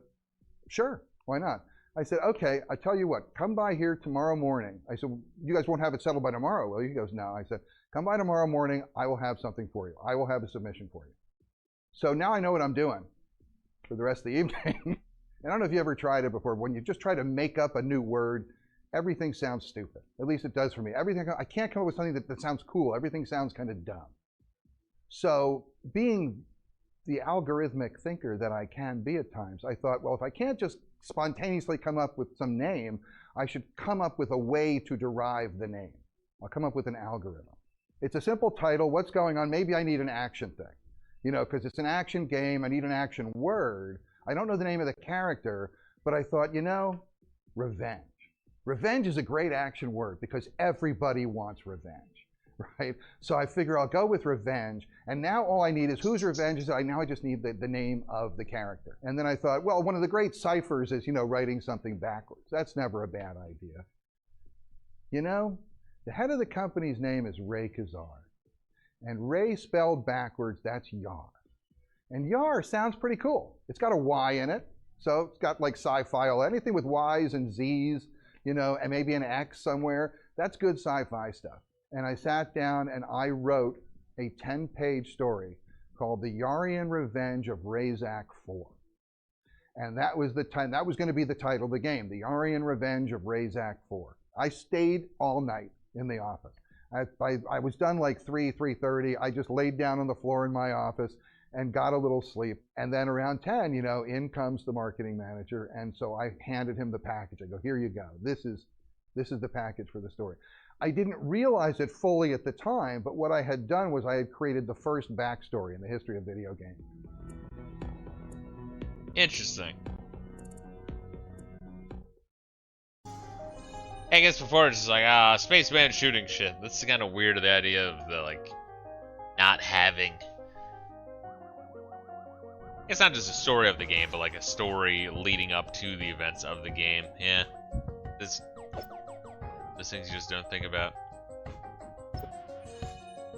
"Sure, why not?" I said, "Okay, I tell you what, come by here tomorrow morning." I said, "You guys won't have it settled by tomorrow, will you?" He goes, "No." I said, "Come by tomorrow morning. I will have something for you. I will have a submission for you." So now I know what I'm doing for the rest of the evening. And I don't know if you ever tried it before. When you just try to make up a new word, everything sounds stupid. At least it does for me. Everything, I can't come up with something that sounds cool. Everything sounds kind of dumb. So being the algorithmic thinker that I can be at times, I thought, well, if I can't just spontaneously come up with some name, I should come up with a way to derive the name. I'll come up with an algorithm. It's a simple title. What's going on? Maybe I need an action thing, you know, because it's an action game. I need an action word. I don't know the name of the character, but I thought, you know, revenge. Revenge is a great action word because everybody wants revenge, right? So I figure I'll go with revenge, and now all I need is whose revenge is it? Now I just need the name of the character. And then I thought, well, one of the great ciphers is, you know, writing something backwards. That's never a bad idea. You know, the head of the company's name is Ray Kazar, and Ray spelled backwards, that's Yar. And Yar sounds pretty cool. It's got a Y in it, so it's got like sci-fi, anything with Y's and Z's, you know, and maybe an X somewhere. That's good sci-fi stuff. And I sat down and I wrote a 10-page story called The Yarian Revenge of Razak IV. And that was that was going to be the title of the game, The Yarian Revenge of Razak IV. I stayed all night in the office. I was done like 3:30. I just laid down on the floor in my office and got a little sleep. And then around 10, you know, in comes the marketing manager. And so I handed him the package. I go, here you go. This is the package for the story. I didn't realize it fully at the time, but what I had done was I had created the first backstory in the history of video games. Interesting. I guess before it's just like, spaceman shooting shit. That's kind of weird, the idea of the, like, not having. It's not just a story of the game, but like a story leading up to the events of the game. Yeah. There's things you just don't think about.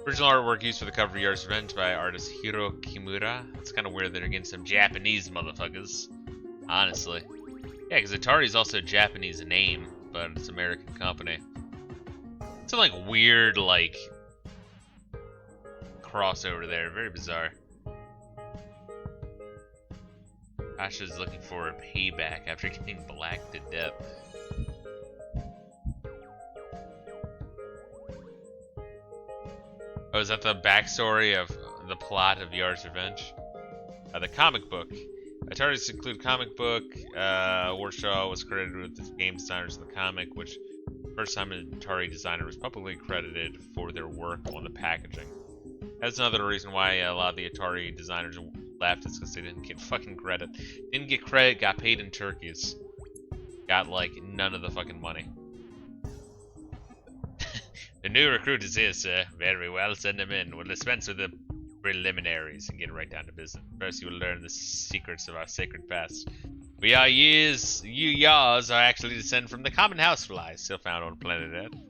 Original artwork used for the cover of Yard's Revenge by artist Hiro Kimura. It's kind of weird that they're getting some Japanese motherfuckers. Honestly. Yeah, because Atari is also a Japanese name, but it's an American company. It's some like weird, like, crossover there. Very bizarre. Asha's looking for a payback after getting blacked to death. Oh, is that the backstory of the plot of Yard's Revenge? The comic book. Atari's include comic book. Warshaw was credited with the game designers of the comic, which first time an Atari designer was publicly credited for their work on the packaging. That's another reason why a lot of the Atari designers left, is because they didn't get fucking credit. Didn't get credit, got paid in turkeys. Got, like, none of the fucking money. The new recruit is here, sir. Very well, send him in. We'll dispense with the preliminaries and get right down to business. First, you will learn the secrets of our sacred past. You Yars are actually descended from the common housefly, still found on planet Earth.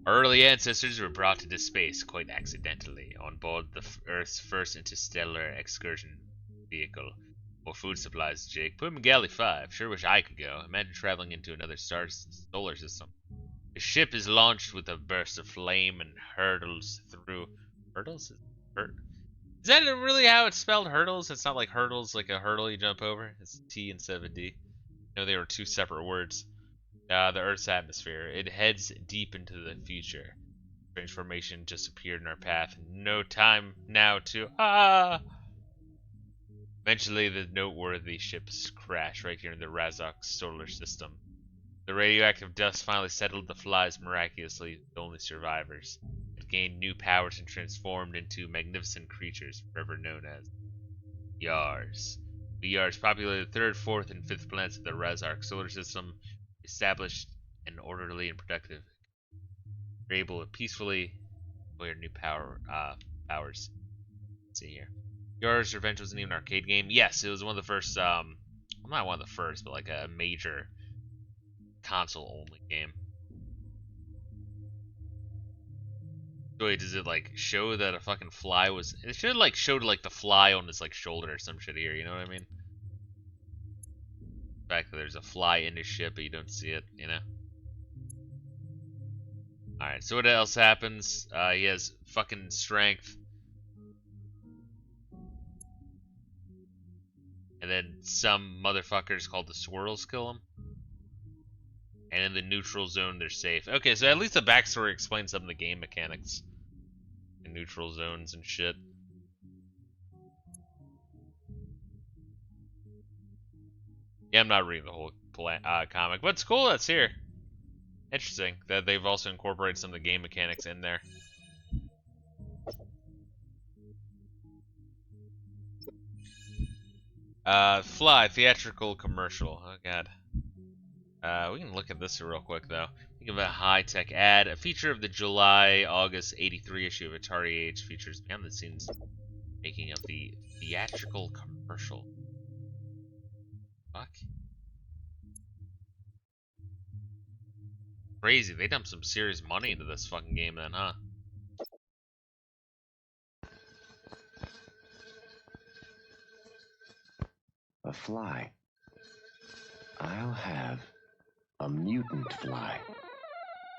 Our early ancestors were brought into space quite accidentally on board the Earth's first interstellar excursion vehicle. More food supplies, Jake. Put him in Galley 5. Sure wish I could go. Imagine traveling into another solar system. The ship is launched with a burst of flame and hurtles through... Hurtles? Is that really how it's spelled, hurdles? It's not like hurdles, like a hurdle you jump over. It's T instead of a D. No, they were two separate words. The Earth's atmosphere. It heads deep into the future. Strange formation just appeared in our path. No time now to... Eventually, the noteworthy ships crash right here in the Razak solar system. The radioactive dust finally settled the flies miraculously, the only survivors. gained new powers and transformed into magnificent creatures, forever known as Yars. The Yars populated the 3rd, 4th, and 5th planets of the Razark solar system, established an orderly and productive. They're able to peacefully acquire new powers. Let's see here. Yars Revenge wasn't even an arcade game. Yes, it was one of the first, well, not one of the first, but like a major console-only game. Wait, does it like show that a fucking fly was? It should like showed like the fly on his like shoulder or some shit here. You know what I mean? The fact that there's a fly in his ship, but you don't see it. You know. All right. So what else happens? He has fucking strength, and then some motherfuckers called the swirls kill him. And in the neutral zone, they're safe. Okay, so at least the backstory explains some of the game mechanics. And neutral zones and shit. Yeah, I'm not reading the whole comic, but it's cool that's here. Interesting that they've also incorporated some of the game mechanics in there. Fly, theatrical commercial. Oh, God. We can look at this real quick, though. Think of a high-tech ad. A feature of the July-August 83 issue of Atari Age features behind-the-scenes making of the theatrical commercial. Fuck. Crazy. They dumped some serious money into this fucking game then, huh? A fly. I'll have a mutant fly.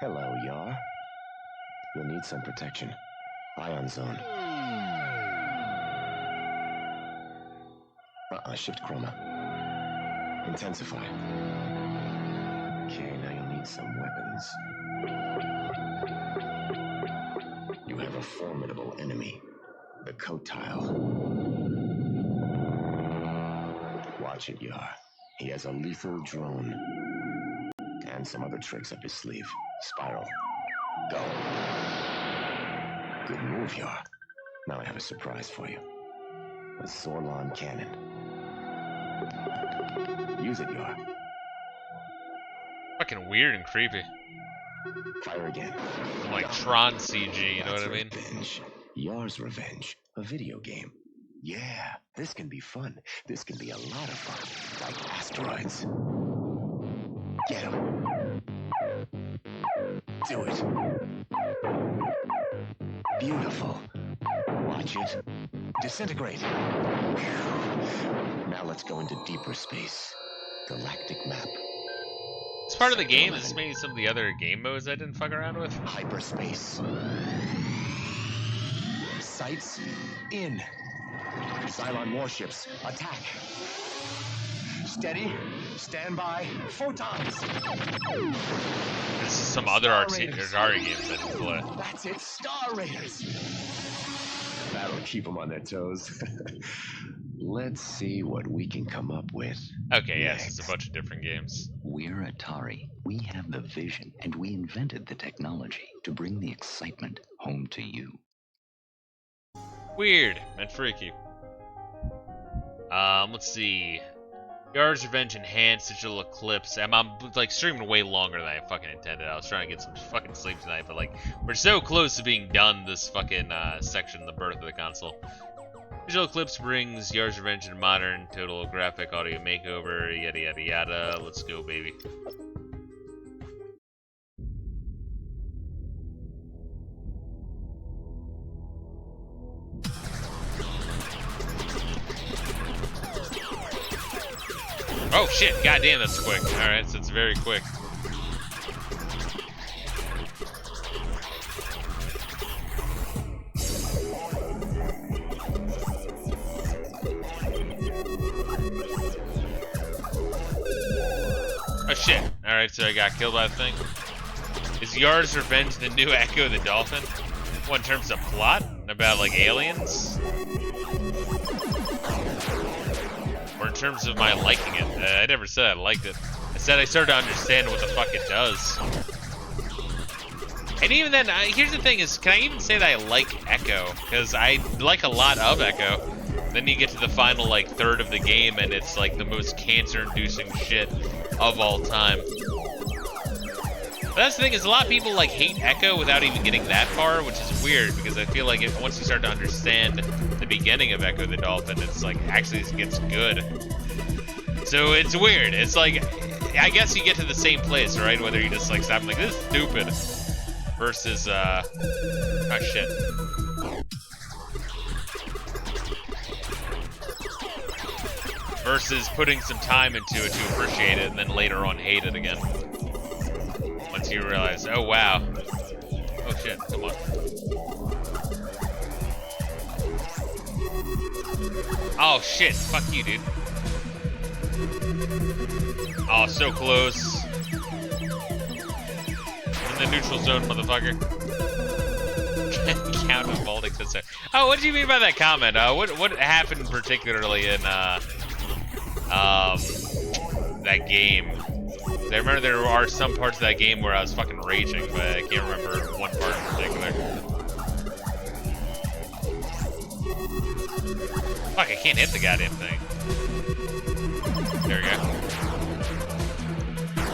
Hello, Yar. You'll need some protection. Ion zone. Shift chroma. Intensify. Okay, now you'll need some weapons. You have a formidable enemy. The coat tile. Watch it, Yar. He has a lethal drone. And some other tricks up his sleeve. Spiral. Go. Good move, Yar. Now I have a surprise for you. A Zorlon cannon. Use it, Yar. Fucking weird and creepy. Fire again. Like Tron CG, you know what I mean? Revenge. Yar's Revenge. A video game. Yeah, this can be fun. This can be a lot of fun. Like asteroids. Get him. Do it. Beautiful. Watch it. Disintegrate. Now let's go into deeper space. Galactic map. It's part of the game. This is maybe some of the other game modes I didn't fuck around with. Hyperspace. Sights in. Cylon warships, attack. Steady, stand by, photons. This is some other Atari games I didn't play. That's it, Star Raiders. That'll keep them on their toes. Let's see what we can come up with. Okay, yes, it's a bunch of different games. We're Atari. We have the vision, and we invented the technology to bring the excitement home to you. Weird and freaky. Let's see. Yar's Revenge Enhanced Digital Eclipse. I'm like streaming way longer than I fucking intended. I was trying to get some fucking sleep tonight, but like we're so close to being done this fucking section, the birth of the console. Digital Eclipse brings Yar's Revenge in modern, total graphic audio makeover, yada yada yada. Let's go, baby. Oh shit, goddamn, that's quick. Alright, so it's very quick. Oh shit. Alright, so I got killed by the thing. Is Yar's Revenge the new Echo the Dolphin? What, in terms of plot? About like aliens? Or in terms of my liking it? I never said I liked it. I said I started to understand what the fuck it does. And even then, here's the thing: is can I even say that I like Echo? Because I like a lot of Echo. Then you get to the final like third of the game, and it's like the most cancer-inducing shit of all time. But that's the thing: is a lot of people like hate Echo without even getting that far, which is weird because I feel like once you start to understand the beginning of Echo the Dolphin, it's like actually it gets good. So it's weird. It's like I guess you get to the same place, right? Whether you just like stop and like this is stupid versus oh shit. Versus putting some time into it to appreciate it and then later on hate it again. Once you realize, oh wow. Oh shit, come on. Oh shit, fuck you, dude. Oh, so close. In the neutral zone, motherfucker. Count of vaulting this out. Oh, what did you mean by that comment? What happened particularly in that game? I remember there are some parts of that game where I was fucking raging, but I can't remember one part in particular. Fuck, I can't hit the goddamn thing. There we go.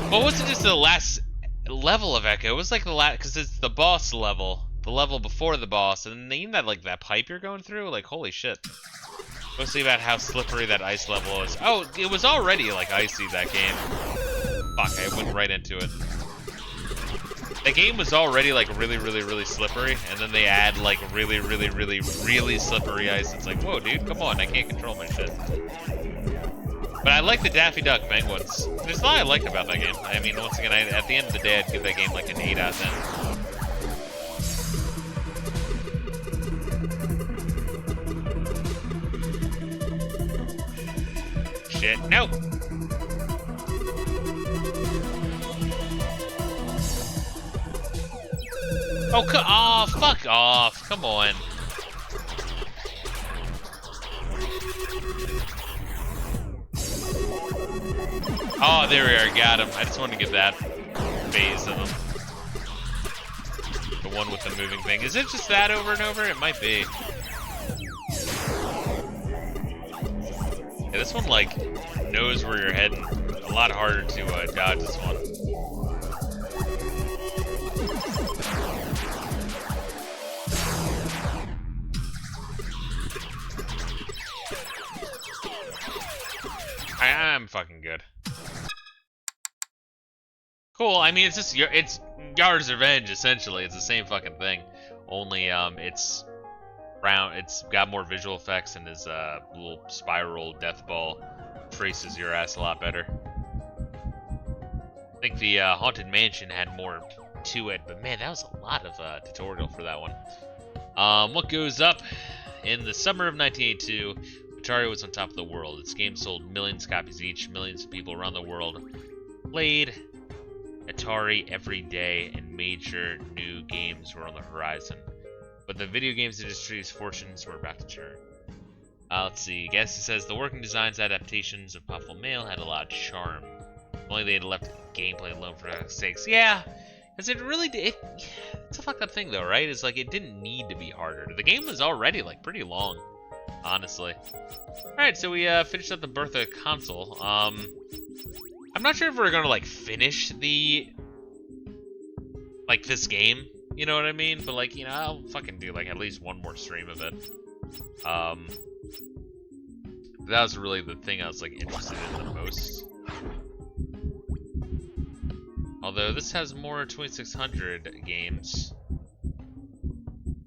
Well, wasn't just the last level of Echo? It was like the last, because it's the boss level. The level before the boss, and then even that, like, that pipe you're going through, like, holy shit. Mostly about how slippery that ice level is. Oh, it was already, like, icy, that game. Fuck, I went right into it. The game was already, like, really, really, really slippery, and then they add, like, really, really, really, really slippery ice. It's like, whoa, dude, come on, I can't control my shit. But I like the Daffy Duck penguins. There's a lot I liked about that game. I mean, once again, at the end of the day, I'd give that game, like, an 8 out of 10. Shit, no! Oh, fuck off! Come on. Oh, there we are. Got him. I just wanted to get that phase of him. The one with the moving thing. Is it just that over and over? It might be. Yeah, this one, like, knows where you're heading. A lot harder to dodge this one. I'm fucking good. Cool. I mean, it's Yard's Revenge essentially. It's the same fucking thing. Only it's round. It's got more visual effects, and his little spiral death ball traces your ass a lot better. I think the Haunted Mansion had more to it, but man, that was a lot of tutorial for that one. What goes up? In the summer of 1982, Atari was on top of the world. Its games sold millions of copies each. Millions of people around the world played Atari every day, and major new games were on the horizon. But the video games industry's fortunes were about to turn. Let's see. Guess it says the working designs adaptations of Puffle Mail had a lot of charm. If only they had left gameplay alone for their sakes. Yeah, because it really did. It's a fucked up thing, though, right? It's like it didn't need to be harder. The game was already like pretty long, honestly. All right, so we finished up the birth of a console. I'm not sure if we're gonna like finish the this game. You know what I mean? But like, you know, I'll fucking do like at least one more stream of it. That was really the thing I was like interested in the most. Although this has more 2600 games.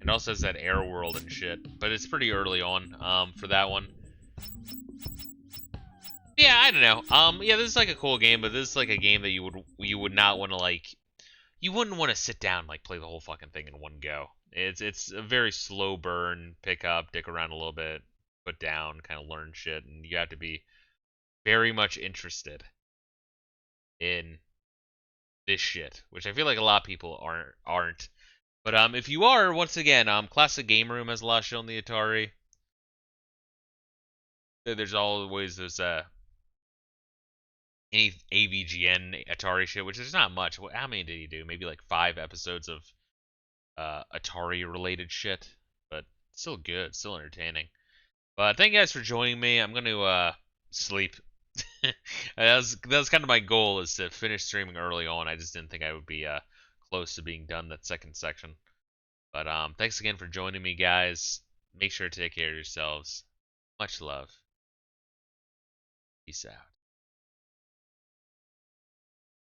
It also has that Air World and shit, but it's pretty early on for that one. Yeah, I don't know. Yeah, this is like a cool game, but this is like a game that you would not want to like. You wouldn't want to sit down and like play the whole fucking thing in one go. It's a very slow burn, pick up, dick around a little bit, put down, kind of learn shit, and you have to be very much interested in this shit, which I feel like a lot of people aren't. But if you are, once again, Classic Game Room has a lot of shit on the Atari. There's always those any AVGN Atari shit, which is not much. How many did he do? Maybe like 5 episodes of Atari related shit, but still good, still entertaining. But thank you guys for joining me. I'm gonna sleep. That was kind of my goal, is to finish streaming early on. I just didn't think I would be close to being done that second section. But thanks again for joining me, guys. Make sure to take care of yourselves. Much love. Peace out.